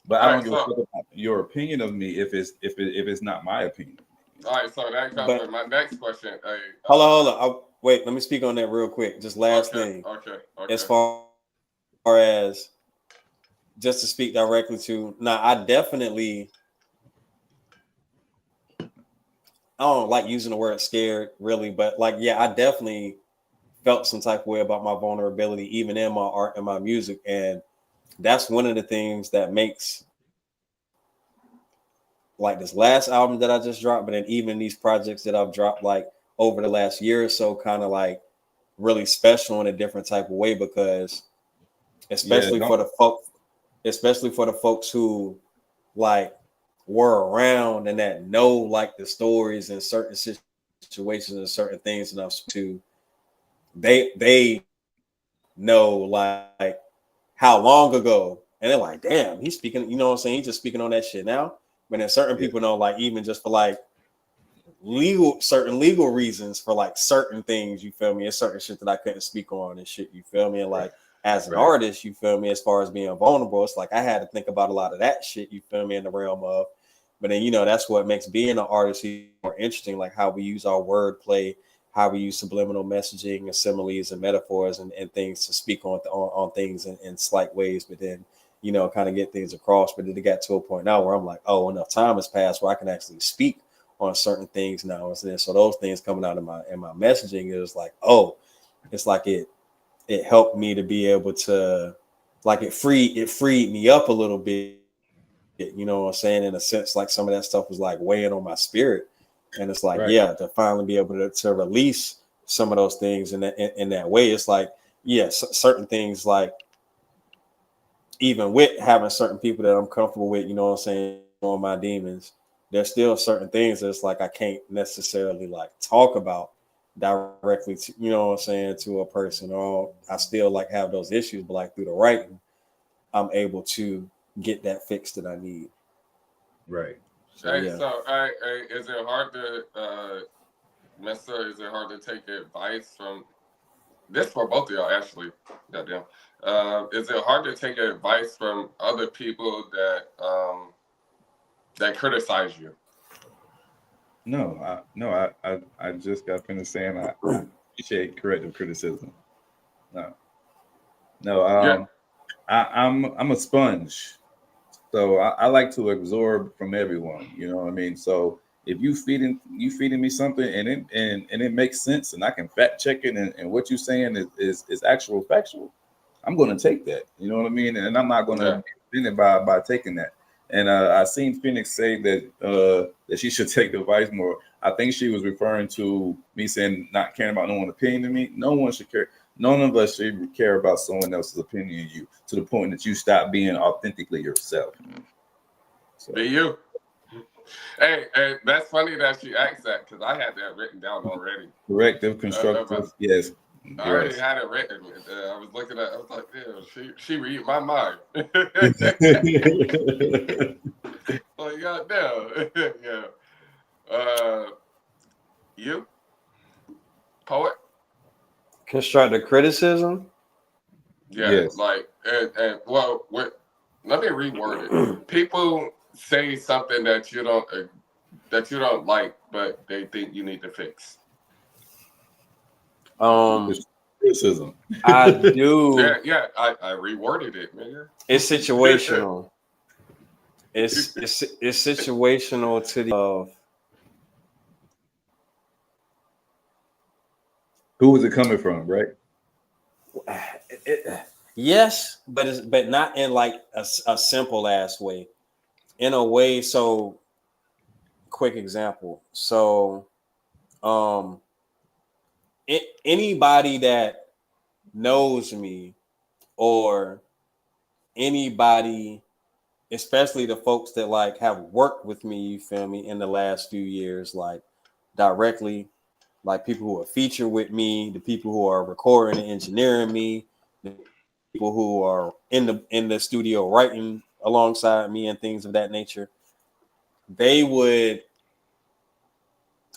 but I don't give a fuck about your opinion of me if it's not my opinion. All right, so that comes with my next question. Hey, hold on. Wait, let me speak on that real quick. Just last thing. Okay. As far as just to speak directly to, now I don't like using the word scared really, but like, yeah, I definitely felt some type of way about my vulnerability, even in my art and my music. And that's one of the things that makes like this last album that I just dropped, but then even these projects that I've dropped like over the last year or so, kind of like really special in a different type of way, because especially for the folks who like were around and that know like the stories and certain situations and certain things enough to they know like how long ago, and they're like, damn, he's speaking, you know what I'm saying, he's just speaking on that shit now. But then certain people know, like, even just for like certain legal reasons for like certain things, you feel me, it's certain shit that I couldn't speak on and shit, you feel me. And like as an artist, you feel me, as far as being vulnerable, it's like I had to think about a lot of that shit, you feel me, in the realm of, but then, you know, that's what makes being an artist more interesting, like how we use our wordplay, how we use subliminal messaging and similes and metaphors and things to speak on things in slight ways, but then, you know, kind of get things across. But it got to a point now where I'm like, oh, enough time has passed where I can actually speak on certain things now. And then, so those things coming out of my messaging is like, oh, it's like it helped me to be able to, like, it freed me up a little bit, you know what I'm saying, in a sense, like some of that stuff was like weighing on my spirit. And it's like, yeah, to finally be able to release some of those things in that way. It's like, yes, certain things, like even with having certain people that I'm comfortable with, you know what I'm saying, on my demons, there's still certain things that's like I can't necessarily like talk about directly to, you know what I'm saying, to a person, or I still like have those issues, but like through the writing, I'm able to get that fix that I need. Right. So, is it hard to Mister? Is it hard to take advice from this for both of y'all? Actually, goddamn. Is it hard to take advice from other people that criticize you? No, I just got finished saying I appreciate corrective criticism. No. I'm a sponge, so I like to absorb from everyone. You know what I mean? So if you feeding me something and it makes sense and I can fact check it and what you're saying is actual factual, I'm going to take that. You know what I mean? And I'm not going to be offended by taking that. And I seen Phoenix say that she should take the advice more. I think she was referring to me saying not caring about no one's opinion of me. No one should care. None of us should care about someone else's opinion of you to the point that you stop being authentically yourself. So. Be you. Hey, that's funny that she asked that because I had that written down already. Corrective, constructive, yes. I already had it written. I was looking at. I was like, "Damn, she read my mind." Like, goddamn, yeah. You, poet. Constructive criticism. Yeah, yes. Like, and well, let me reword it. People say something that you don't like, but they think you need to fix. Criticism. I do. Yeah. I reworded it, man. It's situational. It's situational to the of. Who was it coming from, right? Yes, but not in like a simple ass way. In a way, so quick example. So anybody that knows me or anybody, especially the folks that like have worked with me, you feel me, in the last few years, like directly, like people who are featured with me, the people who are recording and engineering me, the people who are in the studio writing alongside me and things of that nature. They would,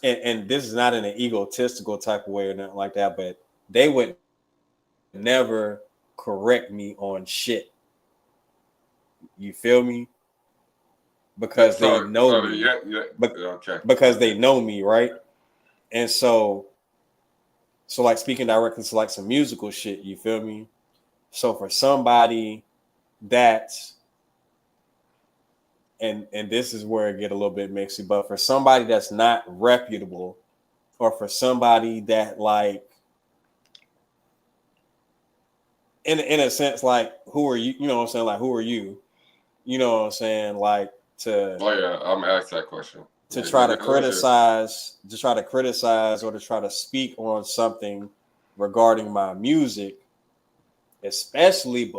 and this is not in an egotistical type of way or nothing like that, but they would never correct me on shit. You feel me? Because they know me. Okay. Because they know me, right? And so like speaking directly to like some musical shit, you feel me? So for somebody that's and this is where it get a little bit mixy, but for somebody that's not reputable, or for somebody that like in a sense, like, who are you? You know what I'm saying? Like, who are you? You know what I'm saying? Like, to oh yeah, I'm gonna ask that question. To try to criticize or to try to speak on something regarding my music, especially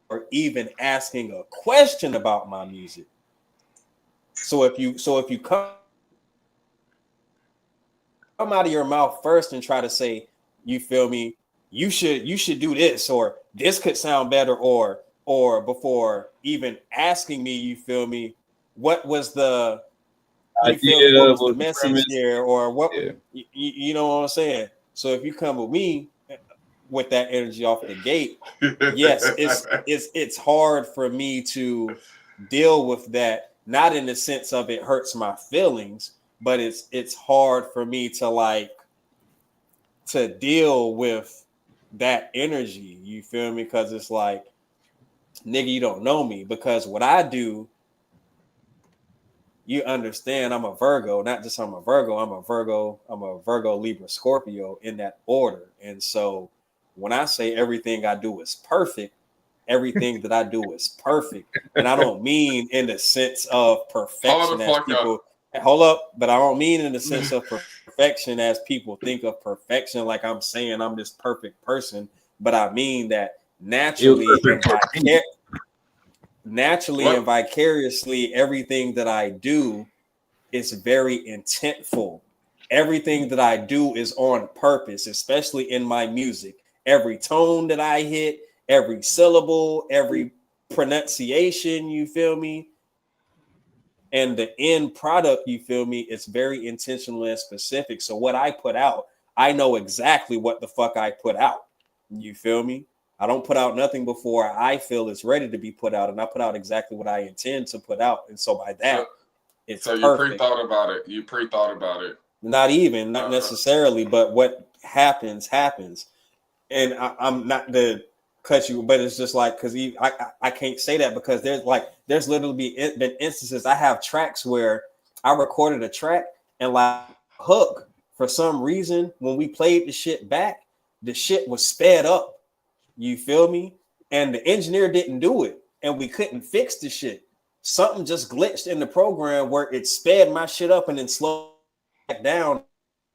or even asking a question about my music. So if you come out of your mouth first and try to say, you feel me, you should do this, or this could sound better, or before even asking me, you feel me, what was the idea, what was the message there, or what you know what I'm saying? So if you come with me with that energy off the gate, yes, it's hard for me to deal with that, not in the sense of it hurts my feelings, but it's hard for me to like to deal with that energy, you feel me? Because it's like, nigga, you don't know me. Because what I do, you understand, I'm a Virgo, not just I'm a Virgo, I'm a Virgo, Libra, Scorpio, in that order. And so when I say everything I do is perfect, everything that I do is perfect. And I don't mean in the sense of perfection as people hold up, but I don't mean in the sense of perfection as people think of perfection, like I'm saying I'm this perfect person, but I mean that naturally and vicariously, everything that I do is very intentful. Everything that I do is on purpose, especially in my music. Every tone that I hit, every syllable, every pronunciation, you feel me? And the end product, you feel me, it's very intentional and specific. So what I put out, I know exactly what the fuck I put out. You feel me? I don't put out nothing before I feel it's ready to be put out, and I put out exactly what I intend to put out. And so by that, it's so you perfect. pre-thought about it. You pre-thought about it. Not necessarily, but what happens. And I'm not to cut you, but it's just like, because I can't say that, because there's literally been instances. I have tracks where I recorded a track and like hook, for some reason, when we played the shit back, the shit was sped up. You feel me? And the engineer didn't do it, and we couldn't fix the shit. Something just glitched in the program where it sped my shit up and then slowed back down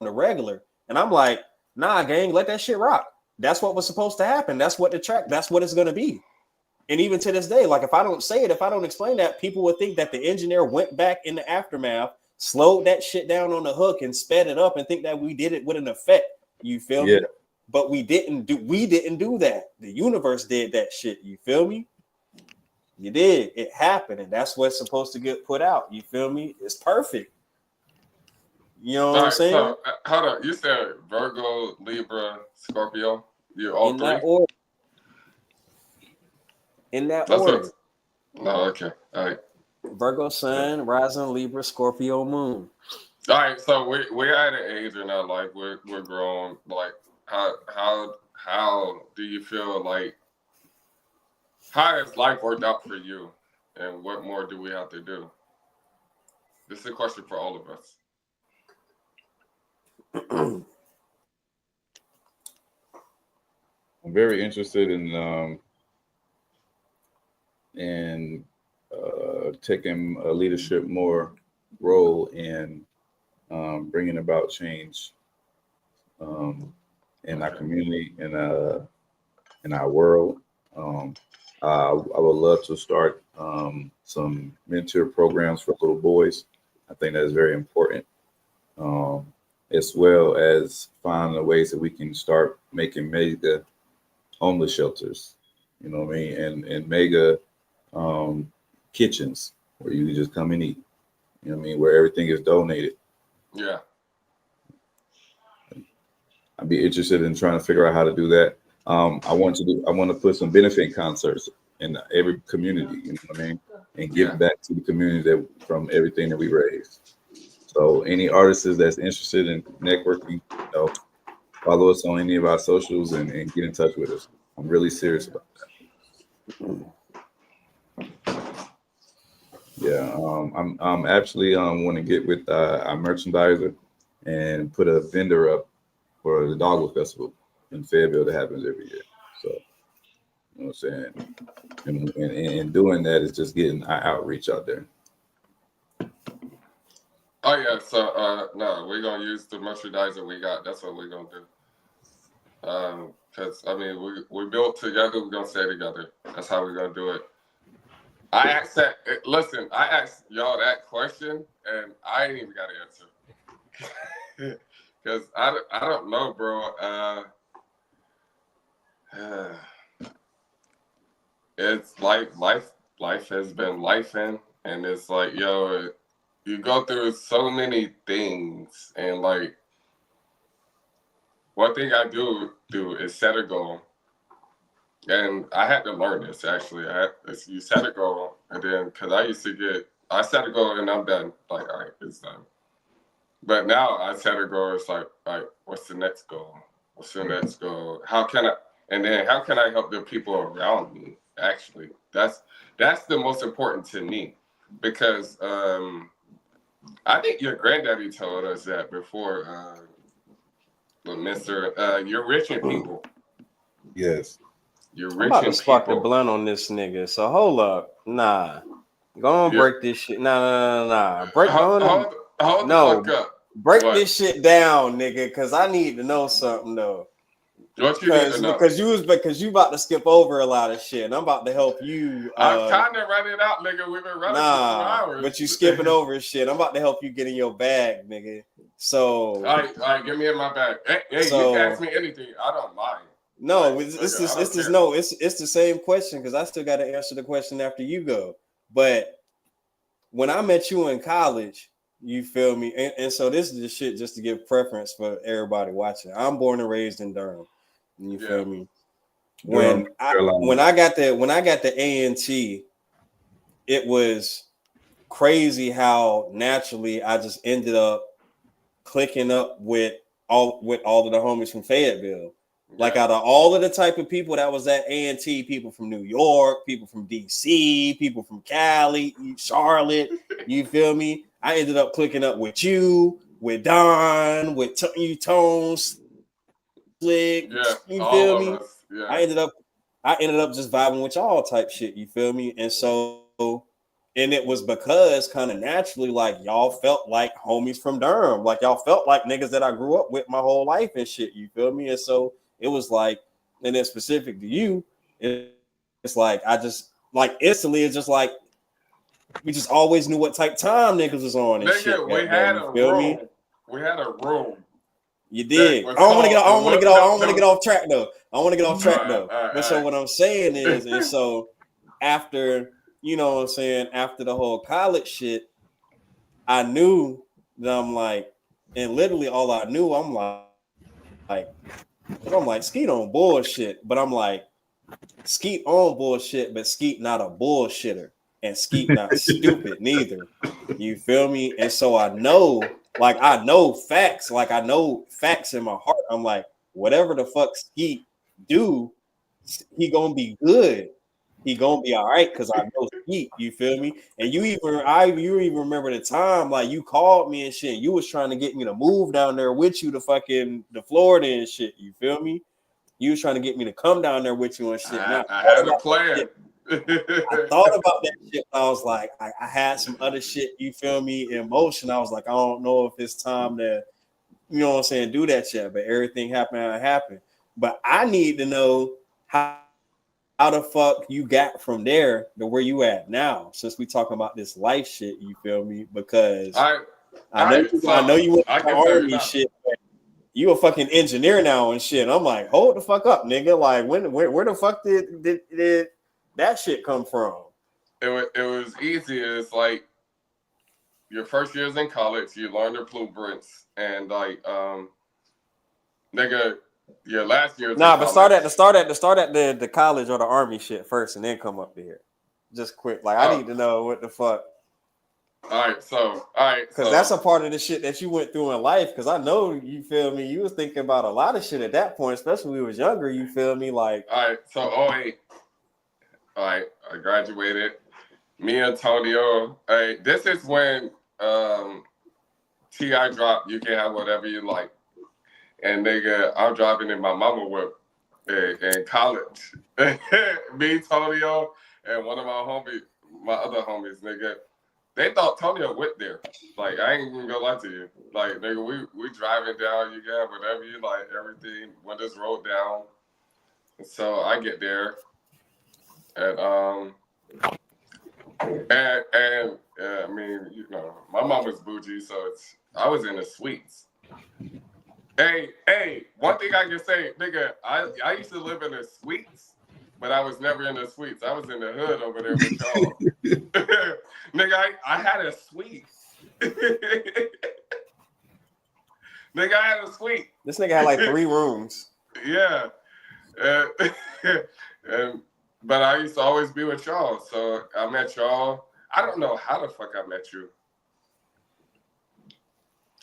the regular. And I'm like, nah, gang, let that shit rock. That's what was supposed to happen. That's what it's gonna be. And even to this day, like, if I don't say it, if I don't explain that, people would think that the engineer went back in the aftermath, slowed that shit down on the hook and sped it up, and think that we did it with an effect. You feel me? But we didn't do that. The universe did that shit. You feel me? You did. It happened, and that's what's supposed to get put out. You feel me? It's perfect. You know what I'm saying? So, hold on. You said Virgo, Libra, Scorpio. You're all three? In that order. No, okay. All right. Virgo sun, rising, Libra, Scorpio, moon. All right. So we're at an age in our life. We're grown. Like, how do you feel like, how has life worked out for you, and what more do we have to do? This is a question for all of us. I'm very interested in taking a leadership more role in bringing about change in our community, in our world. I would love to start some mentor programs for little boys. I think that is very important, as well as find the ways that we can start making mega homeless shelters. You know what I mean, and mega kitchens where you can just come and eat. You know what I mean, where everything is donated. Yeah. I'd be interested in trying to figure out how to do that. I want to put some benefit concerts in every community, you know what I mean, and give back to the community that from everything that we raise. So any artists that's interested in networking, follow us on any of our socials and get in touch with us. I'm really serious about that. Yeah, I'm actually want to get with our merchandiser and put a vendor up for the Dogwood Festival in Fayetteville that happens every year. So, you know what I'm saying? And doing that is just getting our outreach out there. Oh yeah, so no, we're gonna use the merchandiser we got. That's what we're gonna do. Because I mean, we built together. We're gonna stay together. That's how we're gonna do it. I asked that. Listen, I asked y'all that question, and I ain't even got an answer. Because I don't know, bro. It's like life has been lifing, and it's like, yo, you go through so many things, and like one thing I do is set a goal. And I had to learn this actually. You set a goal, and then because I set a goal and I'm done. Like, all right, it's done. But now I set a goal. It's like, all right, what's the next goal? What's the next goal? How can I help the people around me? Actually, that's the most important to me, because I think your granddaddy told us that before. Mr. You're rich in people. Yes. You're rich I'm about to spark the blunt on this nigga. So hold up. Nah. Go on, break this shit. Nah. Break hold the fuck up. Break this shit down, nigga, because I need to know something though. What you need to know? Because you about to skip over a lot of shit, and I'm about to help you. I'm trying to run it out, nigga. We've been running for 2 hours. But you skipping over shit. I'm about to help you get in your bag, nigga. So all right, get me in my bag. Hey, so, you can ask me anything. I don't mind. No, it's the same question, because I still got to answer the question after you go. But when I met you in college, you feel me? And so this is the shit just to give preference for everybody watching. I'm born and raised in Durham. You feel me? When I got the A&T, it was crazy how naturally I just ended up clicking up with all of the homies from Fayetteville. Like out of all of the type of people that was at A&T, people from New York, people from DC, people from Cali, Charlotte, you feel me? I ended up clicking up with you, with Don, with you, Tones, Slick, you feel me? Yeah. I ended up just vibing with y'all type shit, you feel me? And so, and it was because kind of naturally, like y'all felt like homies from Durham, like y'all felt like niggas that I grew up with my whole life and shit, you feel me? And so it was like, and then specific to you, it's like I just like instantly, it's just like we just always knew what type time niggas was on and shit. We had a room. We had a room. You did. I don't want to get off track though. But so what I'm saying is, and so after, you know what I'm saying, after the whole college shit, I knew that I'm like, and literally all I knew, I'm like, Skeet on bullshit, but I'm like, Skeet on bullshit, but Skeet not a bullshitter, and Skeet not stupid neither. You feel me? And so I know facts. Like I know facts in my heart. I'm like, whatever the fuck Skeet do, he gonna be good. He gonna be all right because I know Skeet. You feel me? And you even remember the time like you called me and shit. You was trying to get me to move down there with you to fucking the Florida and shit. You feel me? You was trying to get me to come down there with you and shit. I had a plan. I thought about that shit. I was like, I had some other shit, you feel me, in motion. I was like, I don't know if it's time to, you know what I'm saying, do that shit. But everything happened how it happened. But I need to know how how the fuck you got from there to where you at now? Since we talking about this life shit, you feel me? Because I know you went to the army shit. You a fucking engineer now and shit. I'm like, hold the fuck up, nigga. Like, where the fuck did that shit come from? It was easy. It's like your first years in college, you learn the blueprints, and like, nigga, your last year. Nah, but start at the college or the army shit first, and then come up to here. Just quick, like I need to know what the fuck. All right, because that's a part of the shit that you went through in life. Because I know you feel me. You was thinking about a lot of shit at that point, especially when we was younger. You feel me? Like, all right, so 08. All right, I graduated. Me and Antonio. Hey, this is when T.I. dropped. You can have whatever you like. And nigga, I'm driving in my mama whip in college. Me, Antonio, and one of my other homies, nigga. They thought Tonio went there. Like, I ain't even gonna lie to you. Like, nigga, we driving down, you can have whatever you like, everything, windows rolled down. So I get there, and I mean, you know, my mom was bougie, so I was in the suites. Hey, one thing I can say, nigga, I used to live in the suites, but I was never in the suites. I was in the hood over there with y'all. Nigga, I had a suite. Nigga, I had a suite. This nigga had like 3 rooms. Yeah. But I used to always be with y'all. So I met y'all. I don't know how the fuck I met you.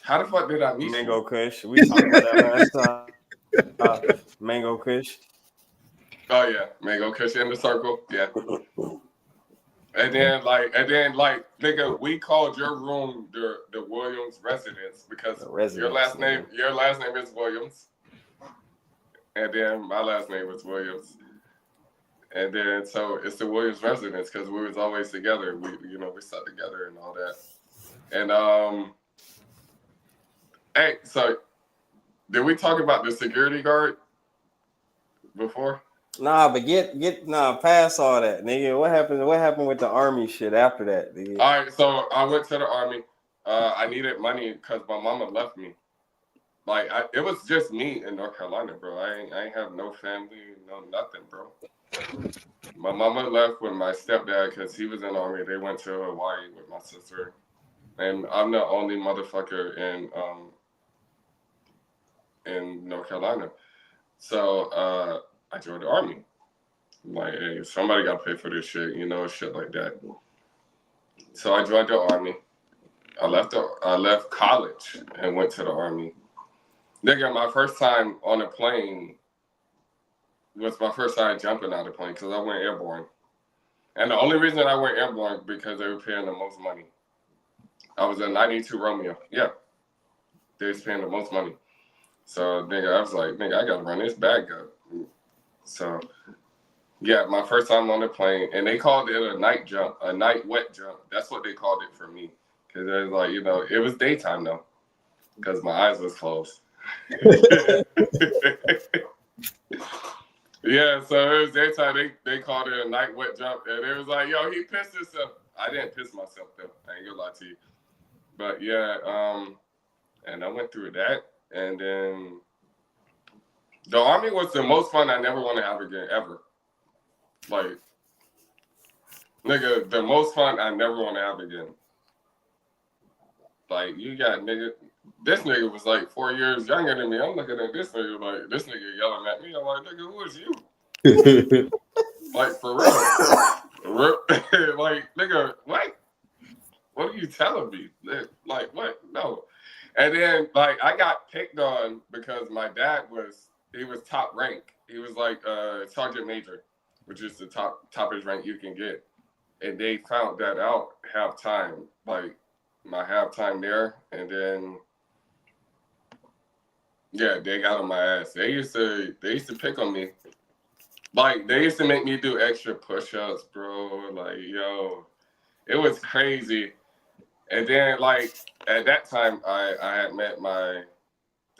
How the fuck did I meet Mango Kush. We talked about that last time. Mango Kush. Oh yeah, Mango Kush in the circle. Yeah. And then like, nigga, we called your room the Williams residence because your last name is Williams. And then my last name was Williams. And then so it's the Williams residence because we was always together. We sat together and all that. And hey, so did we talk about the security guard before? Nah, but pass all that, nigga. What happened with the army shit after that, nigga? All right, so I went to the army. I needed money because my mama left me. Like, it was just me in North Carolina, bro. I ain't have no family, no nothing, bro. My mama left with my stepdad because he was in the army. They went to Hawaii with my sister. And I'm the only motherfucker in North Carolina. So I joined the army. Like, hey, somebody got to pay for this shit, shit like that. So I joined the army. I left college and went to the army. Nigga, my first time on a plane was my first time jumping out of the plane because I went airborne. And the only reason I went airborne because they were paying the most money. I was a 92 Romeo. Yeah. They was paying the most money. So, nigga, I was like, nigga, I got to run this bag up. So, yeah, my first time on the plane, and they called it a night jump, a night wet jump. That's what they called it for me. Because it was like, it was daytime, though, because my eyes was closed. Yeah, so it was daytime. They called it a night wet jump, and it was like, yo, he pissed himself. I didn't piss myself, though. I ain't gonna lie to you. But, yeah, and I went through that, and then the army was the most fun I never want to have again, ever. Like, nigga, the most fun I never want to have again. Like, you got nigga, this nigga was like 4 years younger than me. I'm looking at this nigga like, this nigga yelling at me. I'm like, nigga, who is you? Like, for real. Like, nigga, what? What are you telling me? Like, what? No. And then, like, I got picked on because my dad was top rank. He was like sergeant major, which is the toppest rank you can get. And they found that out halftime, like my halftime there. And then, yeah, they got on my ass. They used to pick on me. Like, they used to make me do extra push-ups, bro. Like, yo, it was crazy. And then, like, at that time, I had met my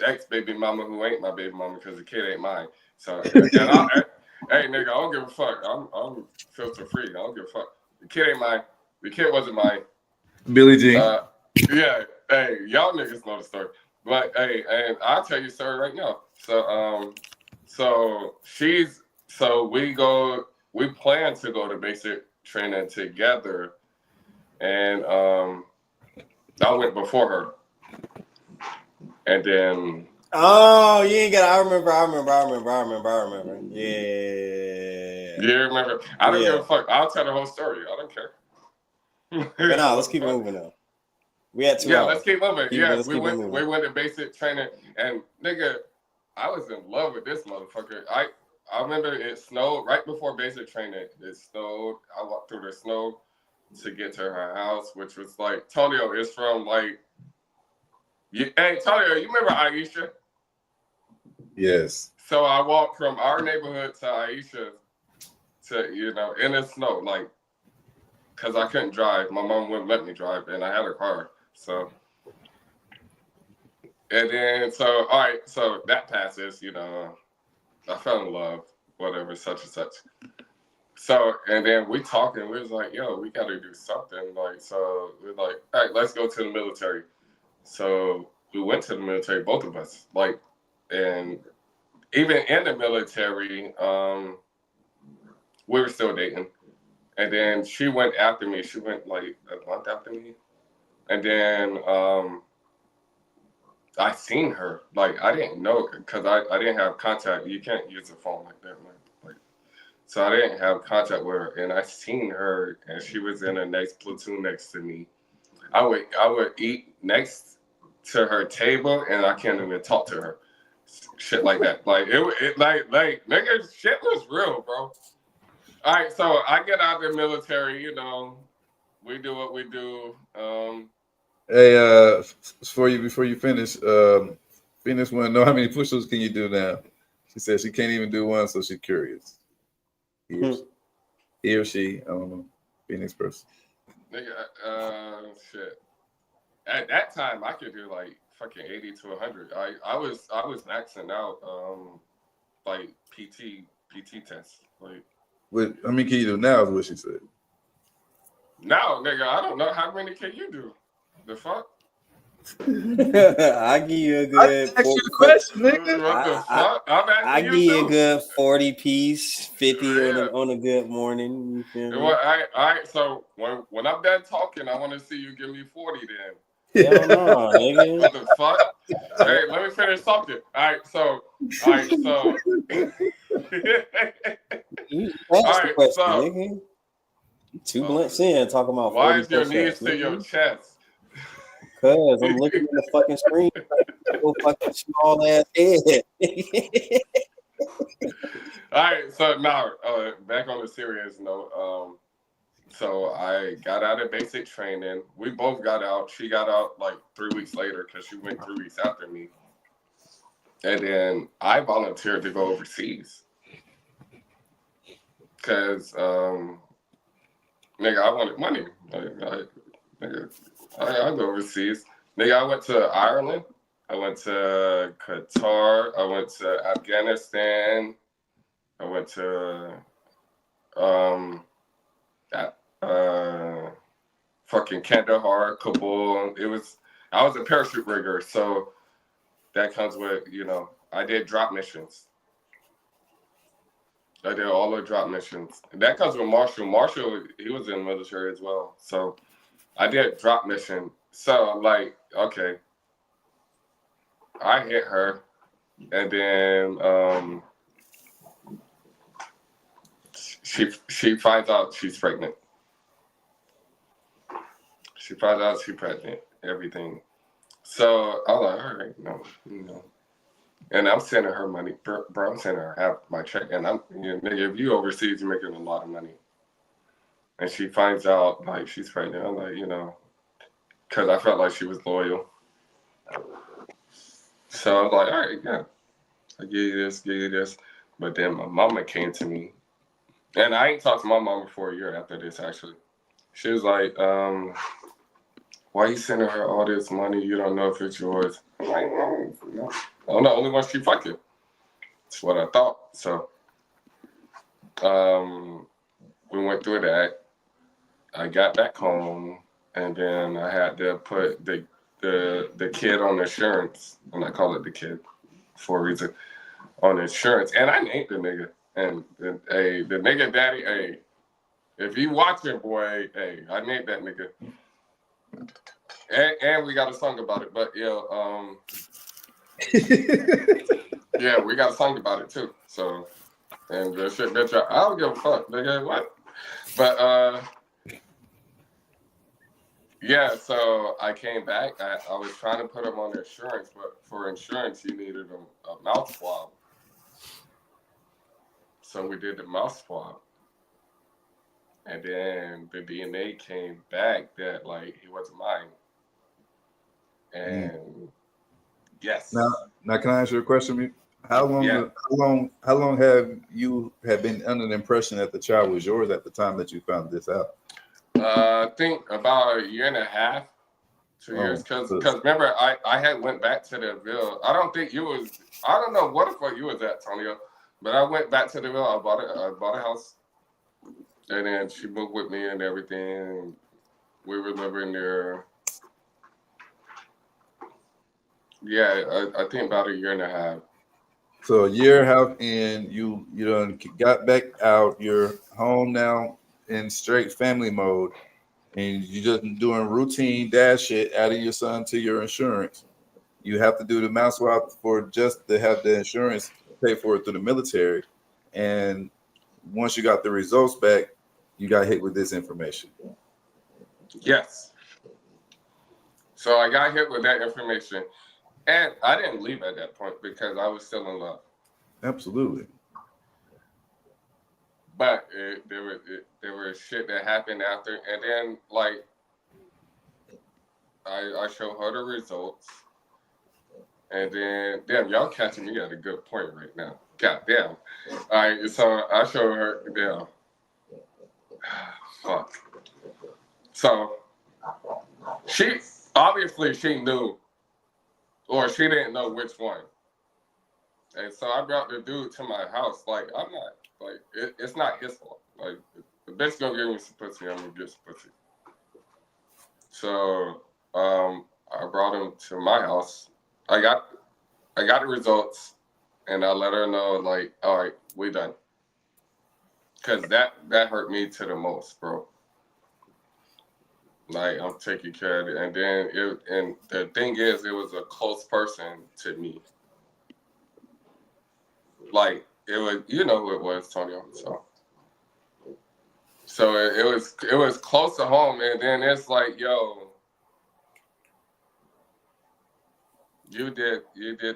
ex-baby mama, who ain't my baby mama because the kid ain't mine. So, Hey, nigga, I don't give a fuck. I'm filter free. I don't give a fuck. The kid ain't mine. The kid wasn't mine. Billie Jean. Yeah. Hey, y'all niggas know the story. But hey, and I'll tell you the story right now. So we plan to go to basic training together, and I went before her, and then. Oh, you ain't got. I remember. Yeah. You remember? I don't give a fuck. I'll tell the whole story. I don't care. But no, let's keep moving now. We had 2 hours. Let's keep moving. We went to basic training, and nigga, I was in love with this motherfucker. I remember it snowed right before basic training. It snowed. I walked through the snow to get to her house, which was like Tonio is from like. Hey Tonio, you remember Aisha? Yes. So I walked from our neighborhood to Aisha, to in the snow, like, cause I couldn't drive. My mom wouldn't let me drive, and I had a car. So, and then all right, so that passes. I fell in love, whatever, such and such. So, and then we talking. We was like, yo, we got to do something. Like, so we're like, all right, let's go to the military. So we went to the military, both of us. Like, and even in the military, we were still dating. And then she went after me. She went like a month after me. And then I seen her. Like, I didn't know because I didn't have contact. You can't use a phone like that. Like, so I didn't have contact with her. And I seen her, and she was in the next platoon next to me. I would eat next to her table, and I can't even talk to her. Shit like that. Like it like nigga, shit was real, bro. All right, so I get out of the military. We do what we do. Hey, before you finish, Phoenix want to know how many push-ups can you do now? She said she can't even do one, so she's curious. He or she, I don't know. Phoenix person. Nigga, shit. At that time, I could do like fucking 80 to 100. I was maxing out like PT tests. Like, what? How many can you do now? Is what she said. Now, nigga, I don't know how many can you do. The fuck? I give you a good. I asked you the question, nigga. What the fuck? I give you a good 40 piece, 50 on a good morning. You feel me? Well, all right. So when I'm done talking, I want to see you give me 40 then. Hell no, nigga. What the fuck? Hey, let me finish talking. All right. So. You asked the question, nigga. 2 blinks in talking about. Why is your knees to your chest? Cause I'm looking at the fucking screen. So fucking small ass head. All right, so now back on the serious note. So I got out of basic training. We both got out. She got out like 3 weeks later because she went 3 weeks after me. And then I volunteered to go overseas because nigga, I wanted money. I go overseas. Nigga, I went to Ireland. I went to Qatar. I went to Afghanistan. I went to fucking Kandahar, Kabul. I was a parachute rigger, so that comes with, I did drop missions. I did all the drop missions. And that comes with Marshall. Marshall, he was in the military as well. So I did drop mission. So I'm like, okay. I hit her. And then she finds out she's pregnant. She finds out she's pregnant. Everything. So I'm like, all right, no. And I'm sending her money, bro. I'm sending her half my check, and nigga, if you overseas, you're making a lot of money. And she finds out like she's pregnant. I'm like, because I felt like she was loyal. So I was like, all right, yeah, I give you this. But then my mama came to me, and I ain't talked to my mama for a year after this. Actually, she was like, why you sending her all this money? You don't know if it's yours. I'm like, no. I'm the only one she fucking. That's what I thought. So We went through that. I got back home, and then I had to put the kid on insurance, and I call it the kid for a reason, on insurance. And I named the nigga. And the nigga daddy, hey, if you watching, boy, hey, I named that nigga. And we got a song about it, but yeah, yeah, we got a song about it too. So, and the shit, bitch, I don't give a fuck, nigga, what? But yeah, so I came back. I was trying to put him on insurance, but for insurance, you needed a mouth swab. So we did the mouth swab. And then the DNA came back that, like, he wasn't mine. And yes. Now, can I ask you a question? How long have you been under the impression that the child was yours at the time that you found this out? I think about a year and a half, 2 years. Because remember, I had went back to the Ville. I don't think you was. I don't know what the fuck you was at, Tonio. But I went back to the Ville. I bought a house, and then she moved with me and everything. We were living there. Yeah, I think about a year and a half. So a year and a half in, you done got back out. You're home now in straight family mode, and you just doing routine dad shit, adding your son to your insurance. You have to do the mouth swab for just to have the insurance pay for it through the military. And once you got the results back, you got hit with this information. Yes. So I got hit with that information. And I didn't leave at that point because I was still in love. Absolutely. But there was shit that happened after. And then, like, I showed her the results. And then, damn, y'all catching me at a good point right now. God damn. All right, so I showed her, damn. Fuck. So, she knew. Or she didn't know which one. And so I brought the dude to my house. Like, I'm not, like, it's not his fault. Like, the bitch gonna give me some pussy, I'm gonna get some pussy. So, I brought him to my house. I got the results, and I let her know, like, all right, we done. Because that hurt me to the most, bro. Like, I'm taking care of it. And then and the thing is, it was a close person to me. Like, it was, you know who it was, Tonio. So it was close to home. And then it's like, yo, you did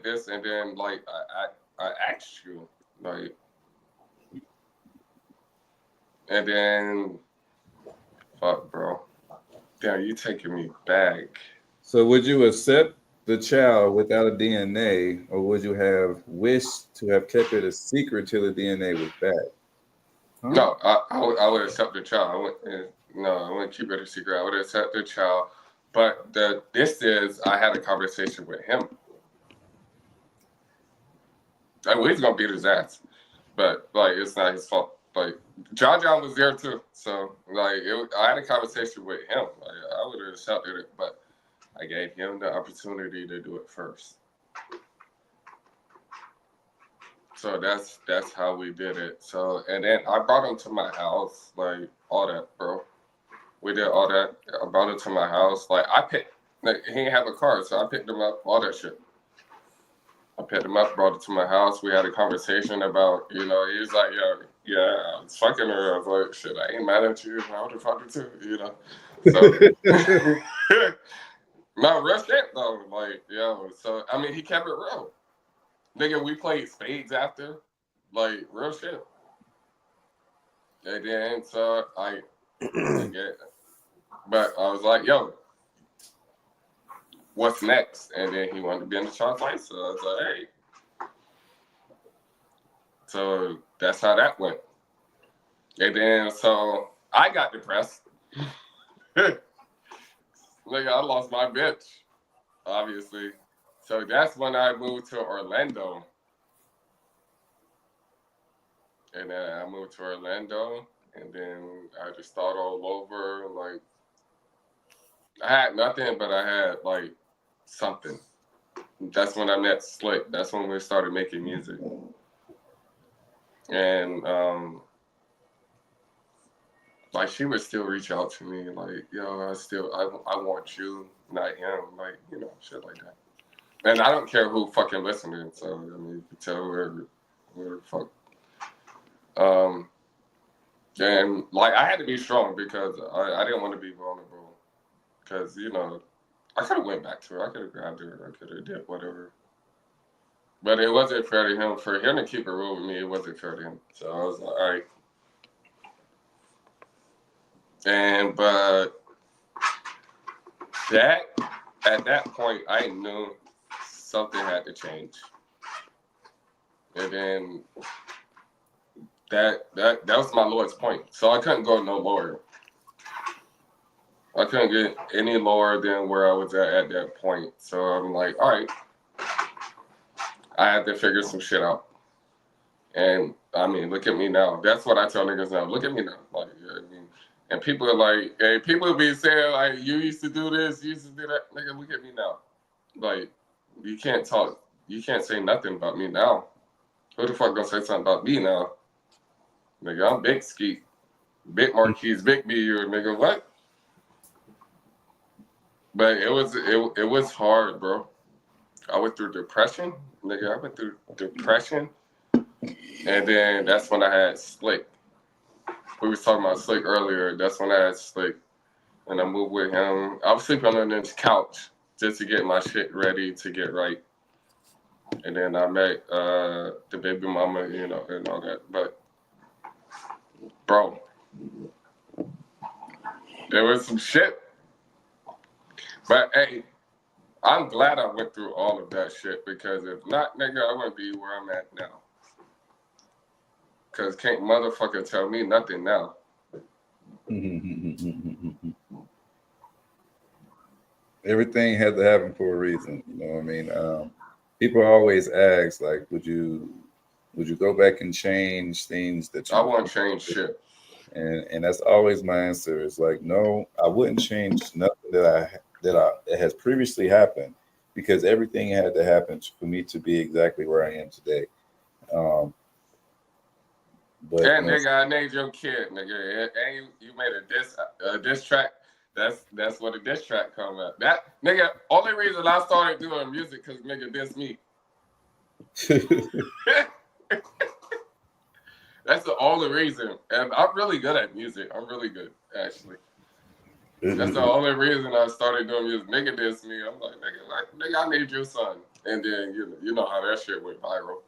this. And then, like, I asked you, like, and then, fuck, bro. Damn, you taking me back. So would you accept the child without a DNA, or would you have wished to have kept it a secret till the DNA was back? Huh? No, I would accept the child. I wouldn't keep it a secret. I would accept the child. But I had a conversation with him. Like, well, he's gonna beat his ass, but like, it's not his fault. Like, John was there too, so like, I had a conversation with him. Like, I would have accepted it, but I gave him the opportunity to do it first. So that's how we did it. So, and then I brought him to my house, like, all that, bro. We did all that. I brought him to my house. Like, he didn't have a car, so I picked him up, all that shit. I picked him up, brought it to my house. We had a conversation about, he was like, yeah, I was fucking her. I was like, shit, I ain't mad at you. I would have fucked her too, So, no, real shit though. Like, so, I mean, he kept it real. Nigga, we played spades after. Like, real shit. And then, so, but I was like, yo, what's next? And then he wanted to be in the chart fight. So I was like, hey. So that's how that went. And then, so I got depressed. Nigga, I lost my bitch, obviously. So that's when I moved to Orlando. And then I moved to Orlando, and then I just started all over. Like, I had nothing, but I had like something. That's when I met Slick. That's when we started making music. And like she would still reach out to me, like, yo, I want you, not him, like, you know, shit like that. And I don't care who fucking listening, so I mean, you can tell whoever the fuck. And like I had to be strong because I didn't want to be vulnerable. Because, you know, I could have went back to her. I could have grabbed her. I could have did whatever. But it wasn't fair to him. For him to keep it real with me, it wasn't fair to him. So I was like, all right. But at that point, I knew something had to change. And then that was my lowest point. So I couldn't go no lower. I couldn't get any lower than where I was at that point. So I'm like, all right, I had to figure some shit out. And I mean, look at me now. That's what I tell niggas now. Look at me now. Like, I mean, and people are like, hey, people be saying like, you used to do this, you used to do that. Nigga, look at me now. Like, you can't say nothing about me now. Who the fuck gonna say something about me now? Nigga, I'm Big Skeet, Big Marquise, Big B, or nigga, what? But it was hard, bro. I went through depression, nigga. I went through depression, and then that's when I had Slick. We was talking about Slick earlier. That's when I had Slick, and I moved with him. I was sleeping on this couch just to get my shit ready to get right. And then I met the baby mama, you know, and all that. But, bro, there was some shit. But, hey, I'm glad I went through all of that shit because if not, nigga, I wouldn't be where I'm at now. Because can't motherfucker tell me nothing now. Everything had to happen for a reason. You know what I mean? People always ask, like, would you go back and change things that you... I won't change shit. And that's always my answer. Is like, no, I wouldn't change nothing that has previously happened, because everything had to happen for me to be exactly where I am today. But and nigga, I named your kid, nigga, and you made a diss track. That's what a diss track come at. That nigga, only reason I started doing music because nigga dissed me. That's the only reason. And I'm really good at music. I'm really good, actually. That's the only reason I started doing music. Nigga dissed me. I'm like, nigga, I named your son. And then you know how that shit went viral.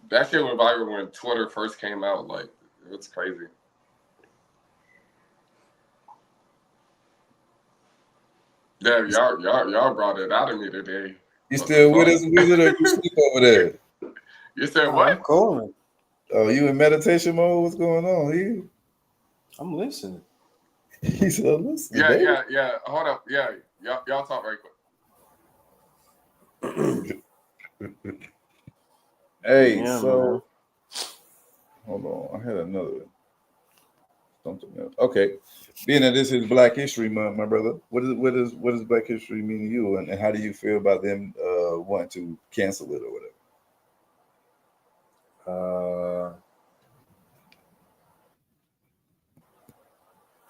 That shit went viral when Twitter first came out. Like, it's crazy. Yeah, y'all brought it out of me today. You still with us, Wizard, or you sleep over there? You said what? I'm cool. Oh, you in meditation mode? What's going on here? I'm listening. He said, listen. Yeah. Hold up. Yeah, y'all talk right quick. Hey, yeah, so man. Hold on. I had another something else. Okay. Being that this is Black History Month, my brother, what does Black History mean to you, and how do you feel about them wanting to cancel it or whatever?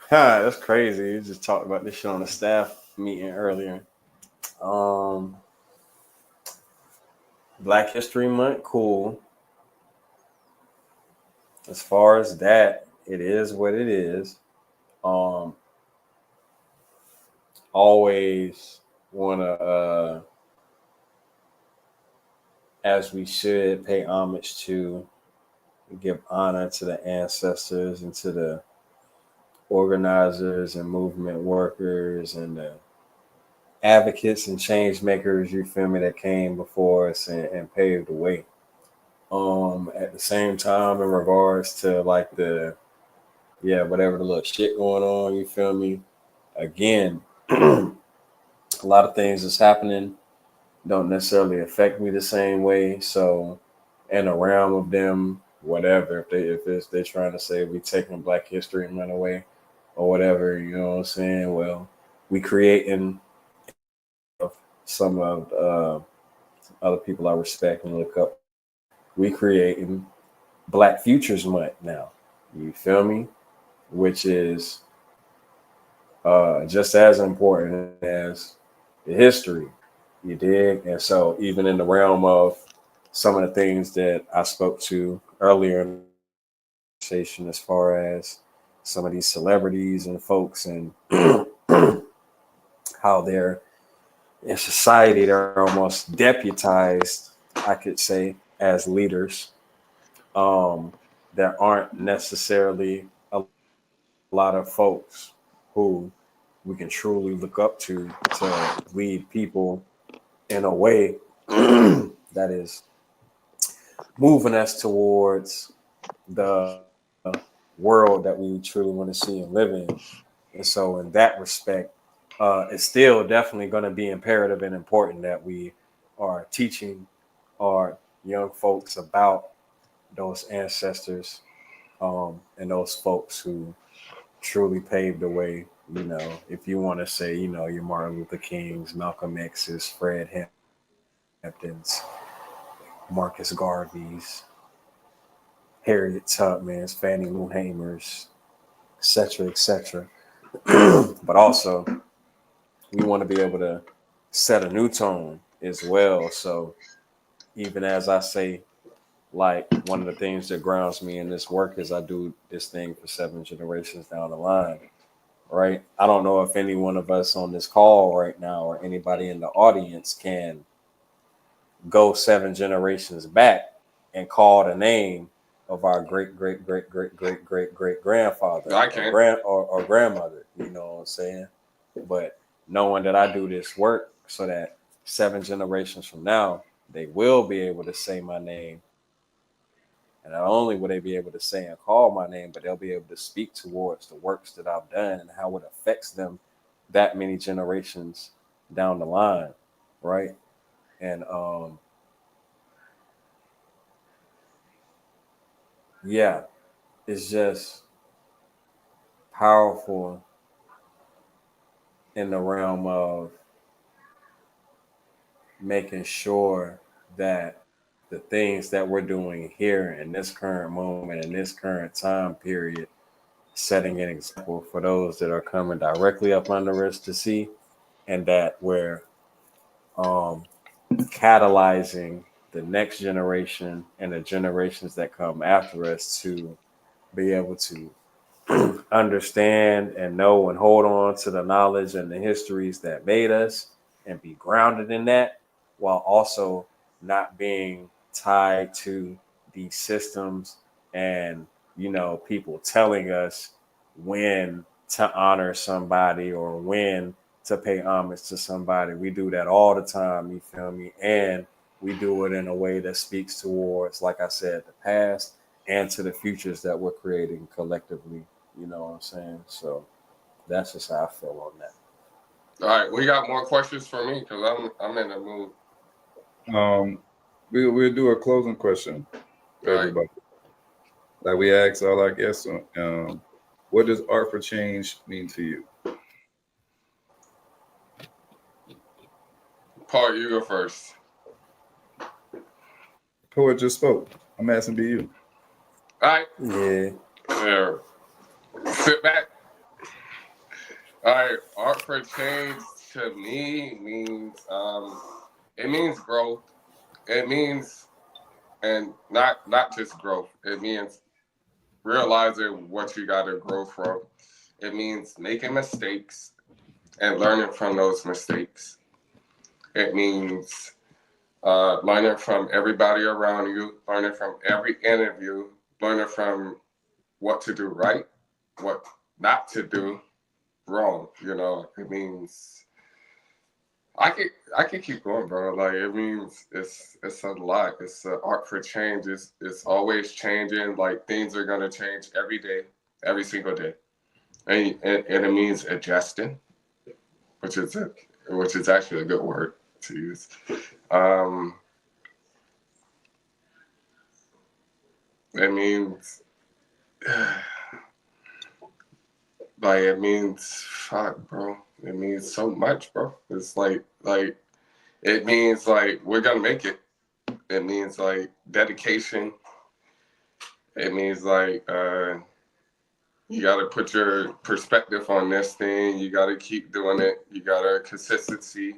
That's crazy. You just talked about this shit on the staff meeting earlier. Black History Month, cool. As far as that, it is what it is. Always want to, as we should, pay homage to, give honor to the ancestors and to the organizers and movement workers and the advocates and change makers, you feel me, that came before us and paved the way. At the same time, in regards to like whatever the little shit going on, you feel me? Again, a lot of things that's happening don't necessarily affect me the same way. So in the realm of them whatever. If they're trying to say we taking Black History Month away or whatever, you know what I'm saying? Well, we creating some of other people I respect and look up. We creating Black Futures Month now. You feel me? Which is just as important as the history. You dig? And so even in the realm of some of the things that I spoke to earlier in the conversation, as far as some of these celebrities and folks and how they're in society, they're almost deputized, I could say, as leaders. There aren't necessarily a lot of folks who we can truly look up to lead people in a way that is moving us towards the world that we truly want to see and live in. And so, in that respect, it's still definitely going to be imperative and important that we are teaching our young folks about those ancestors and those folks who truly paved the way. You know, if you want to say, you know, your Martin Luther Kings, Malcolm X's, Fred Hamptons, Marcus Garvey's, Harriet Tubman's, Fannie Lou Hamer's, etc., etc. But also, we want to be able to set a new tone as well. So, even as I say, like one of the things that grounds me in this work is I do this thing for 7 generations down the line, right? I don't know if any one of us on this call right now or anybody in the audience can go 7 generations back and call the name of our great grandfather or grandmother, you know what I'm saying? But knowing that I do this work so that 7 generations from now, they will be able to say my name. And not only will they be able to say and call my name, but they'll be able to speak towards the works that I've done and how it affects them that many generations down the line, right? And yeah, it's just powerful in the realm of making sure that the things that we're doing here in this current moment, in this current time period, setting an example for those that are coming directly up under us to see, and that we're catalyzing the next generation and the generations that come after us to be able to understand and know and hold on to the knowledge and the histories that made us and be grounded in that, while also not being tied to these systems and, you know, people telling us when to honor somebody or when to pay homage to somebody. We do that all the time, you feel me? And we do it in a way that speaks towards, like I said, the past and to the futures that we're creating collectively. You know what I'm saying? So that's just how I feel on that. All right, we got more questions for me because I'm in the mood. We'll do a closing question for everybody. Like we asked all our guests, what does art for change mean to you? Paul, you go first. Poet just spoke. I'm asking to you. All right. Yeah. There. Sit back. All right. Art for change to me means it means growth. It means, and not just growth. It means realizing what you got to grow from. It means making mistakes and learning from those mistakes. It means learning from everybody around you, learning from every interview, learning from what to do right, what not to do wrong. You know, it means I could keep going, bro. Like it means it's a lot. It's art for change. It's always changing. Like things are gonna change every day, every single day, and it means adjusting, which is actually a good word to use. It means like it means fuck, bro. It means so much, bro. It's like it means like we're gonna make it. It means like dedication. It means like you got to put your perspective on this thing. You got to keep doing it. You got to consistency.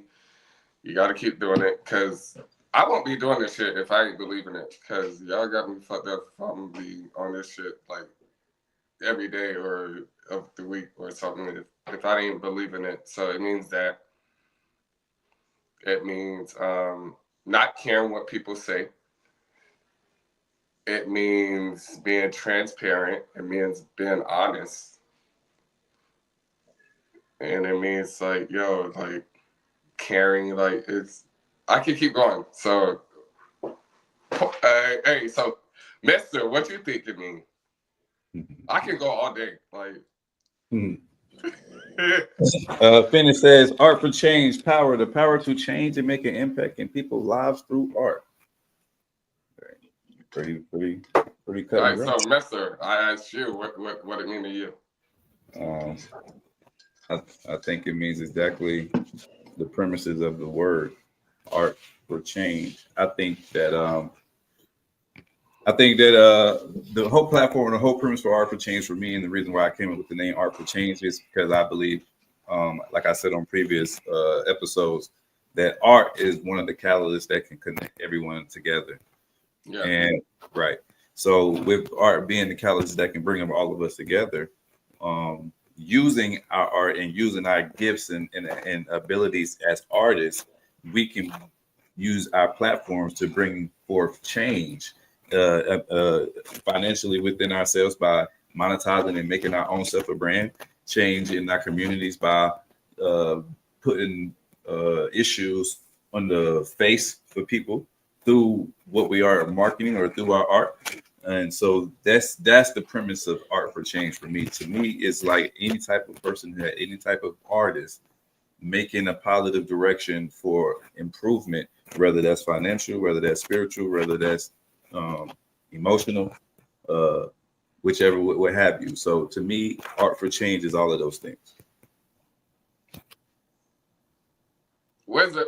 You got to keep doing it because I won't be doing this shit if I ain't believing it. Because y'all got me fucked up if I'm gonna be on this shit like every day or of the week or something if I ain't believing it. So it means that. It means not caring what people say. It means being transparent. It means being honest. And it means like, yo, like caring, like it's I can keep going. So hey, so Mister, what you think it means? I can go all day. Like Finish says art for change, the power to change and make an impact in people's lives through art. Pretty cut. All right, so Mister, I asked you what it mean to you. I think it means exactly the premises of the word art for change. I think that the whole platform and the whole premise for art for change for me, and the reason why I came up with the name art for change is because I believe, like I said on previous episodes, that art is one of the catalysts that can connect everyone together. Yeah. And right. So with art being the catalyst that can bring all of us together, using our art and using our gifts and abilities as artists, we can use our platforms to bring forth change financially within ourselves by monetizing and making our own self a brand, change in our communities by putting issues on the face for people through what we are marketing or through our art. And so that's the premise of art for change for me. To me, it's like any type of person, any type of artist making a positive direction for improvement, whether that's financial, whether that's spiritual, whether that's emotional, whichever, what have you. So to me, art for change is all of those things. Where's it?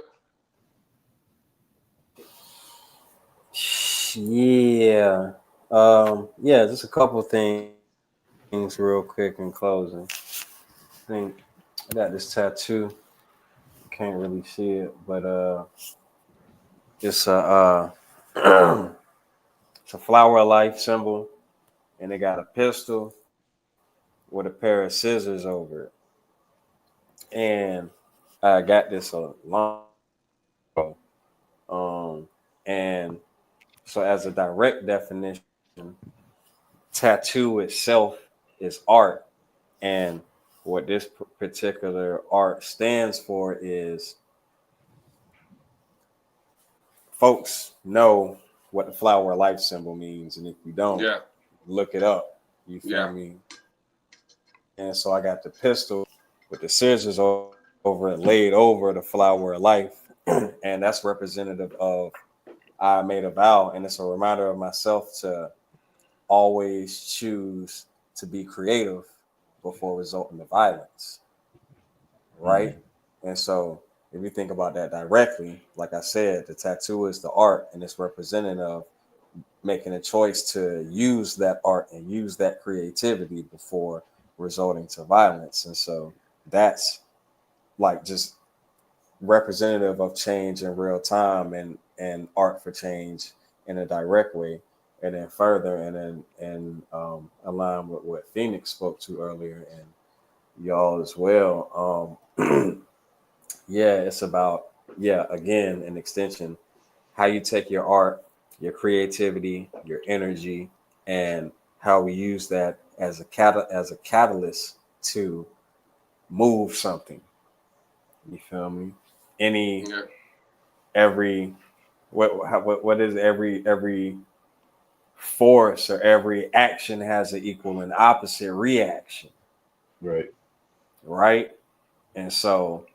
Yeah. Just a couple things real quick in closing. I think I got this tattoo. Can't really see it, but it's a it's a flower of life symbol, and they got a pistol with a pair of scissors over it. And I got this a long ago. And so as a direct definition, tattoo itself is art. And what this particular art stands for is folks know what the flower of life symbol means. And if you don't, look it up. You feel me? And so I got the pistol with the scissors over it, laid over the flower of life. And that's representative of I made a vow. And it's a reminder of myself to always choose to be creative before resorting to violence. Right? Mm-hmm. And so if you think about that directly, like I said, the tattoo is the art, and it's representative of making a choice to use that art and use that creativity before resorting to violence. And so that's like just representative of change in real time and art for change in a direct way. And then further, and align with what Phoenix spoke to earlier and y'all as well. It's about, again, an extension, how you take your art, your creativity, your energy, and how we use that as a catalyst to move something. You feel me? What is every force or every action has an equal and opposite reaction. Right. And so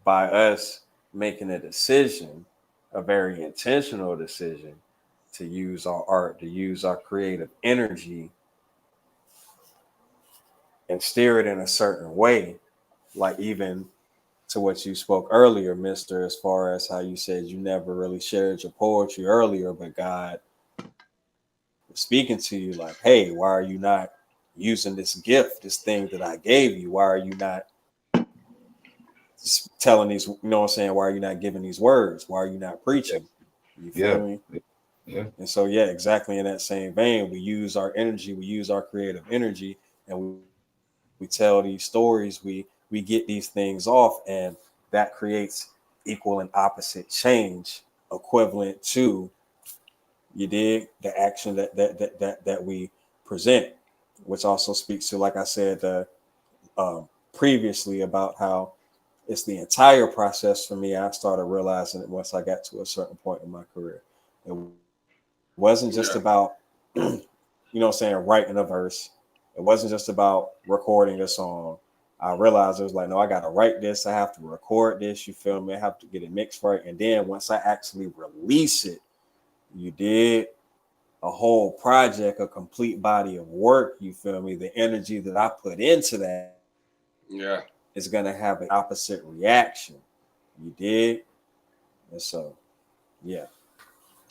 by us making a decision, a very intentional decision to use our art, to use our creative energy and steer it in a certain way, like even to what you spoke earlier, Mister, as far as how you said you never really shared your poetry earlier, but God was speaking to you like, hey, why are you not using this gift, this thing that I gave you? Why are you not telling these, you know what I'm saying? Why are you not giving these words? Why are you not preaching? You feel me? Yeah. And so, yeah, exactly in that same vein, we use our energy, we use our creative energy, and we tell these stories, we get these things off, and that creates equal and opposite change, equivalent to, you dig, the action that we present, which also speaks to, like I said previously, about how it's the entire process for me. I started realizing it once I got to a certain point in my career. It wasn't just about, you know what I'm saying, writing a verse. It wasn't just about recording a song. I realized it was like, no, I got to write this. I have to record this. You feel me? I have to get it mixed right. And then once I actually release it, you did a whole project, a complete body of work. You feel me? The energy that I put into that is going to have an opposite reaction. You did. And so, yeah.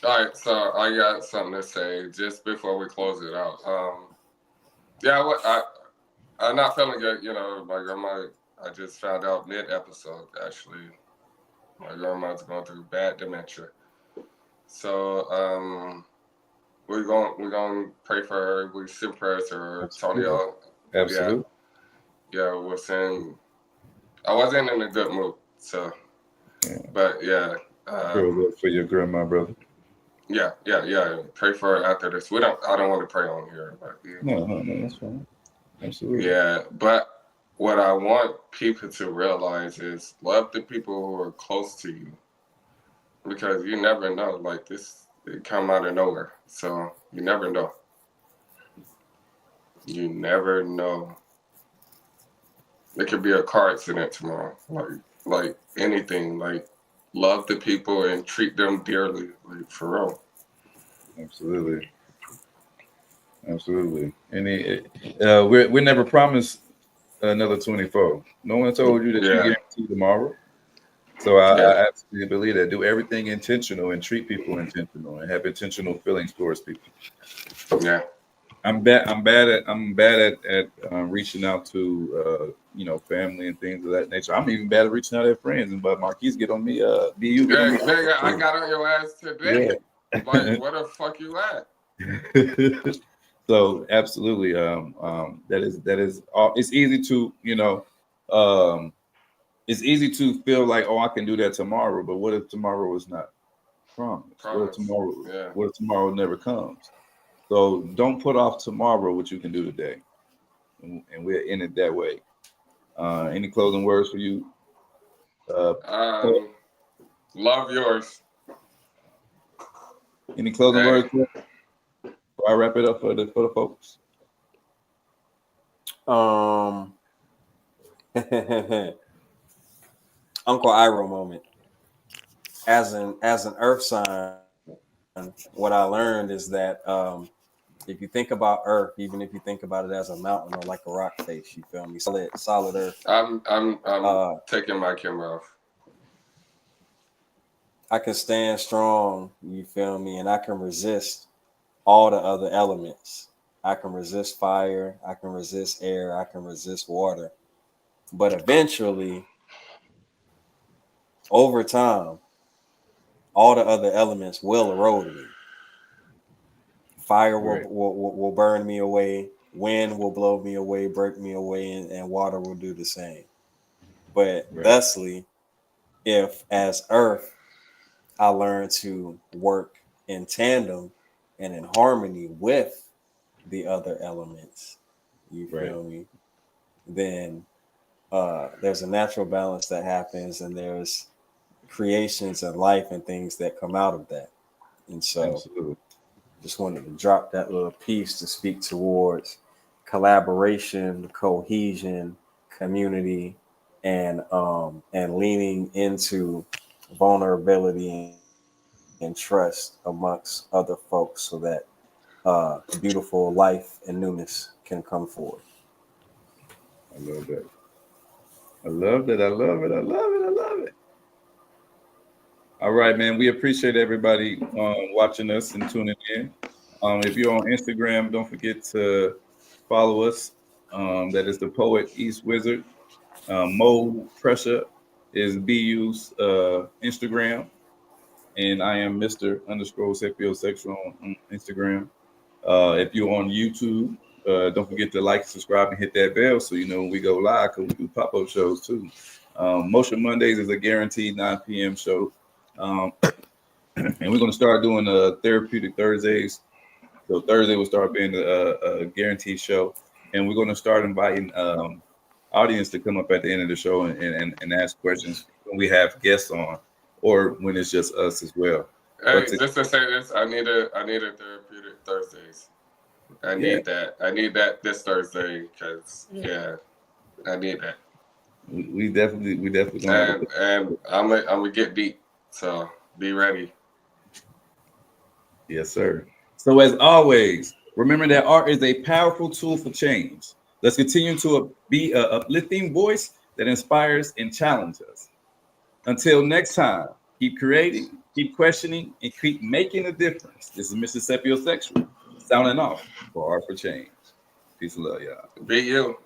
All right, so I got something to say just before we close it out. I'm not feeling good. You know, my grandma, I just found out mid-episode, actually. My grandma's going through bad dementia. So we're gonna pray for her. We send prayers to her. Antonio. Absolutely. Yeah, we're saying I wasn't in a good mood. So, but yeah. For your grandma, brother. Yeah. Pray for her after this. I don't want to pray on here. But yeah. No, that's fine. Absolutely. Yeah, but what I want people to realize is love the people who are close to you, because you never know. Like this, it come out of nowhere, so you never know. You never know. It could be a car accident tomorrow. Like anything. Like love the people and treat them dearly. Like for real. Absolutely. We never promised another 24. No one told you that you guarantee tomorrow. So I absolutely believe that. Do everything intentional and treat people intentional and have intentional feelings towards people. Yeah. I'm bad at reaching out to family and things of that nature. I'm even bad at reaching out at friends. But Marquise get on me. BU get on me. Nigga, I got on your ass today. Yeah. Like, where the fuck you at? So absolutely, that is all. It's easy to it's easy to feel like, oh, I can do that tomorrow. But what if tomorrow is not promised? What if tomorrow never comes? So don't put off tomorrow what you can do today, and we're in it that way. Any closing words for you? Love yours. Any closing words before I wrap it up for the folks? Uncle Iroh moment. As an earth sign, what I learned is that if you think about Earth, even if you think about it as a mountain or like a rock face, you feel me? Solid Earth. I'm taking my camera off. I can stand strong, you feel me, and I can resist all the other elements. I can resist fire, I can resist air, I can resist water. But eventually, over time, all the other elements will erode me. Fire will burn me away. Wind will blow me away, break me away, and water will do the same. But thusly, if as Earth, I learn to work in tandem and in harmony with the other elements, you feel me? Then there's a natural balance that happens, and there's creations and life and things that come out of that. And so just wanted to drop that little piece to speak towards collaboration, cohesion, community, and leaning into vulnerability and trust amongst other folks so that beautiful life and newness can come forward. I love that. I love it. I love it. I love it. I love it. All right, man. We appreciate everybody watching us and tuning in. If you're on Instagram, don't forget to follow us. That is the Poet East Wizard. Mo Pressure is BU's Instagram. And I am Mr. _ Sapiosexual on Instagram. If you're on YouTube, don't forget to like, subscribe, and hit that bell so you know when we go live, because we do pop-up shows too. Motion Mondays is a guaranteed 9 p.m. show. And we're going to start doing Therapeutic Thursdays. So Thursday will start being a guaranteed show. And we're going to start inviting audience to come up at the end of the show and ask questions when we have guests on, or when it's just us as well. Hey, just to say this, I need a Therapeutic Thursdays. I need that. I need that this Thursday because I need that. We definitely gonna and I'm gonna get deep. So be ready. Yes, sir. So as always, remember that art is a powerful tool for change. Let's continue to be an uplifting voice that inspires and challenges us. Until next time, keep creating, keep questioning, and keep making a difference. This is Mr. Sapiosexual signing off for Art for Change. Peace and love, y'all. Be you.